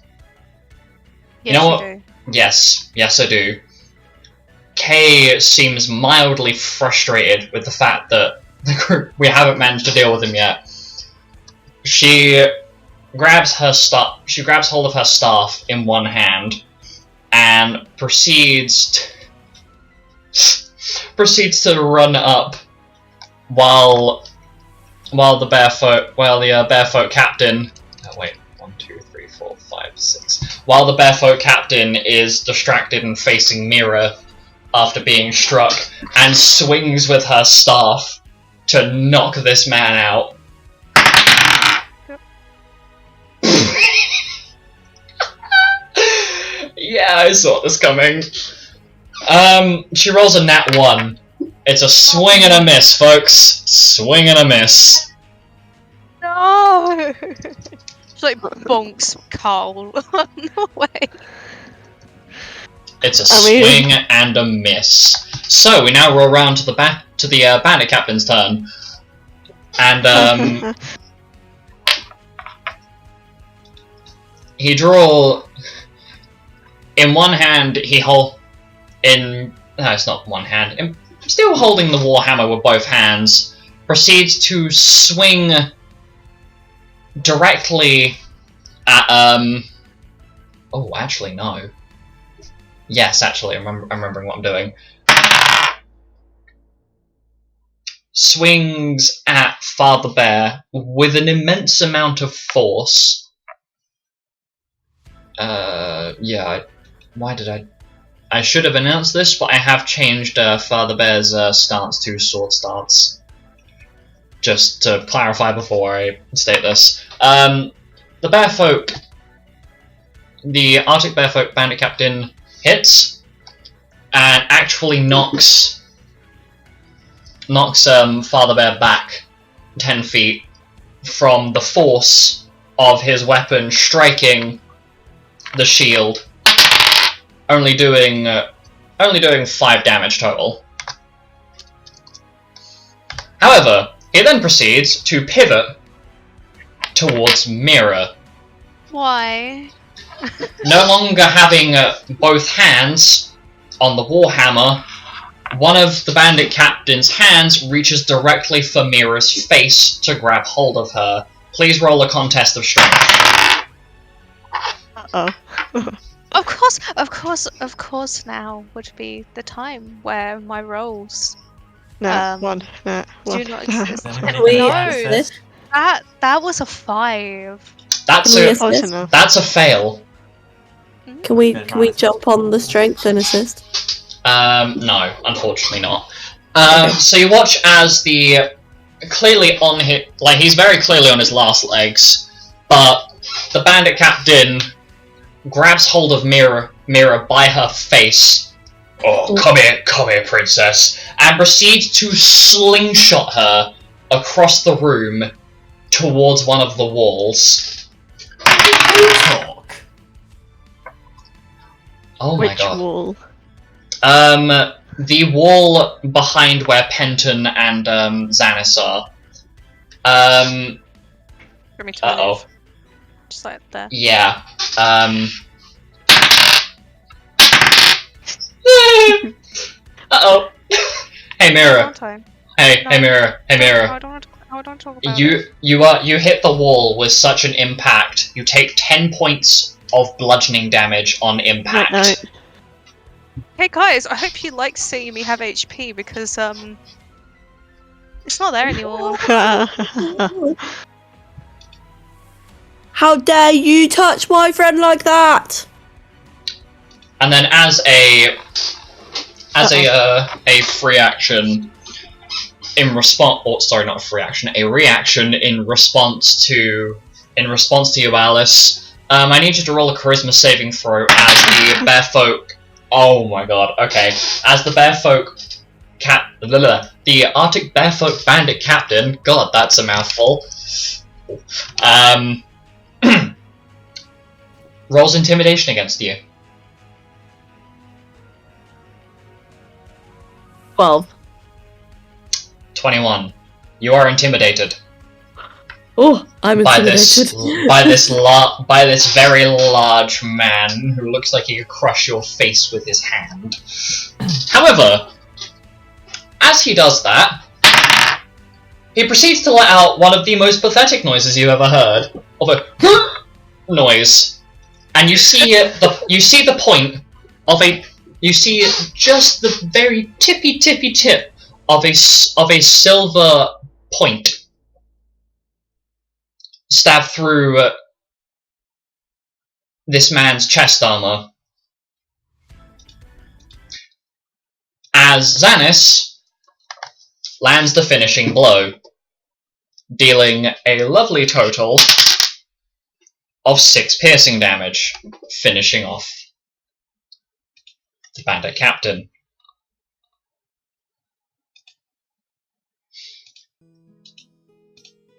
Yes, You know what? do. Yes, I do. Kay seems mildly frustrated with the fact that we haven't managed to deal with him yet. She grabs hold of her staff in one hand and proceeds to run up while the barefoot captain. Oh wait, 1, 2, 3, 4, 5, 6. While the barefoot captain is distracted and facing Mira after being struck, and swings with her staff to knock this man out. Yeah, I saw this coming. She rolls a nat 1. It's a swing and a miss, folks. Swing and a miss. No! It's like bonks Carl. No way. It's a swing and a miss. So we now roll around to the bandit captain's turn, and he draw. In one hand, no, it's not one hand. Still holding the warhammer with both hands, proceeds to swing directly at Oh, actually no. Yes, actually, I'm remembering what I'm doing. Swings at Father Bear with an immense amount of force. Yeah, why did I should have announced this, but I have changed Father Bear's stance to sword stance. Just to clarify before I state this. The Arctic Bearfolk Bandit Captain hits and actually knocks Father Bear back 10 feet from the force of his weapon striking the shield, only doing 5 damage total. However, he then proceeds to pivot towards Mira. Why? No longer having both hands on the warhammer, one of the bandit captain's hands reaches directly for Mira's face to grab hold of her. Please roll a contest of strength. Uh-oh. Of course now would be the time where my rolls Nat 1. Nat 1. do not exist. Does anybody We get an No. assist? That was a 5. That's Can we a Close assist? enough. that's a fail. Can we Good can we advice. jump on the strength and assist? No, unfortunately not. So you watch as the clearly on his, like, he's very clearly on his last legs, but the bandit captain grabs hold of Mira by her face. Oh, come here, princess, and proceeds to slingshot her across the room towards one of the walls. Talk. Oh my Which god. wall? The wall behind where Penton and Xanis are. For me to Uh-oh. move. Just like there. Yeah. Uh-oh. Hey, Mira. One time. Hey, No. Mira. Hey, Mira. I don't want to talk about it. You hit the wall with such an impact. You take 10 points of bludgeoning damage on impact. No. Hey guys, I hope you like seeing me have HP because it's not there anymore. How dare you touch my friend like that? And then as a free action in response, or sorry, not a free action, a reaction in response to you, Alice. I need you to roll a charisma saving throw as the bearfolk. Oh my god. Okay, as the bearfolk the Arctic Bearfolk Bandit Captain. God, that's a mouthful. Rolls intimidation against you. 12. 21. You are intimidated Oh, I'm by intimidated. by this very large man who looks like he could crush your face with his hand. However, as he does that, he proceeds to let out one of the most pathetic noises you've ever heard, of a noise, and you see the point of you see just the very tippy tip of a silver point stab through this man's chest armor. As Xanis lands the finishing blow, dealing a lovely total of 6 piercing damage, finishing off the bandit captain.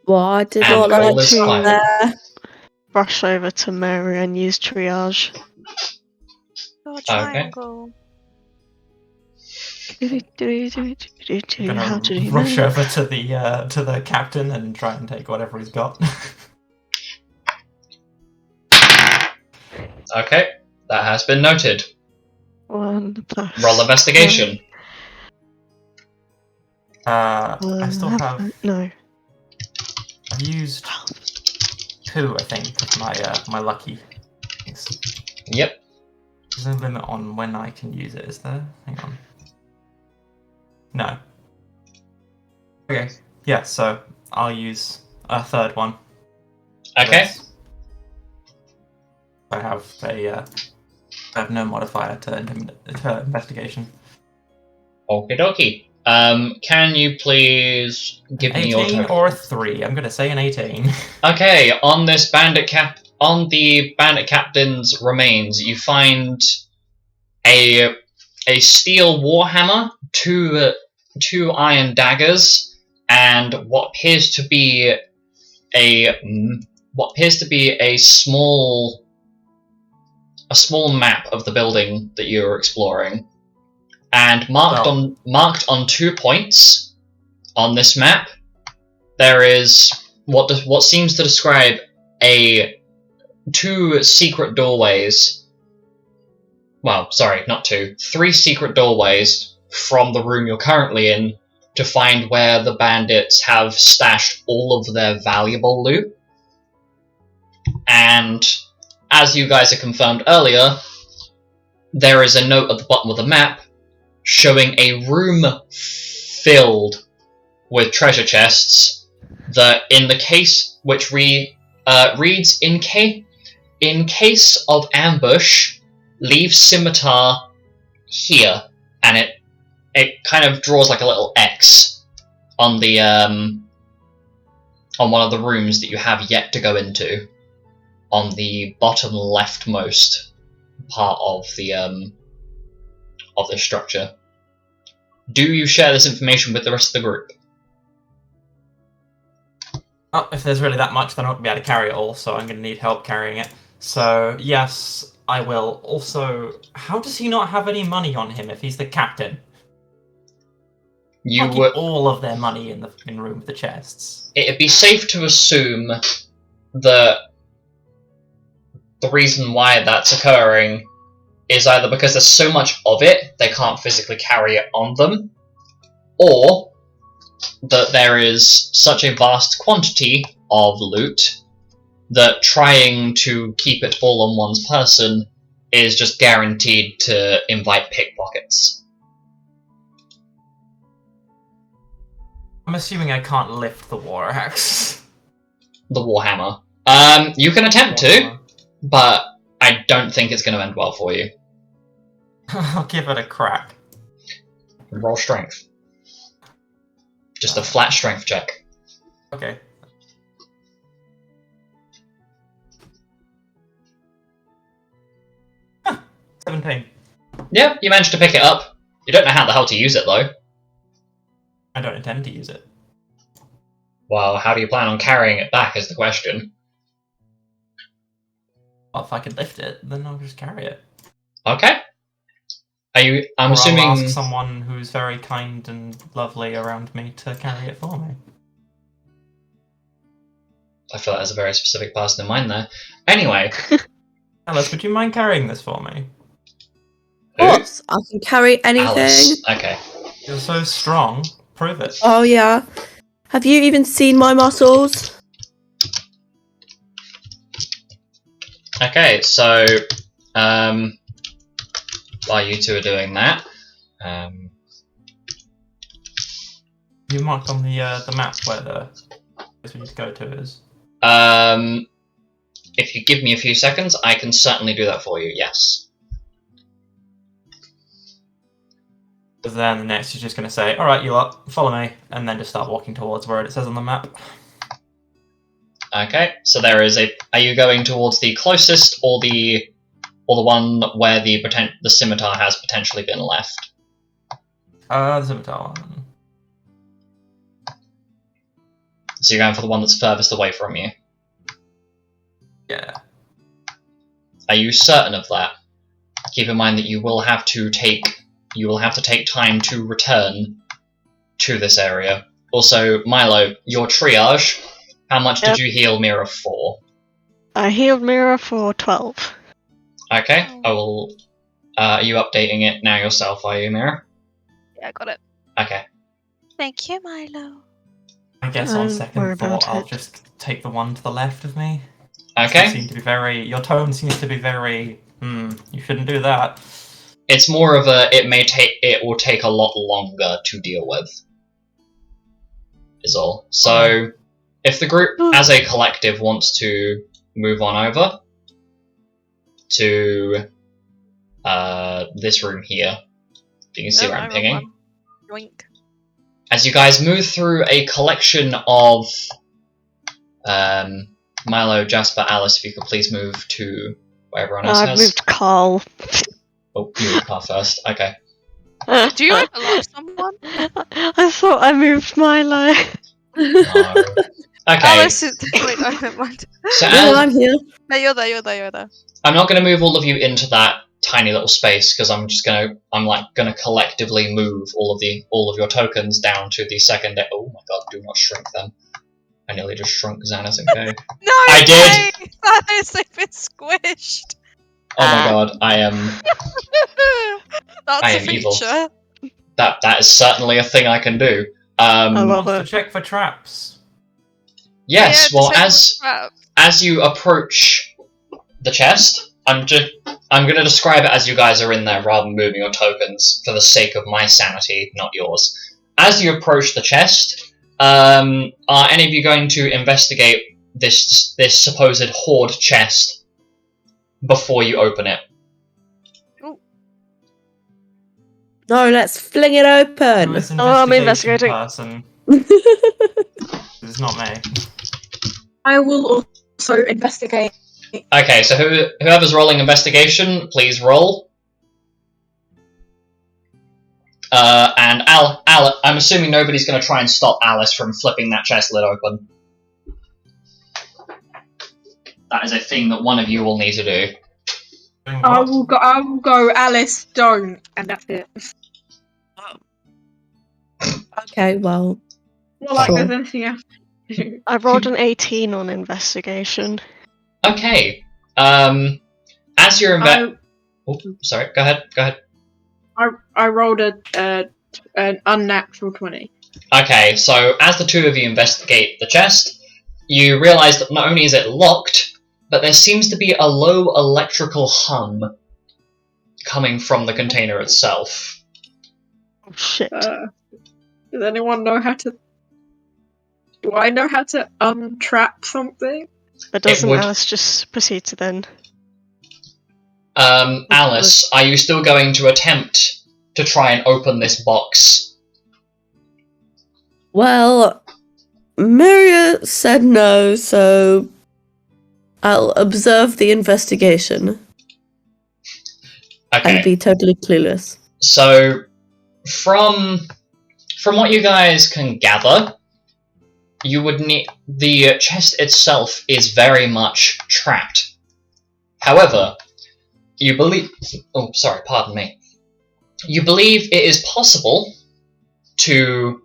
Well, I did And not all like is you quiet. there. Rush over to Mary and use triage. Oh, triangle. How I'm gonna do you rush know? over to the captain and try and take whatever he's got. Okay, that has been noted. 1 plus. Roll investigation. I still have. No. I've used 2, I think, of my lucky things. Yep. There's no limit on when I can use it, is there? Hang on. No. Okay. Yeah. So I'll use a third one. Okay. I have no modifier to investigation. Okie dokie. Can you please give me your 18 total? or a 3? I'm gonna say an 18. Okay, on the bandit captain's remains, you find a steel warhammer, two iron daggers, and what appears to be a small map of the building that you're exploring. And marked on 2 points on this map, there is what seems to describe 2 secret doorways. Well, sorry, not 2, 3 secret doorways from the room you're currently in to find where the bandits have stashed all of their valuable loot. And as you guys have confirmed earlier, there is a note at the bottom of the map showing a room filled with treasure chests that, in the case which reads, in case of ambush, leave scimitar here, and it kind of draws like a little X on the on one of the rooms that you have yet to go into, on the bottom leftmost part of the structure. Do you share this information with the rest of the group? Oh, if there's really that much, then I'm not going to be able to carry it all, so I'm going to need help carrying it. So, yes, I will. Also, how does he not have any money on him if he's the captain? You I'll would. keep all of their money in the room with the chests. It'd be safe to assume that the reason why that's occurring is either because there's so much of it they can't physically carry it on them, or that there is such a vast quantity of loot that trying to keep it all on one's person is just guaranteed to invite pickpockets. I'm assuming I can't lift the war axe. The Warhammer. You can attempt to, but I don't think it's going to end well for you. I'll give it a crack. Roll strength. Just a flat strength check. Okay. Huh, 17. Yeah, you managed to pick it up. You don't know how the hell to use it, though. I don't intend to use it. Well, how do you plan on carrying it back is the question. Well, if I can lift it, then I'll just carry it. Okay. I'm Or assuming... I'll ask someone who's very kind and lovely around me to carry it for me. I feel like there's a very specific person in mind there. Anyway. Alice, would you mind carrying this for me? Who? Of course, I can carry anything. Alice. Okay. You're so strong. Prove it. Oh yeah. Have you even seen my muscles? Okay, so... while you two are doing that... You marked on the map where the place we need to go to is. If you give me a few seconds, I can certainly do that for you, yes. Because then the next is just going to say, "All right, you lot, follow me," and then just start walking towards where it says on the map. Okay, so there is a. Are you going towards the closest, or the one where the scimitar has potentially been left? The scimitar one. So you're going for the one that's furthest away from you. Yeah. Are you certain of that? Keep in mind that you will have to take time to return to this area. Also, Milo, your triage. How much did you heal Mira for? I healed Mira for 12. Okay, I will. Are you updating it now yourself? Are you, Mira? Yeah, I got it. Okay. Thank you, Milo. I guess on Don't second worry thought, about I'll it. just take the one to the left of me. Okay. You seem to be very. Your tone seems to be very. You shouldn't do that. It's more of a. It will take a lot longer to deal with. Is all. So, if the group as a collective wants to move on over to this room here, you can see where I'm pinging. Yoink. As you guys move through a collection of Milo, Jasper, Alice, if you could please move to where everyone else I've has. moved Carl. Oh, you moved Carl first. Okay. Do you overlap someone? I thought I moved Milo. No. Okay. Alice is... Wait, I don't mind. So No, I'm here. No, you're there. I'm not going to move all of you into that tiny little space because I'm gonna collectively move all of your tokens down to the second. Oh my god! Do not shrink them. I nearly just shrunk Xana's and K. No, I did. Thanos, they've been squished. Oh my god! I am That's I a am evil. feature. That is certainly a thing I can do. I love To it. check for traps. Yes. Yeah, Well, the same as you approach the chest, I'm going to describe it as you guys are in there rather than moving your tokens for the sake of my sanity, not yours. As you approach the chest, are any of you going to investigate this supposed hoard chest before you open it? No, let's fling it open. Who is I'm investigation investigating. person? It's not me. I will also investigate. Okay, so whoever's rolling investigation, please roll. And I'm assuming nobody's going to try and stop Alice from flipping that chest lid open. That is a thing that one of you will need to do. I will go. Alice, don't, and that's it. Okay, well, Not like Sure. there's anything else to do. I rolled an 18 on investigation. Okay. As you're oh, sorry. Go ahead. I rolled an unnatural 20. Okay, so as the two of you investigate the chest, you realise that not only is it locked, but there seems to be a low electrical hum coming from the container itself. Oh shit. Does anyone know how to? Do I know how to untrap something? But doesn't would- Alice just proceed to then? Alice, are you still going to attempt to try and open this box? well, Miria said no, so I'll observe the investigation Okay. and be totally clueless. So, from what you guys can gather, you would need the chest itself is very much trapped. However, you believe. Oh, sorry. Pardon me. You believe it is possible to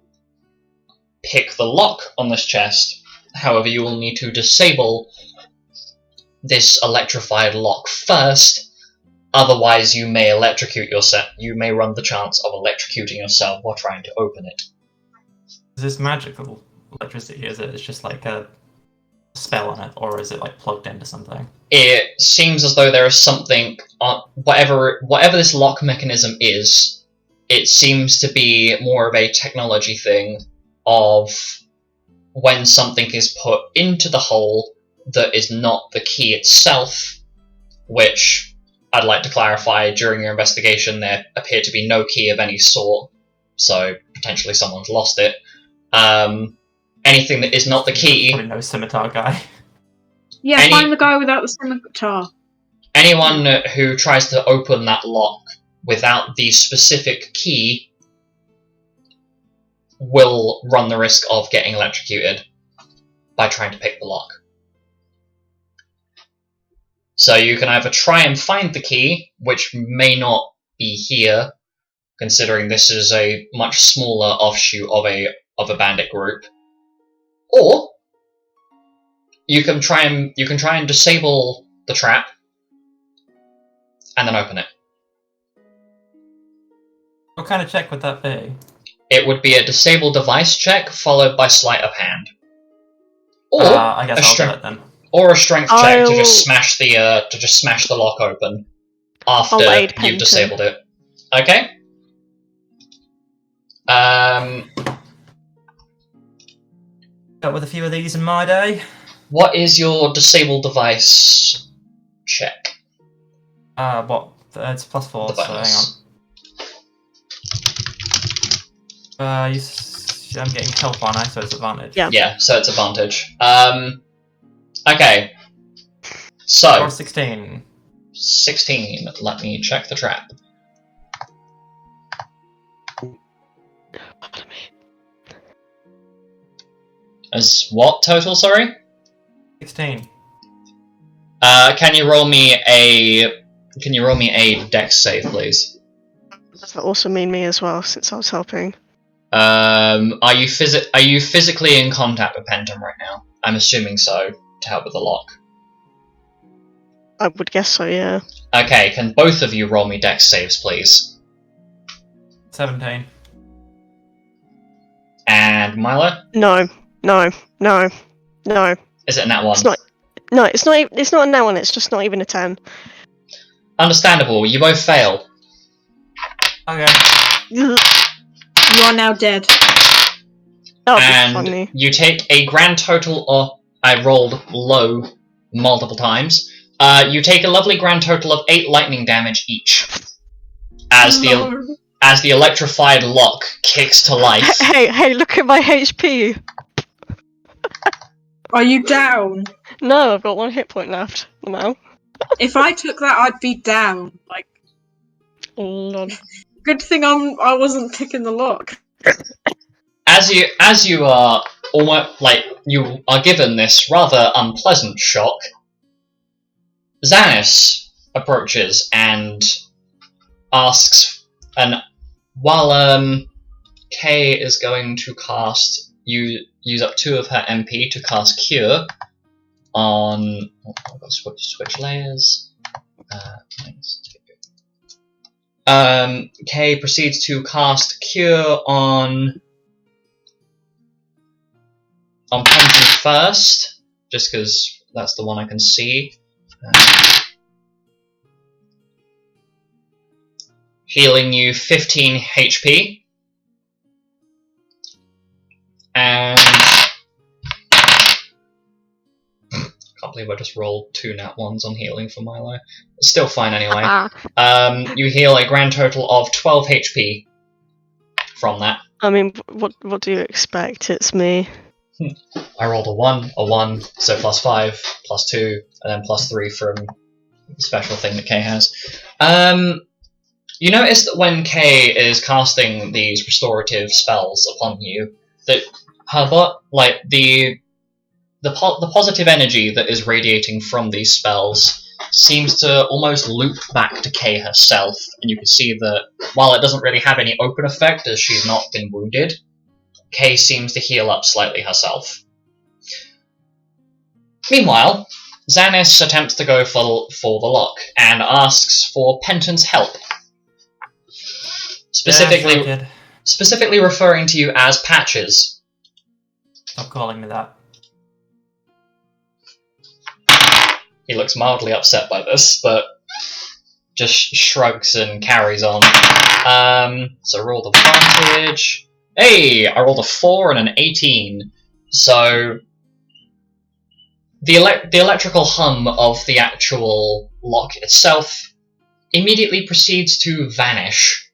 pick the lock on this chest. However, you will need to disable this electrified lock first. Otherwise, you may electrocute yourself. You may run the chance of electrocuting yourself while trying to open it. Is this magical electricity? Is it? It's just like a spell on it, or is it like plugged into something? It seems as though there is something on whatever this lock mechanism is. It seems to be more of a technology thing of when something is put into the hole that is not the key itself, which I'd like to clarify, during your investigation there appeared to be no key of any sort, so potentially someone's lost it. Anything that is not the key... Probably no scimitar guy. Yeah, find the guy without the scimitar. Anyone who tries to open that lock without the specific key will run the risk of getting electrocuted by trying to pick the lock. So you can either try and find the key, which may not be here, considering this is a much smaller offshoot of a bandit group, or you can try and disable the trap and then open it. What kind of check would that be? It would be a disable device check followed by sleight of hand, or I guess I'll do it then. Or a strength check to just smash the lock open after you've disabled it. Okay. Got with a few of these in my day. What is your disable device check? What? It's +4, so hang on. I'm getting help on, so it's advantage. Yeah, so it's advantage. Okay. So. Or 16. 16. Let me check the trap. As what total, sorry? 16. Can you roll me a dex save, please? Does that also mean me as well, since I was helping? Are you physically in contact with Penton right now? I'm assuming so, to help with the lock. I would guess so, yeah. Okay, can both of you roll me dex saves, please? 17. And Milo? No. Is it a nat 1? It's not a nat 1, it's just not even a 10. Understandable, you both fail. Okay. You are now dead. That would be funny. You take a grand total of... I rolled low multiple times. You take a lovely grand total of 8 lightning damage each. As the electrified lock kicks to life. Hey, look at my HP! Are you down? No, I've got 1 hit point left now. If I took that, I'd be down. Like, Oh, Lord. good thing I wasn't picking the lock. As you are almost you are given this rather unpleasant shock, Xanis approaches and asks, and while Kay is going to use up 2 of her MP to cast Cure on. I've got to switch layers. Kay proceeds to cast Cure on Penton first, just because that's the one I can see. Healing you 15 HP. And... can't believe I just rolled 2 nat 1s on healing for Milo. It's still fine anyway. You heal a grand total of 12 HP from that. I mean, what do you expect? It's me. I rolled a 1, so +5, +2, and then +3 from the special thing that Kay has. You notice that when Kay is casting these restorative spells upon you, that the positive energy that is radiating from these spells seems to almost loop back to Kay herself, and you can see that while it doesn't really have any open effect as she's not been wounded, Kay seems to heal up slightly herself. Meanwhile, Xanis attempts to go for the lock and asks for Penton's help. Specifically referring to you as Patches. Stop calling me that. He looks mildly upset by this, but just shrugs and carries on. So roll the advantage. Hey! I rolled a 4 and an 18. So the electrical hum of the actual lock itself immediately proceeds to vanish,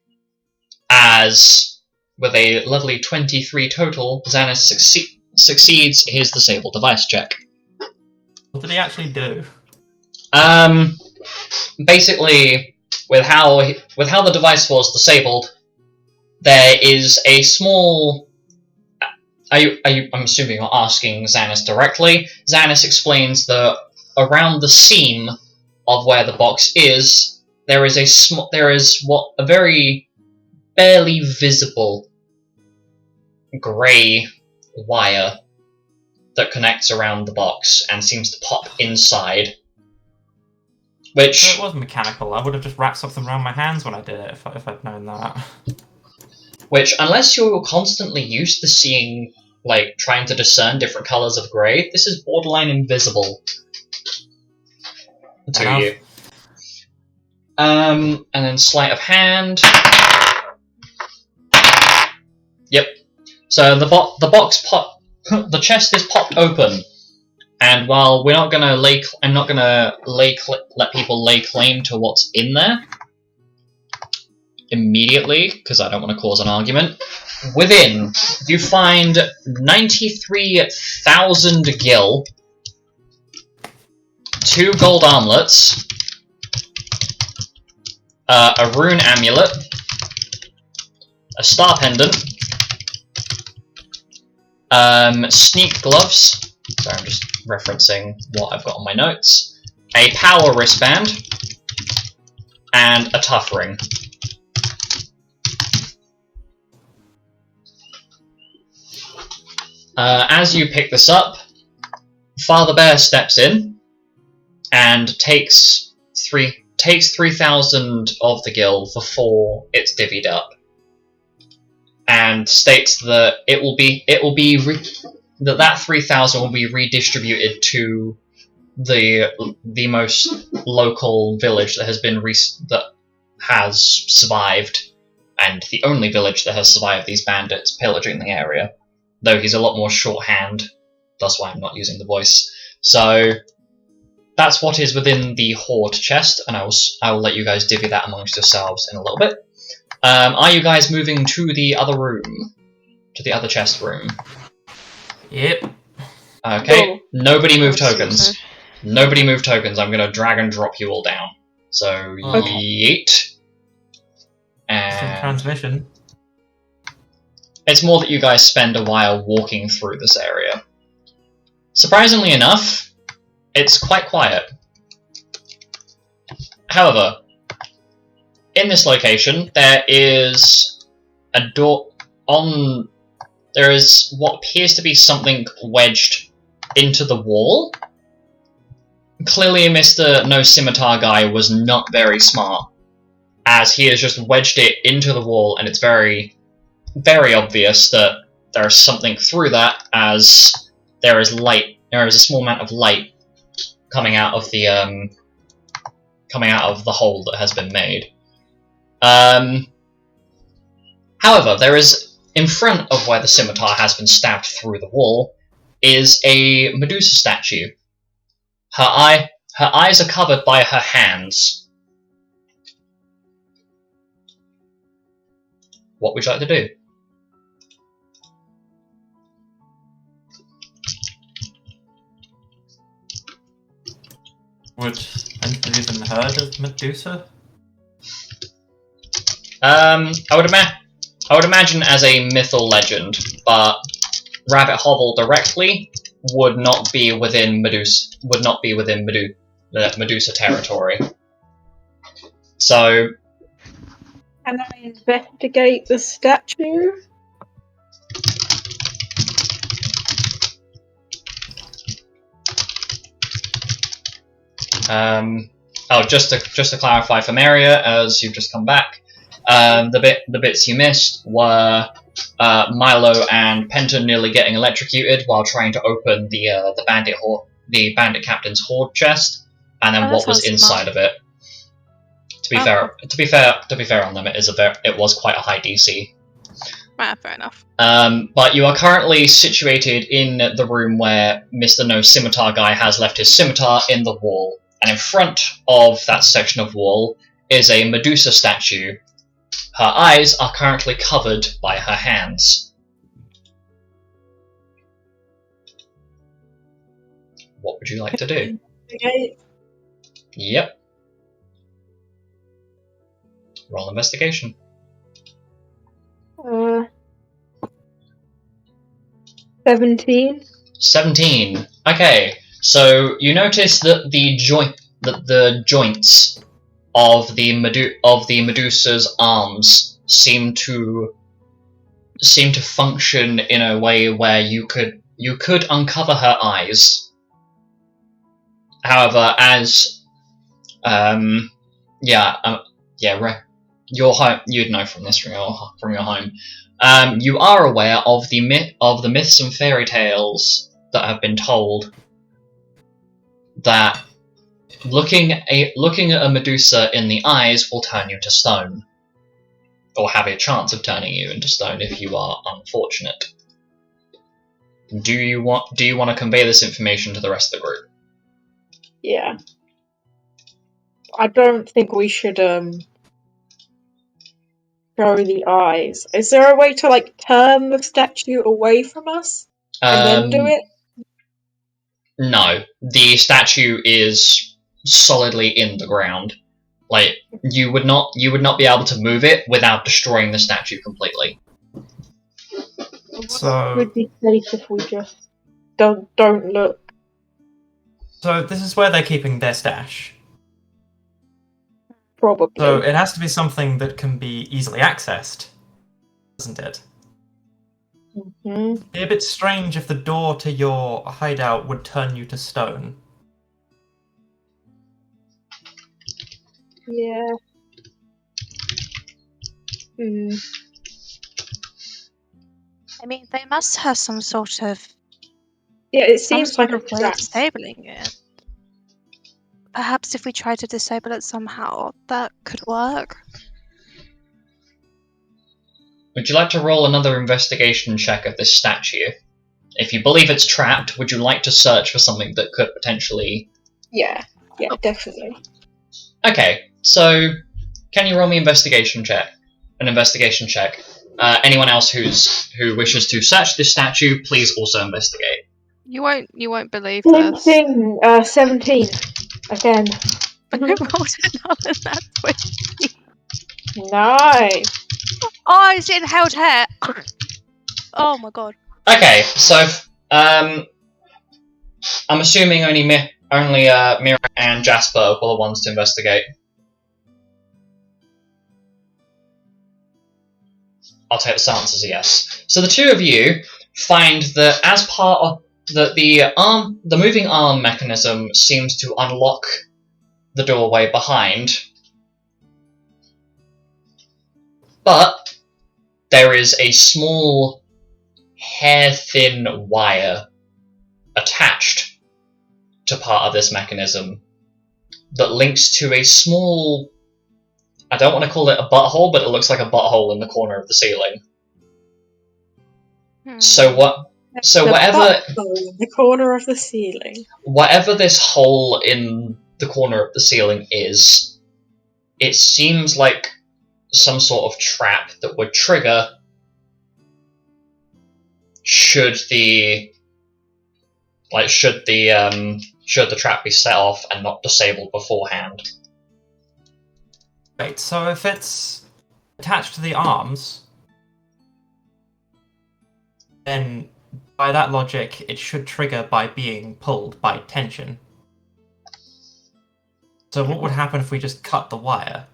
as, with a lovely 23 total, Xanis succeeds his Disable Device check. What did he actually do? Basically, with how the device was disabled, there is a small... I'm assuming you're asking Xanis directly. Xanis explains that around the seam of where the box is, there is a very barely visible grey wire that connects around the box and seems to pop inside. Which... So it was mechanical. I would have just wrapped something around my hands when I did it if I'd known that. Which, unless you're constantly used to seeing, like, trying to discern different colours of grey, this is borderline invisible to you. And then sleight of hand. Yep. So the chest is popped open, and while we're not gonna let people lay claim to what's in there immediately, because I don't want to cause an argument. Within, you find 93,000 gil, 2 gold armlets, a rune amulet, a star pendant, sneak gloves, sorry, I'm just referencing what I've got on my notes, a power wristband, and a tough ring. As you pick this up, Father Bear steps in and takes 3,000 of the gil before it's divvied up, and states that that 3,000 will be redistributed to the most local village that has survived, and the only village that has survived these bandits pillaging the area. Though he's a lot more shorthand, that's why I'm not using the voice. So that's what is within the hoard chest, and I will let you guys divvy that amongst yourselves in a little bit. Are you guys moving to the other room? To the other chest room? Yep. Okay, Cool. nobody move tokens. Nobody move tokens, I'm going to drag and drop you all down. So, yeet. And Transmission. it's more that you guys spend a while walking through this area. Surprisingly enough, it's quite quiet. However, in this location, there is a door on... There is what appears to be something wedged into the wall. Clearly, Mr. No Scimitar guy was not very smart, as he has just wedged it into the wall, and it's very, very obvious that there is something through that, as there is light. There is a small amount of light coming out of the hole that has been made. However, there is, in front of where the scimitar has been stabbed through the wall, is a Medusa statue. Her eyes are covered by her hands. What would you like to do? Would anyone even heard of Medusa? I would imagine as a myth or legend, but Rabbit Hovel directly would not be within Medusa territory. So, Can I investigate the statue? just to clarify for Maria, as you've just come back, the bits you missed were Milo and Penton nearly getting electrocuted while trying to open the bandit captain's hoard chest, and then Oh, that what was sounds inside smart. of it. To be fair on them, it was quite a high DC. Right, fair enough. But you are currently situated in the room where Mr. No Scimitar guy has left his scimitar in the wall, and in front of that section of wall is a Medusa statue. Her eyes are currently covered by her hands. What would you like to do? Okay. Yep. Roll investigation. 17. 17. Okay, so you notice that the joints of the Medusa's arms seem to function in a way where you could uncover her eyes. However, as your home, you'd know from this from your home. You are aware of the myths and fairy tales that have been told that looking at a Medusa in the eyes will turn you to stone, or have a chance of turning you into stone if you are unfortunate. Do you want to convey this information to the rest of the group? Yeah. I don't think we should show the eyes. Is there a way to turn the statue away from us and then do it? No, the statue is solidly in the ground. You would not be able to move it without destroying the statue completely. So It would be safe if we just don't look. So this is where they're keeping their stash. Probably. So it has to be something that can be easily accessed, doesn't it? Mm-hmm. It'd be a bit strange if the door to your hideout would turn you to stone. Yeah. I mean, they must have some sort of Yeah, it seems like a way of trap. disabling it. Perhaps if we try to disable it somehow, that could work. Would you like to roll another investigation check of this statue? If you believe it's trapped, would you like to search for something that could potentially... Yeah, definitely. Okay, so can you roll me an investigation check? Anyone else who wishes to search this statue, please also investigate. You won't believe Same this. thing, 17. Again. I rolled another nat 20. Nice. Oh, it's in held hair. Oh my god. Okay, so I'm assuming only Mira and Jasper were the ones to investigate. I'll take the silence as a yes. So the two of you find that as part of the moving arm mechanism seems to unlock the doorway behind, but there is a small hair-thin wire attached to part of this mechanism that links to a small, I don't want to call it a butthole, but it looks like a butthole in the corner of the ceiling. So whatever in the corner of the ceiling. Whatever this hole in the corner of the ceiling is, it seems like some sort of trap that would trigger should the trap be set off and not disabled beforehand. Right, so if it's attached to the arms, then by that logic, it should trigger by being pulled by tension. So what would happen if we just cut the wire?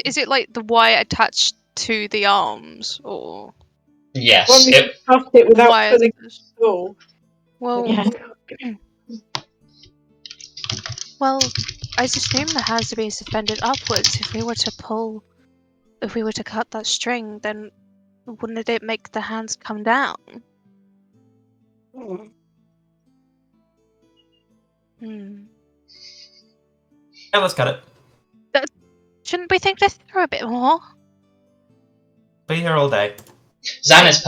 Is it like the wire attached to the arms, or? Yes. When we cut it without Wire pulling the door. Well, Yeah. well, I assume the hands are being suspended upwards. If we were to cut that string, then wouldn't it make the hands come down? Hmm. Yeah, let's cut it. Shouldn't we think this through a bit more? Be here all day. Xanis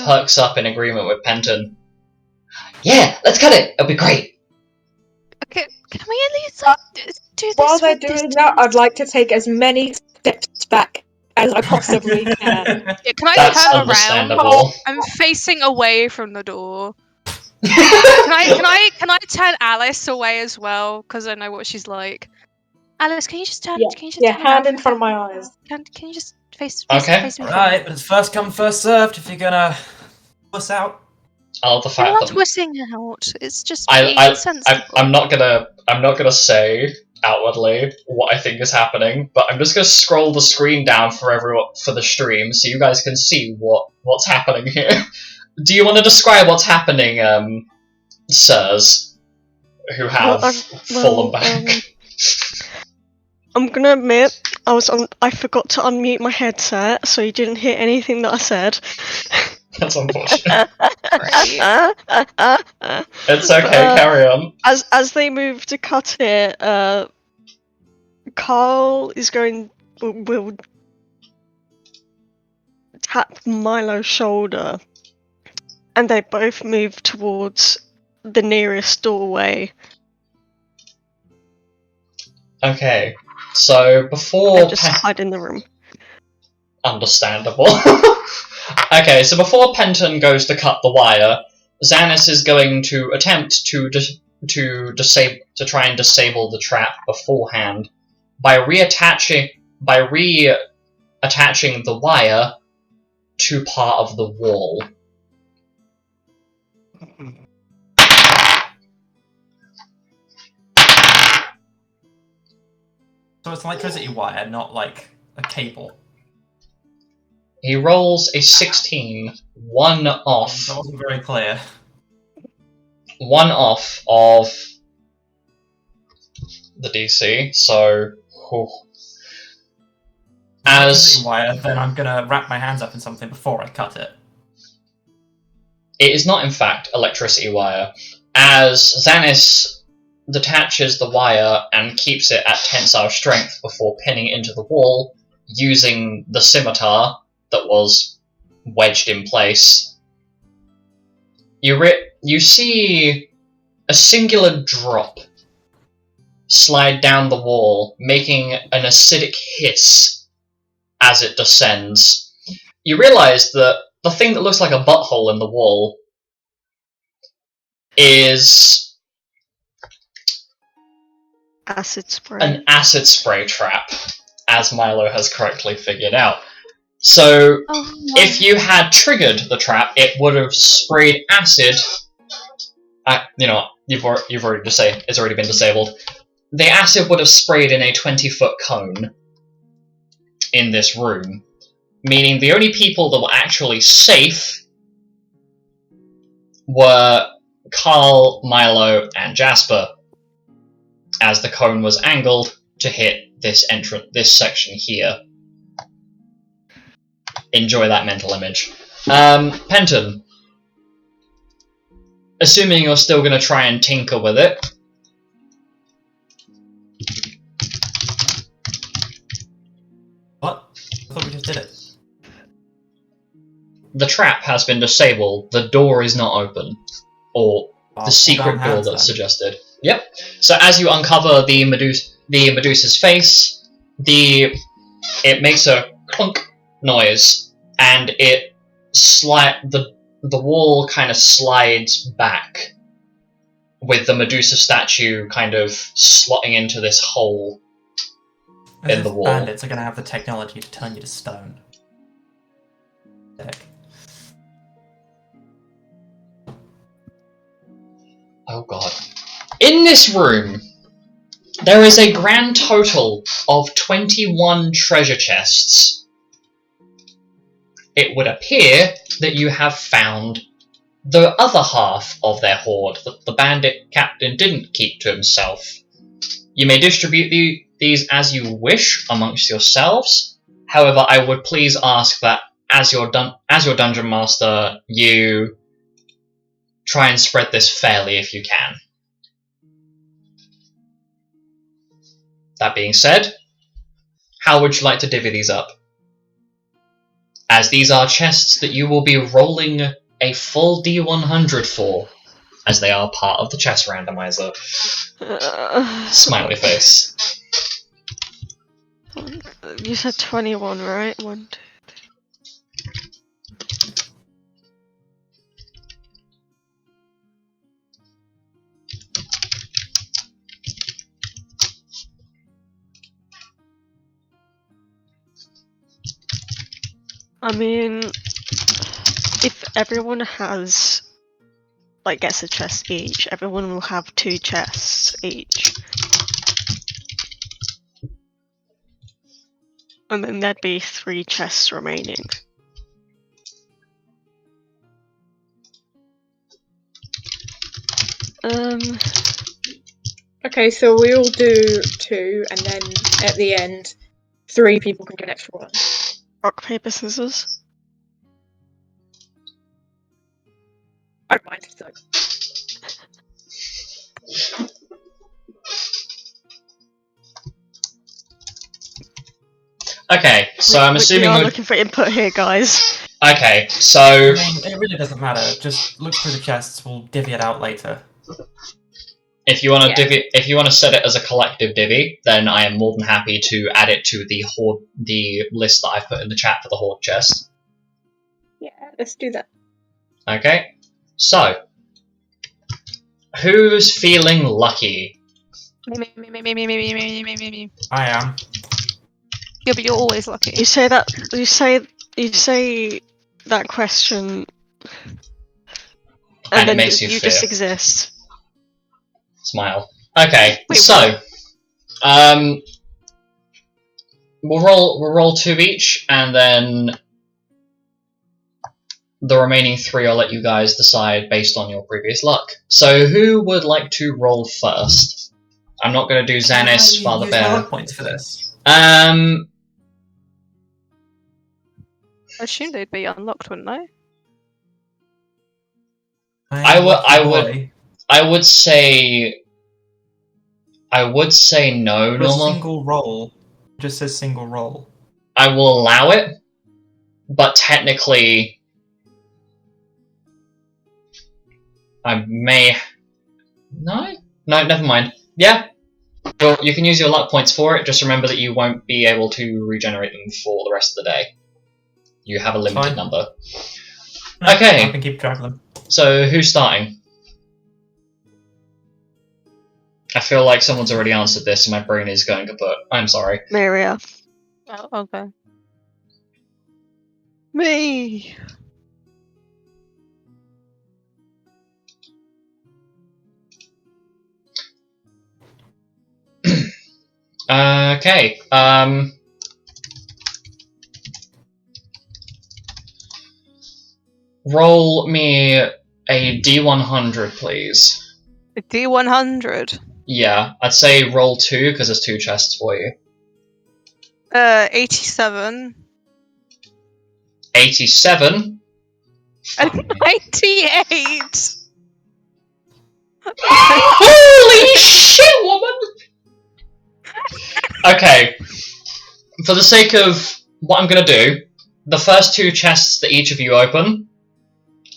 perks up in agreement with Penton. Yeah, let's cut it. It'll be great. Can we at least do this? While they're with doing this that, I'd like to take as many steps back as I possibly can. Yeah, can I That's turn around? understandable. I'm facing away from the door. Can I turn Alice away as well? Because I know what she's like. Alice, can you just turn? Yeah, Can you just turn hand around? in front of my eyes. Can you just face Okay. me? Right, but it's first come, first served if you're gonna puss out. I love the I'm fact not that whistling out. It's just being sensible. I'm not gonna say outwardly what I think is happening, but I'm just gonna scroll the screen down for everyone for the stream so you guys can see what's happening here. Do you want to describe what's happening, sirs, who have fallen back? I'm gonna admit, I forgot to unmute my headset, so you didn't hear anything that I said. That's unfortunate. It's okay, carry on. As they move to cut it, Carl will tap Milo's shoulder, and they both move towards the nearest doorway. Okay, so before And just hide in the room. Understandable. Okay, so before Penton goes to cut the wire, Xanis is going to attempt to try and disable the trap beforehand by reattaching the wire to part of the wall. So it's an electricity wire, not like a cable. He rolls a 16, one off. That wasn't very clear. One off of the DC, so as wire, then I'm gonna wrap my hands up in something before I cut it. it is not in fact electricity wire. As Xanis detaches the wire and keeps it at tensile strength before pinning it into the wall using the scimitar that was wedged in place, you see a singular drop slide down the wall, making an acidic hiss as it descends. You realise that the thing that looks like a butthole in the wall is Acid spray. an acid spray trap, as Milo has correctly figured out. So, if you had triggered the trap, it would have sprayed acid. You've already it's already been disabled. The acid would have sprayed in a 20-foot cone in this room, meaning the only people that were actually safe were Carl, Milo, and Jasper, as the cone was angled to hit this section here. Enjoy that mental image. Penton, assuming you're still going to try and tinker with it, What? I thought we just did it. the trap has been disabled, the door is not open. Or the secret door that's suggested. Yep. So as you uncover the Medusa's face, it makes a clunk noise, and the wall kind of slides back, with the Medusa statue kind of slotting into this hole in the wall. Bandits are going to have the technology to turn you to stone. Heck. Oh god. In this room, there is a grand total of 21 treasure chests. It would appear that you have found the other half of their hoard that the bandit captain didn't keep to himself. You may distribute these as you wish amongst yourselves. However, I would please ask that as your dungeon master, you try and spread this fairly if you can. That being said, how would you like to divvy these up? As these are chests that you will be rolling a full D100 for. as they are part of the chess randomizer. Smiley face. You said 21, right? 1, 2, 3. I mean, if everyone has, like, gets a chest each, everyone will have 2 chests each. And then there'd be 3 chests remaining. Okay, so we all do 2, and then at the end, 3 people can get an extra one. Rock, paper, scissors. I don't mind. So. Okay, so I'm assuming we are we're... looking for input here, guys. Okay, so... I mean, it really doesn't matter. Just look through the chests. We'll divvy it out later. If you want to Yeah. if you want to set it as a collective divvy, then I am more than happy to add it to the horde, the list that I've put in the chat for the horde chest. Yeah, let's do that. Okay, so who's feeling lucky? Me. I am. Yeah, but you're always lucky. You say that question, And it then makes you just fear. exist. Smile. Okay, Wait, so we'll roll 2 each, and then the remaining 3 I'll let you guys decide based on your previous luck. So who would like to roll first? I'm not going to do Xanis, Father Use my Bear. luck points for this. I assume they'd be unlocked, wouldn't they? I would say no, A Norma. single roll. Just says single roll. I will allow it, but technically I may... No, never mind. Yeah, well, you can use your luck points for it, just remember that you won't be able to regenerate them for the rest of the day. You have a limited Fine. number. No, Okay. I can keep track of them. So, who's starting? I feel like someone's already answered this and my brain is going kaput. I'm sorry. Maria. Oh, okay. Me. Okay, roll me a D100, please. A D100. Yeah, I'd say roll 2, because there's 2 chests for you. 87. 87? Fuck me. 88! Holy shit, woman! Okay, for the sake of what I'm going to do, the first 2 chests that each of you open,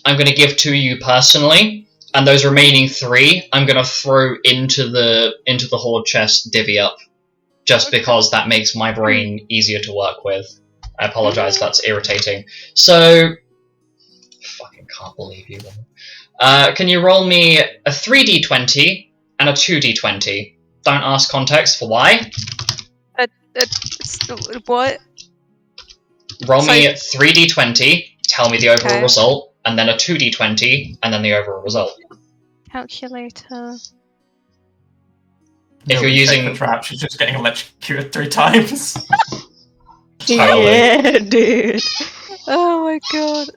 I'm going to give to you personally, and those remaining 3 I'm going to throw into the horde chest divvy up, just because that makes my brain easier to work with. I apologise, that's irritating. So, fucking can't believe you, woman. Can you roll me a 3d20 and a 2d20? Don't ask context for why. What? Roll me 3d20, tell me the overall Okay. result, and then a 2d20, and then the overall result. Calculator. If you're Nobody checked using- the trap, she's just getting electrocuted 3 times. Totally. Yeah, dude. Oh my god.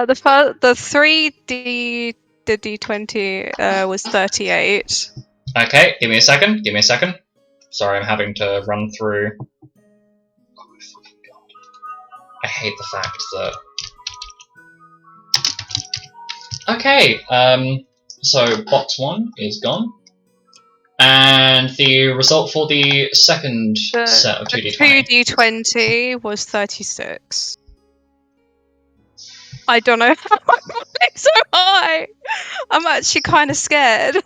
The 3D, the D20 was 38. Okay, give me a second. Sorry, I'm having to run through. Oh my fucking god. I hate the fact that. Okay, so box 1 is gone. And the result for the second set of 2d20. 2D20 was 36. I don't know how I'm falling so high. I'm actually kind of scared.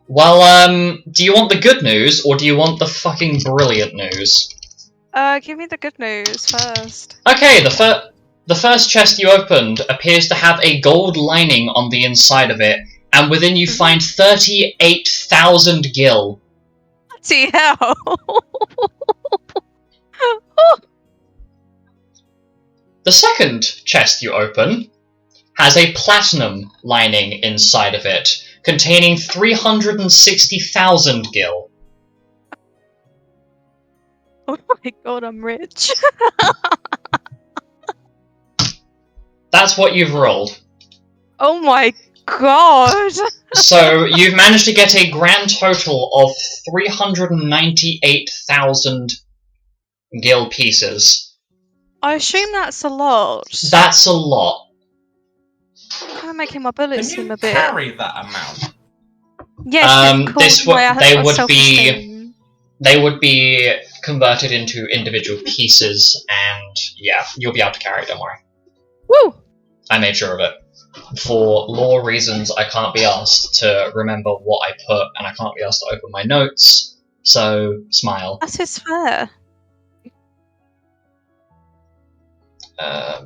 Well, do you want the good news or do you want the fucking brilliant news? Give me the good news first. Okay, the first chest you opened appears to have a gold lining on the inside of it, and within you find 38,000 gil. See how? The second chest you open has a platinum lining inside of it, containing 360,000 gil. Oh my god, I'm rich. That's what you've rolled. Oh my god. So you've managed to get a grand total of 398,000 gil pieces. I assume that's a lot. That's a lot. Kind of making my Can bullets seem you a bit. carry that amount? Yes, it's called they would be converted into individual pieces, and yeah, you'll be able to carry it, don't worry. Woo! I made sure of it. For law reasons, I can't be asked to remember what I put, and I can't be asked to open my notes, so smile. That is fair.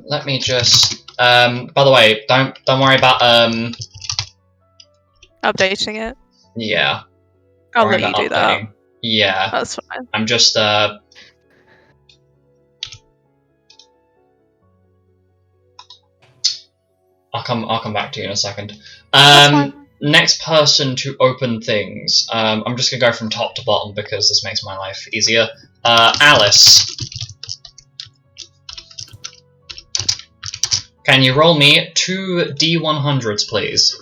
Let me just... by the way, don't worry about, Updating it. yeah. I'll Worry let you about do that. updating. Yeah. That's fine. I'm just, I'll come back to you in a second. That's fine. Next person to open things. I'm just gonna go from top to bottom because this makes my life easier. Alice. Can you roll me 2 D100s, please?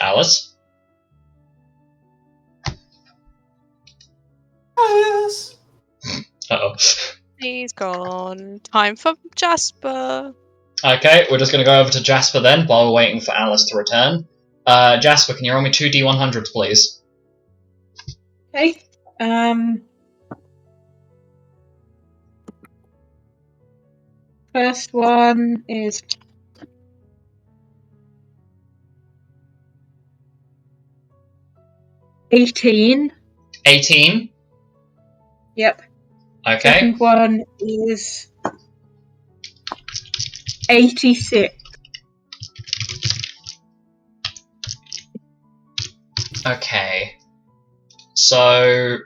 Alice? Yes. Uh-oh. He's gone. Time for Jasper. Okay, we're just gonna go over to Jasper then, while we're waiting for Alice to return. Jasper, can you roll me 2 D100s, please? Okay. First one is 18. 18? Yep. Okay. Second one is 86. Okay. So...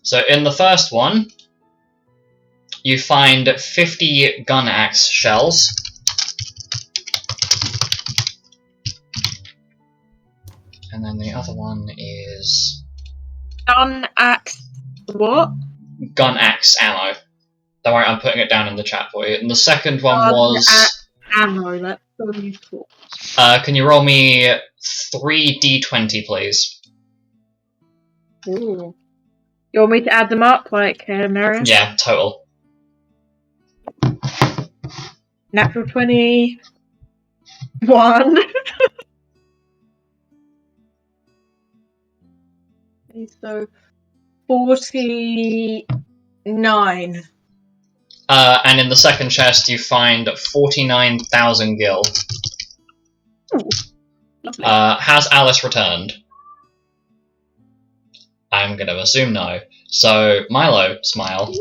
So in the first one, you find 50 gun axe shells. And then the other one is... Gun axe. What? gun axe ammo. Don't worry, I'm putting it down in the chat for you. And the second one was... ammo. That's so useful. can you roll me 3 D20, please? Ooh. You want me to add them up, like Marion? Yeah, total. Natural 20. 1. So 49. And in the second chest, you find 49,000 gil. Lovely. Has Alice returned? I'm gonna assume no. So, Milo, smile.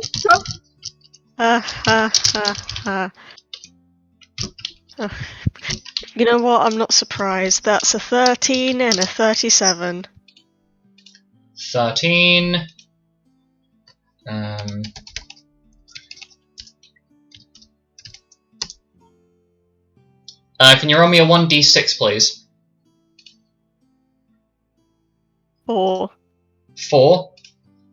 You know what? I'm not surprised. That's a 13 and a 37. 13. Can you roll me a 1d6, please? 4. 4.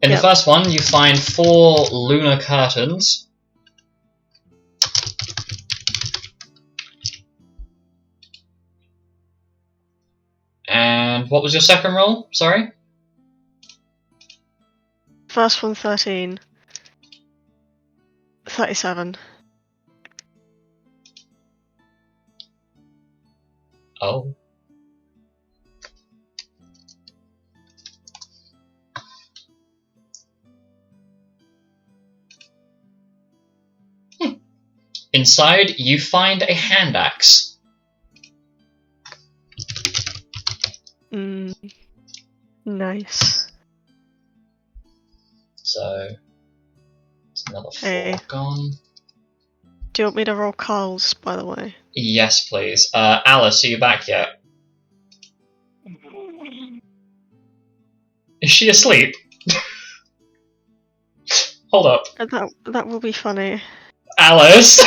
In Yep. the first one, you find 4 lunar curtains. And what was your second roll? Sorry? First one 13. 37. Oh. Inside, you find a hand axe. Nice. So, it's another 4 Hey. gone. Do you want me to roll Carl's, by the way? Yes, please. Alice, are you back yet? Is she asleep? Hold up. That will be funny. Alice!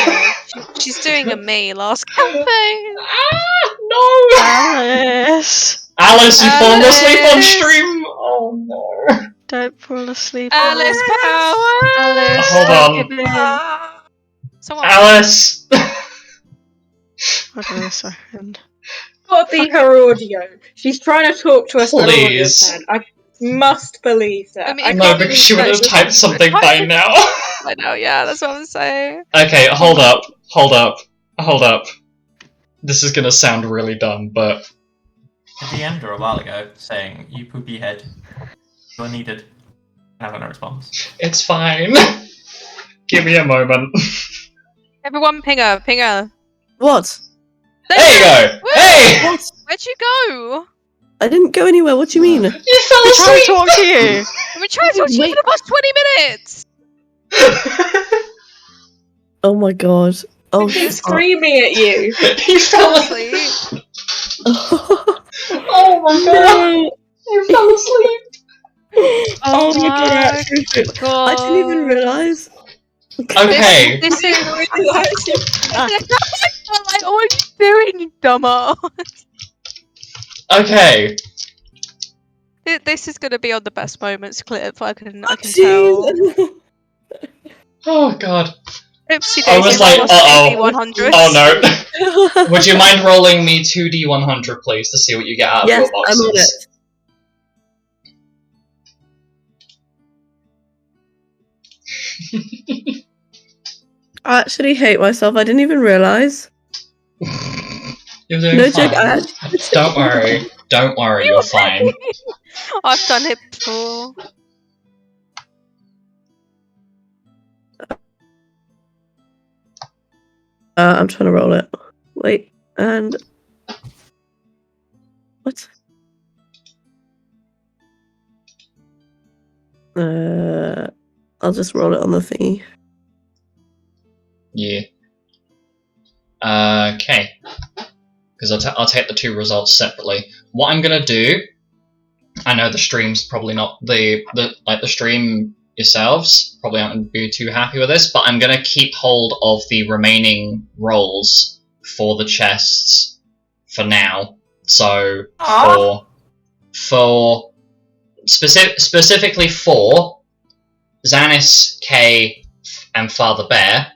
She's doing a me last campaign. Ah, no! Alice! Alice, you've fallen asleep on Alice! stream! Oh no. Don't fall asleep. Alice Power! Alice! Hold don't on. give in. Someone Alice! Hold on a second. Gotta be her audio. She's trying to talk to us. Please. I must believe that. I mean, I it No, can't because believe she would have that. typed something by now. I know, yeah, that's what I'm saying. Okay, hold up. This is gonna sound really dumb, but The DM a while ago saying, "You poopy head, you are needed." I have no response. it's fine. Give me a moment. Everyone, ping her. What? There you go! Woo! Hey! What? Where'd you go? I didn't go anywhere. What do you mean? You fell I'm trying to asleep! talk to you! I've been trying to talk to you Wait. for the past 20 minutes! Oh my god. Oh She's shit. screaming at you. you fell Honestly. asleep! Oh my god! You fell asleep! Oh my god, my actually. I didn't even realise. Okay. This is... like, what are you doing, you dumbass? Okay. This is going to be on the best moments clip, I can tell. Jeez. Oh god. Oopsie I was daisy, like, lost uh-oh. 100. Oh no. Would you mind rolling me 2d100, please, to see what you get out of Yes, your I'm on boxes? I actually hate myself. I didn't even realise. You're doing No fine. joke, I actually... Don't worry, you're fine. I've done it before. I'm trying to roll it. Wait, and... What? I'll just roll it on the thingy. Yeah. Okay. Because I'll take the two results separately. What I'm gonna do, I know the stream's probably not the stream yourselves probably aren't going to be too happy with this, but I'm gonna keep hold of the remaining rolls for the chests for now. So for specifically for Xanis, Kay, and Father Bear.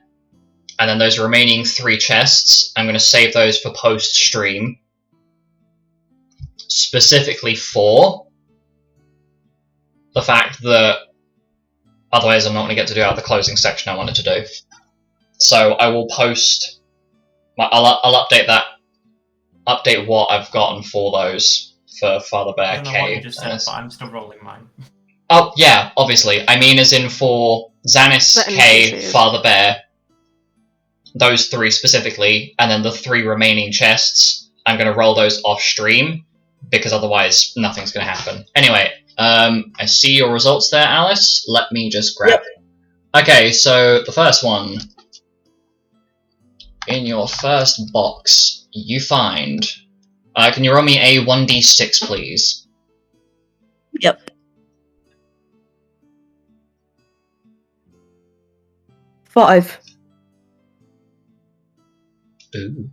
And then those remaining 3 chests, I'm going to save those for post-stream. Specifically for the fact that otherwise I'm not going to get to do out the closing section I wanted to do. So I will post... I'll update that. Update what I've gotten for those for Father Bear, I don't know what you Kay. just said, but I'm still rolling mine. Oh, yeah, obviously. I mean as in for Xanis, The Kay, NPCs. Father Bear, those 3 specifically, and then the 3 remaining chests, I'm going to roll those off stream, because otherwise nothing's going to happen. Anyway, I see your results there, Alice. Let me just grab it. Okay, so the first one. In your first box, you find... can you roll me a 1d6, please? Yep. Five. Ooh.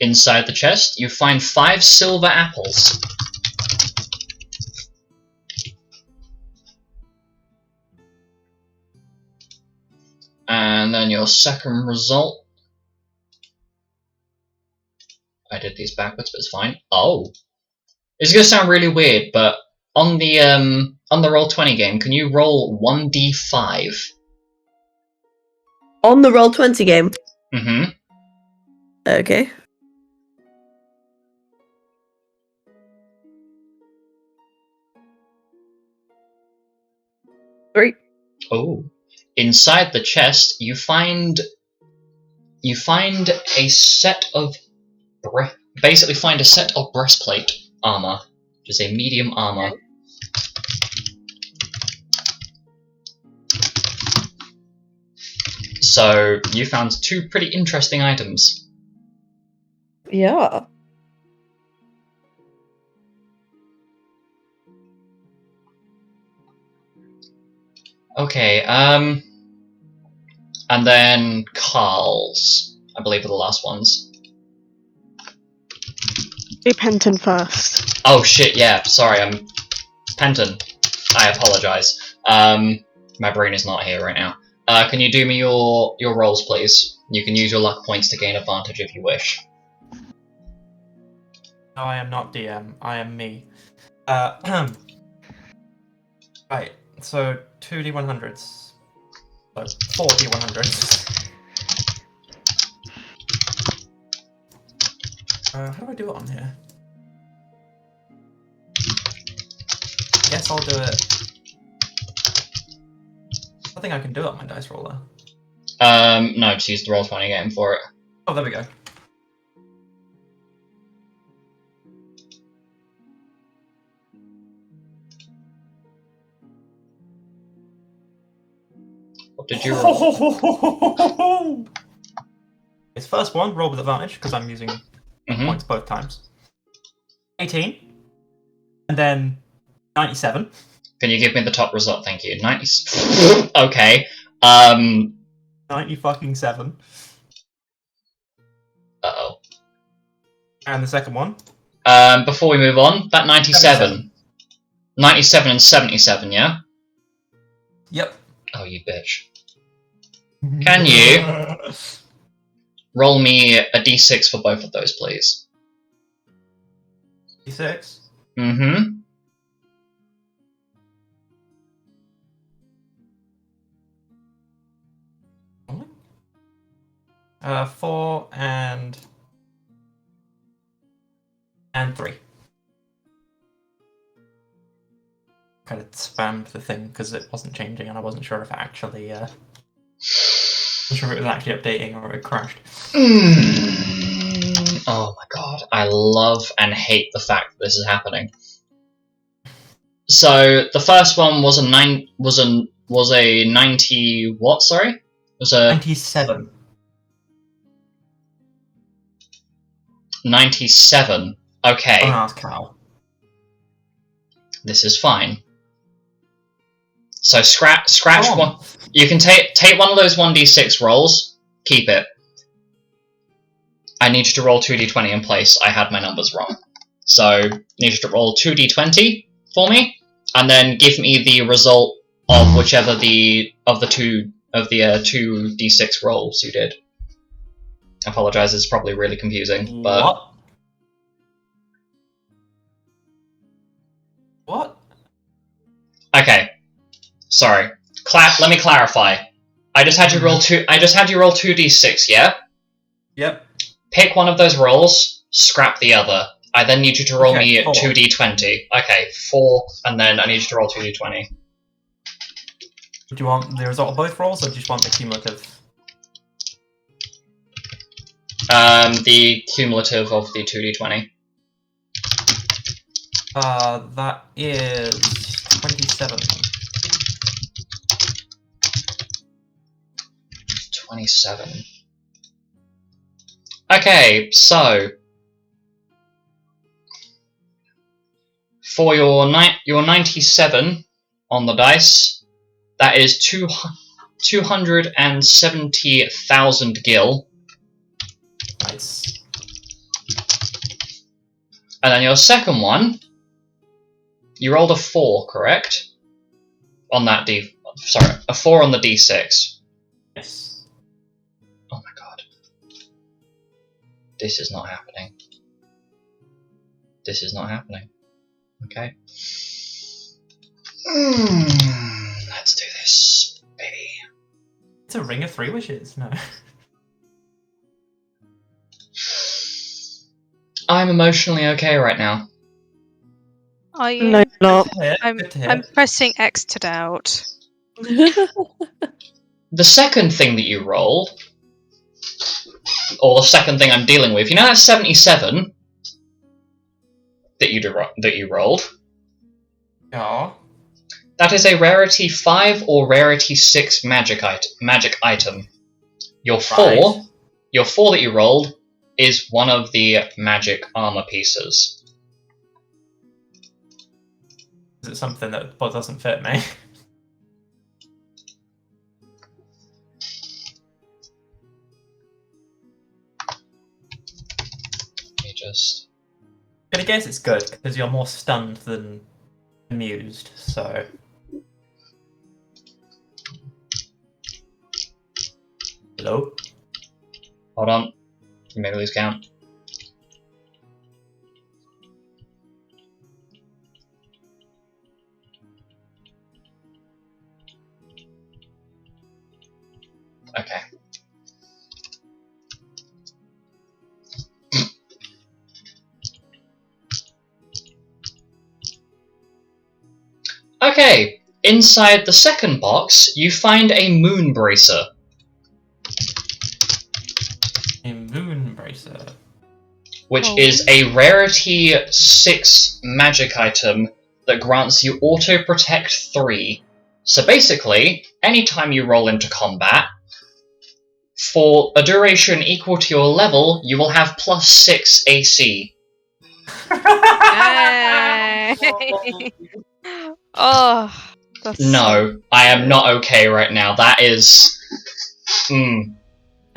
Inside the chest, you find 5 silver apples. And then your second result... I did these backwards, but it's fine. Oh. It's gonna sound really weird, but on the on the Roll20 game, can you roll 1d5? On the Roll20 game. Mm-hmm. Okay. Three. Oh. Inside the chest, you find a set of basically find a set of breastplate armor, which is a medium armor. Okay. So you found two pretty interesting items. Yeah. Okay, and then Carl's, I believe, are the last ones. Do Penton first. Oh shit, yeah, sorry, I'm Penton. I apologise. My brain is not here right now. Can you do me your rolls, please? You can use your luck points to gain advantage if you wish. No, I am not DM. I am me. Right. So 2d100s. So 4d100s. How do I do it on here? I guess I'll do it. I think I can do it on my dice roller. No, just use the Roll20 game for it. Oh, there we go. What did you roll? His first one, roll with advantage, because I'm using Mhm. points both times. 18. And then 97. Can you give me the top result? Thank you. 90. Okay. 90-fucking-7. Uh-oh. And the second one. Before we move on, that 97. 97 and 77, yeah? Yep. Oh, you bitch. Can you roll me a d6 for both of those, please? D6. Mm-hmm. Rolling. 4 and 3. Kind of spammed the thing because it wasn't changing and I wasn't sure if it actually wasn't sure if it was actually updating or it crashed. Oh my god, I love and hate the fact that this is happening. So the first one was a 90 what, sorry? It was a 97. 97. Okay. Don't ask Cal. This is fine. So scratch Come one. on. You can take one of those 1d6 rolls, keep it. I need you to roll 2d20 in place. I had my numbers wrong. So I need you to roll 2d20 for me, and then give me the result of whichever two 2d6 rolls you did. I apologise, it's probably really confusing, but What? okay. Sorry. Let me clarify. I just had you roll 2d6, yeah? Yep. Pick one of those rolls, scrap the other. I then need you to roll Okay, me 4. 2d20. Okay, 4, and then I need you to roll 2d20. Do you want the result of both rolls, or do you just want the cumulative? The cumulative of the 2d20. That is 27. 27. Okay, so for your 97 on the dice, that is 270,000 gil. Nice. And then your second one, you rolled a 4, correct? On that a 4 on the d6. Yes. Oh my god. This is not happening. This is not happening. Okay. Let's do this, baby. It's a ring of 3 wishes. No. I'm emotionally okay right now. Are you? No, not. I'm pressing X to doubt. The second thing that you rolled, or the second thing I'm dealing with, you know that 77 that you rolled? Yeah. That is a rarity 5 or rarity 6 magic item. Your 4, Right. your 4 that you rolled is one of the magic armor pieces. Is it something that doesn't fit me? Let me just... I'm gonna guess it's good, because you're more stunned than amused, so... Hello? Hold on. You may lose count. Okay. Okay, inside the second box, you find a moon bracer. A moon bracer. Which is a rarity 6 magic item that grants you auto protect 3. So basically, anytime you roll into combat, for a duration equal to your level, you will have plus 6 AC. Yay! Oh, that's No, I am not okay right now. That is...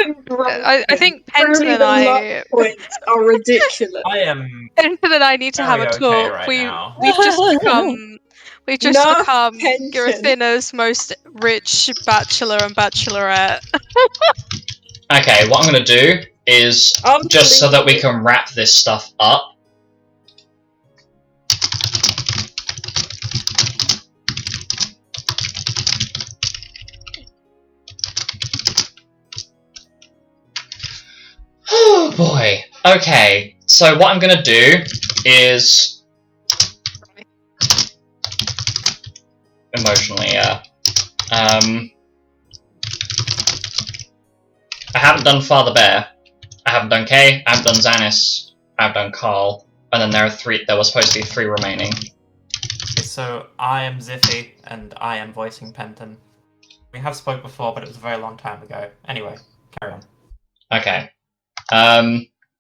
I think Penton Only and the I luck points are ridiculous. I am Penton and I need to have a very okay talk. right now. We've just become No, become Penton. Garifina's most rich bachelor and bachelorette. Okay, what I'm going to do is, just so that we can wrap this stuff up, oh boy. Okay, so what I'm gonna do is... Emotionally, yeah. I haven't done Father Bear. I haven't done Kay, I haven't done Xanis, I've done Carl, and then there were supposed to be 3 remaining. Okay, so I am Ziffy, and I am voicing Penton. We have spoke before, but it was a very long time ago. Anyway, carry on. Okay.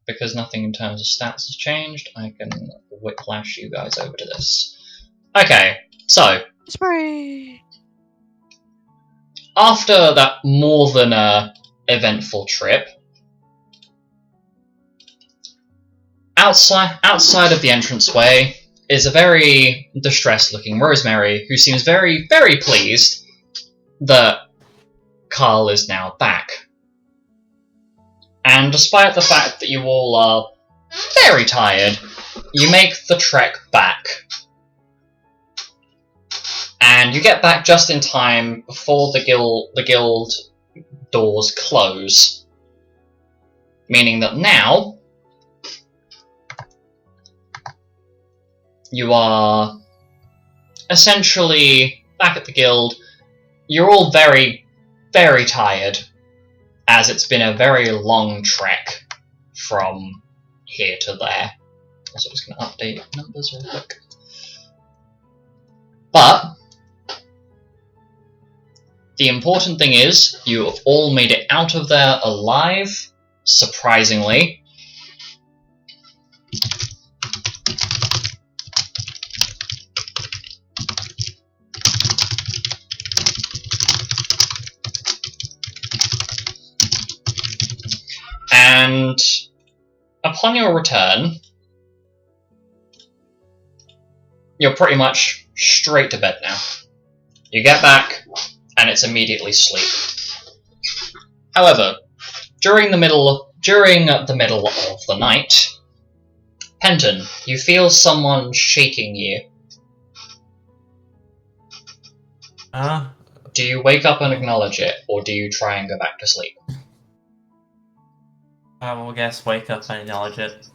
Because nothing in terms of stats has changed, I can whiplash you guys over to this. Okay, so, Spray. after that more than eventful trip, outside of the entranceway is a very distressed-looking Rosemary who seems very, very pleased that Carl is now back. And despite the fact that you all are very tired, you make the trek back. And you get back just in time before the guild doors close. Meaning that now, you are essentially back at the guild. You're all very, very tired, as it's been a very long trek from here to there. Also, just going to update numbers real quick. But the important thing is, you have all made it out of there alive, surprisingly. And upon your return, you're pretty much straight to bed now. You get back, and it's immediately sleep. However, during the middle of the night, Penton, you feel someone shaking you. Do you wake up and acknowledge it, or do you try and go back to sleep? I will guess wake up and acknowledge it.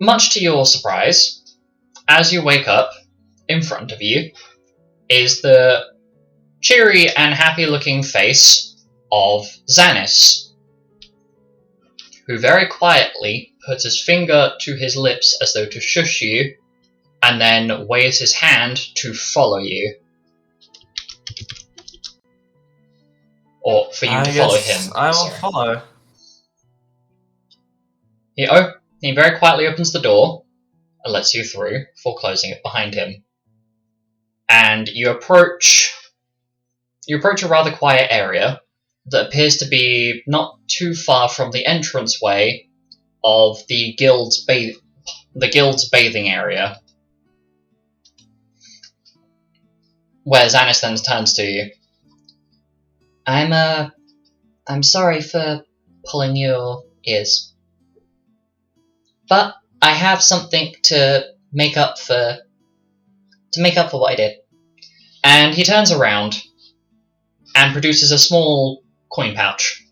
Much to your surprise, as you wake up, in front of you is the cheery and happy-looking face of Xanis, who very quietly puts his finger to his lips as though to shush you, and then waves his hand to follow you. Or for you to follow him. I will sorry. follow. He very quietly opens the door and lets you through before closing it behind him. And you approach a rather quiet area that appears to be not too far from the entranceway of the guild's bathing area, where Xanis then turns to you. I'm sorry for pulling your ears, but I have something to make up for what I did. And he turns around and produces a small coin pouch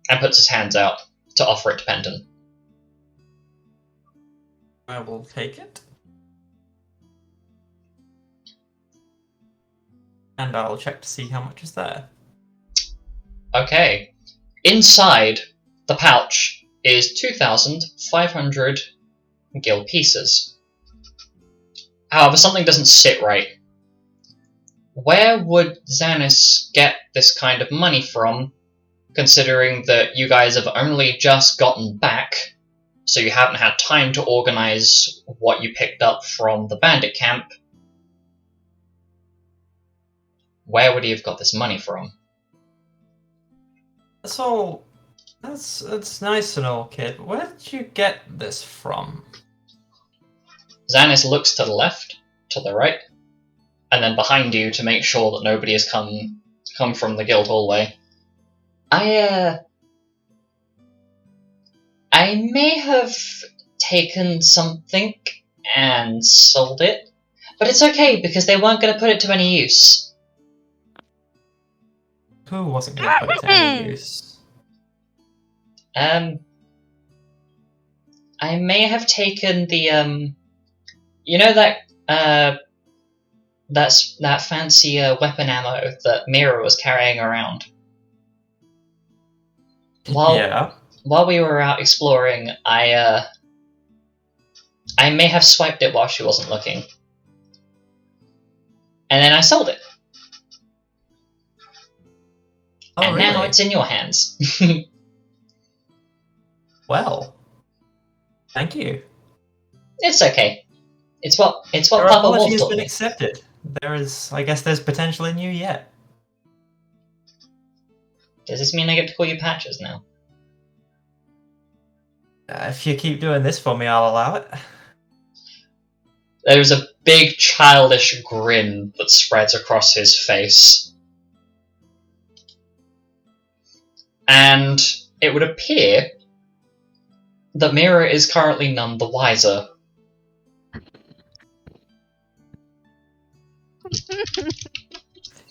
and puts his hands out to offer it to Penton. I will take it. And I'll check to see how much is there. Okay. Inside the pouch is 2,500 gil pieces. However, something doesn't sit right. Where would Xanis get this kind of money from, considering that you guys have only just gotten back, so you haven't had time to organize what you picked up from the bandit camp? Where would he have got this money from? That's nice and all, kid. Where did you get this from? Xanis looks to the left, to the right, and then behind you to make sure that nobody has come from the guild hallway. I may have taken something and sold it, but it's okay because they weren't going to put it to any use. Who wasn't going to put it to any use? I may have taken the you know that that fancy weapon ammo that Mira was carrying around. While we were out exploring, I may have swiped it while she wasn't looking, and then I sold it. Oh, and really? now it's in your hands. Well, thank you. It's okay. It's what Your Papa Wolf apology has taught been me. accepted. I guess there's potential in you yet. Does this mean I get to call you Patches now? If you keep doing this for me, I'll allow it. There's a big childish grin that spreads across his face. And it would appear that Mira is currently none the wiser.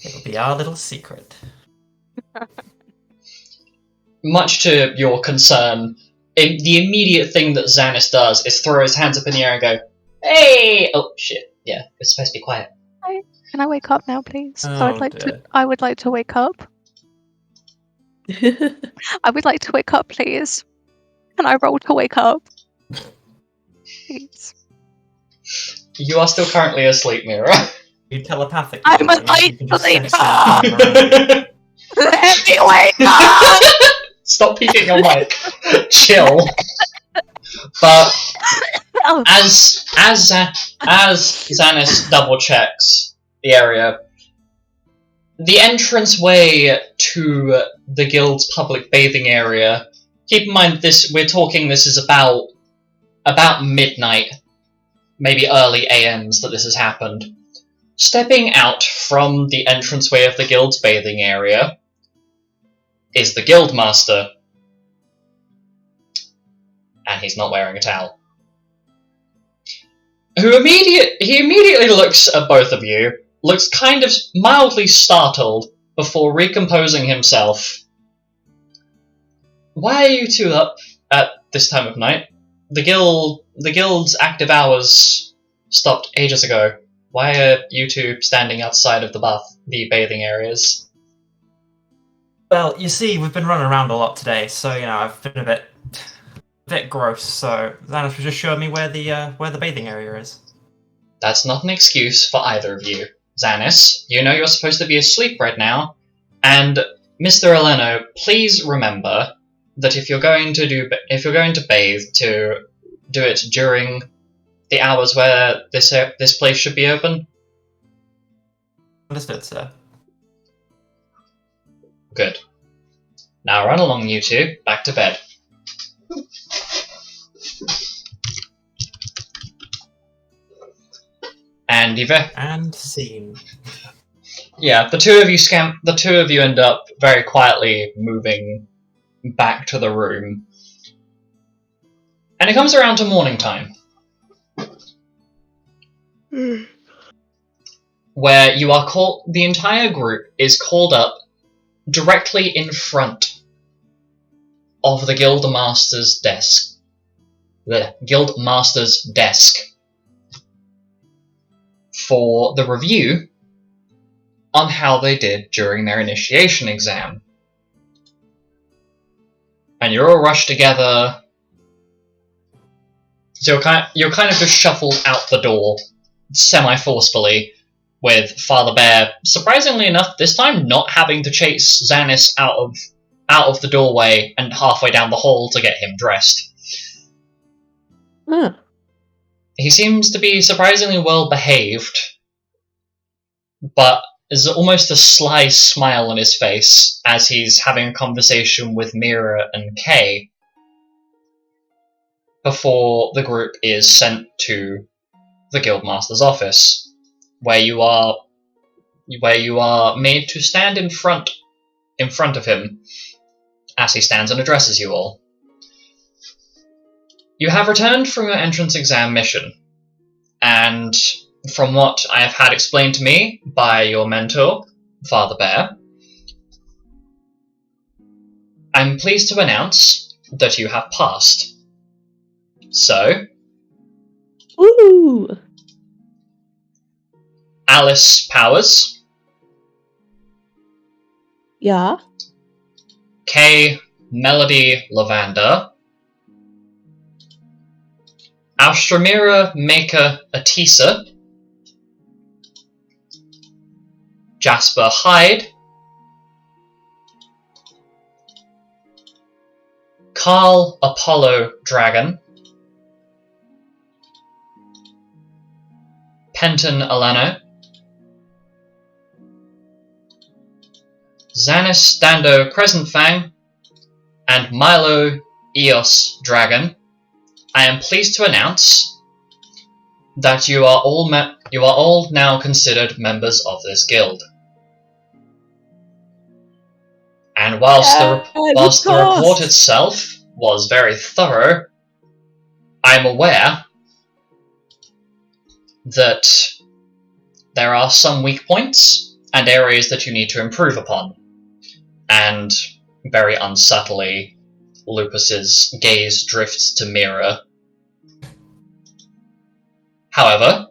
It'll be our little secret. Much to your concern, the immediate thing that Xanis does is throw his hands up in the air and go, "Hey!" Oh shit! Yeah, it's supposed to be quiet. Can I wake up now, please? Oh, I would like to wake up. I would like to wake up, please. Can I roll to wake up? Please. You are still currently asleep, Mira. You telepathically. I'm you asleep, can just sleep. sense it. Let me wake up! Stop peeking your mic. Chill. But Oh. as Xanis double checks the area, the entranceway to the guild's public bathing area. Keep in mind this is about midnight, maybe early AMs that this has happened. Stepping out from the entranceway of the guild's bathing area is the guildmaster. And he's not wearing a towel. he immediately looks at both of you, looks kind of mildly startled before recomposing himself. Why are you two up at this time of night? The guild's active hours stopped ages ago. Why are you two standing outside of the bathing areas? Well, you see, we've been running around a lot today, so I've been a bit gross. So Xanis was just showing me where the bathing area is. That's not an excuse for either of you. Xanis, you know you're supposed to be asleep right now, and Mr. Eleno, please remember that if you're going to bathe, to do it during the hours where this place should be open. Understood, sir. Good. Now run along, you two, back to bed. And and scene. Yeah, the two of you end up very quietly moving back to the room. And it comes around to morning time. Where you are the entire group is called up directly in front of the Guildmaster's desk. The Guildmaster's desk. For the review on how they did during their initiation exam. And you're all rushed together. So you're kind of just shuffled out the door, semi-forcefully, with Father Bear, surprisingly enough, this time not having to chase Xanis out of the doorway and halfway down the hall to get him dressed. Huh. He seems to be surprisingly well behaved, but there's almost a sly smile on his face as he's having a conversation with Mira and Kay before the group is sent to the Guildmaster's office, where you are made to stand in front of him as he stands and addresses you all. You have returned from your entrance exam mission, and from what I have had explained to me by your mentor, Father Bear, I'm pleased to announce that you have passed. So, Ooh! Alice Powers, Yeah? Kay Melody Lavanda, Austramira Maker Atisa, Jasper Hyde, Carl Apollo Dragon, Penton Alano, Xanis Dando Crescentfang, and Milo Eos Dragon. I am pleased to announce that you are all now considered members of this guild. And whilst the report itself was very thorough, I'm aware that there are some weak points and areas that you need to improve upon. And very unsubtly, Lupus's gaze drifts to Mira. However,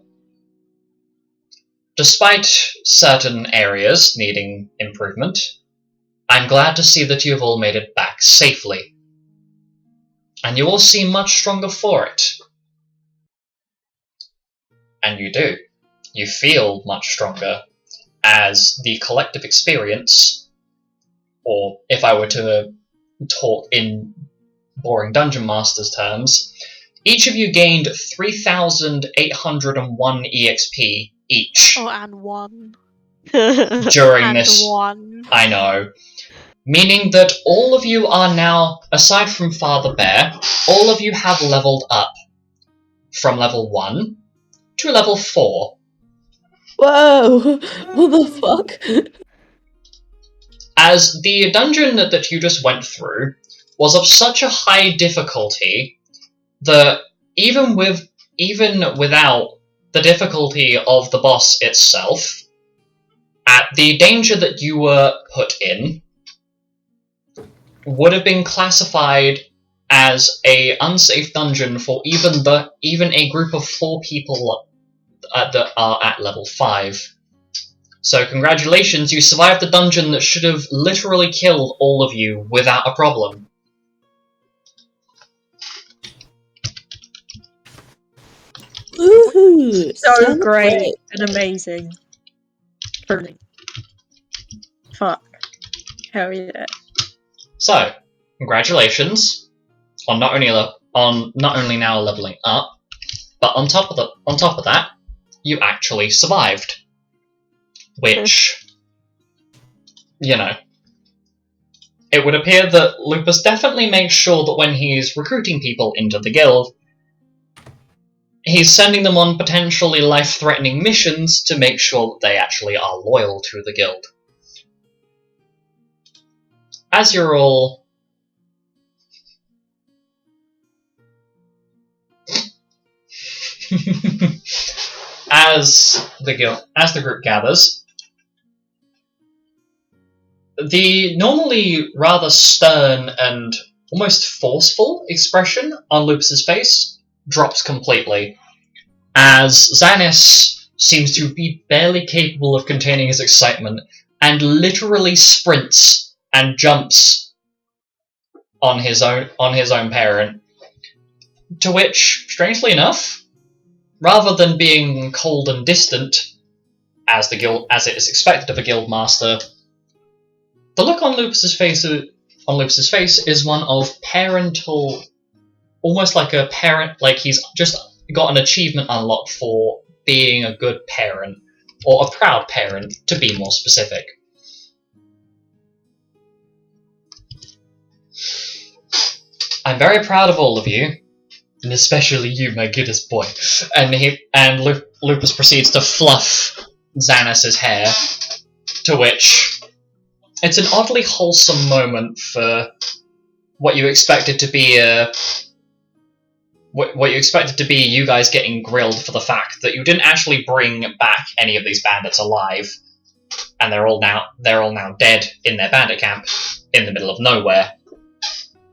despite certain areas needing improvement, I'm glad to see that you've all made it back safely. And you all seem much stronger for it. And you do. You feel much stronger, as the collective experience, or if I were to talk in boring Dungeon Masters terms, each of you gained 3,801 EXP each. Oh, and one. During And this. one. I know. Meaning that all of you are now, aside from Father Bear, all of you have leveled up from level 1 to level 4. Whoa! What the fuck? As the dungeon that you just went through was of such a high difficulty that even without the difficulty of the boss itself, at the danger that you were put in, would have been classified as a unsafe dungeon for even a group of 4 people that are at level 5. So congratulations, you survived the dungeon that should have literally killed all of you without a problem. Woohoo! So great and amazing. Truly. Fuck. Hell yeah. So, congratulations on not only now leveling up, but on top of that, you actually survived. Which, you know, it would appear that Lupus definitely makes sure that when he's recruiting people into the guild, he's sending them on potentially life-threatening missions to make sure that they actually are loyal to the guild. As you're all as the group gathers, the normally rather stern and almost forceful expression on Lupus's face drops completely, as Xanis seems to be barely capable of containing his excitement and literally sprints and jumps on his own parent. To which, strangely enough, rather than being cold and distant, as it is expected of a guild master, the look on Lupus's face is one of parental, almost like a parent, like he's just got an achievement unlocked for being a good parent, or a proud parent, to be more specific. I'm very proud of all of you, and especially you, my goodest boy. And Lupus proceeds to fluff Xanis's hair, to which it's an oddly wholesome moment for what you expected to be you guys getting grilled for the fact that you didn't actually bring back any of these bandits alive, and they're all now dead in their bandit camp in the middle of nowhere.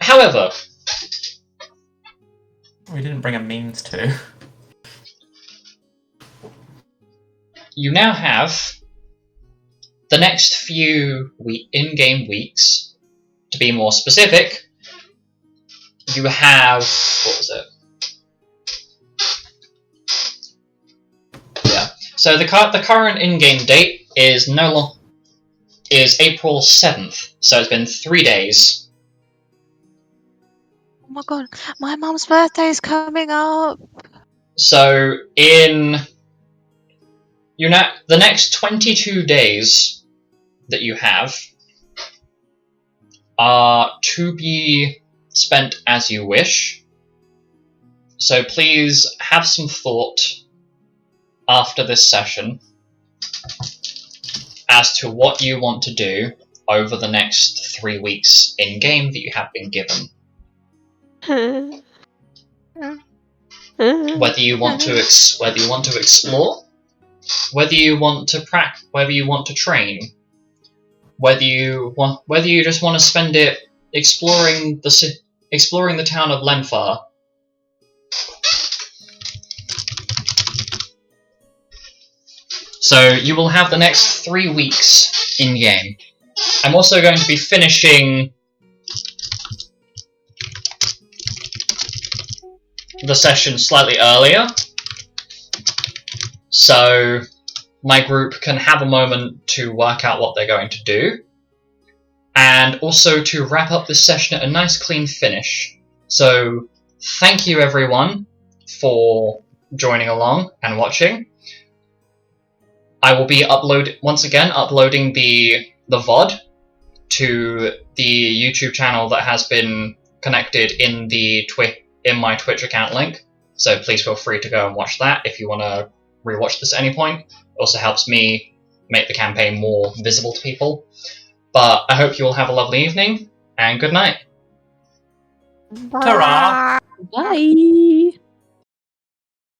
However, We didn't bring a means to. You now have the next few in-game weeks. To be more specific, you have... what was it? Yeah. So the current in-game date is April 7th. So it's been 3 days. Oh my god, my mum's birthday is coming up. So the next 22 days that you have are to be spent as you wish. So please have some thought after this session as to what you want to do over the next 3 weeks in game that you have been given. Whether you want to explore, whether you want to train, whether you just want to spend it exploring the town of Lenfar. So you will have the next 3 weeks in game. I'm also going to be finishing the session slightly earlier, so my group can have a moment to work out what they're going to do, and also to wrap up this session at a nice clean finish. So thank you everyone for joining along and watching. I will be uploading the VOD to the YouTube channel that has been connected in my Twitch account link, so please feel free to go and watch that if you want to rewatch this at any point. It also helps me make the campaign more visible to people. But I hope you all have a lovely evening, and good night. Ta-ra! Bye.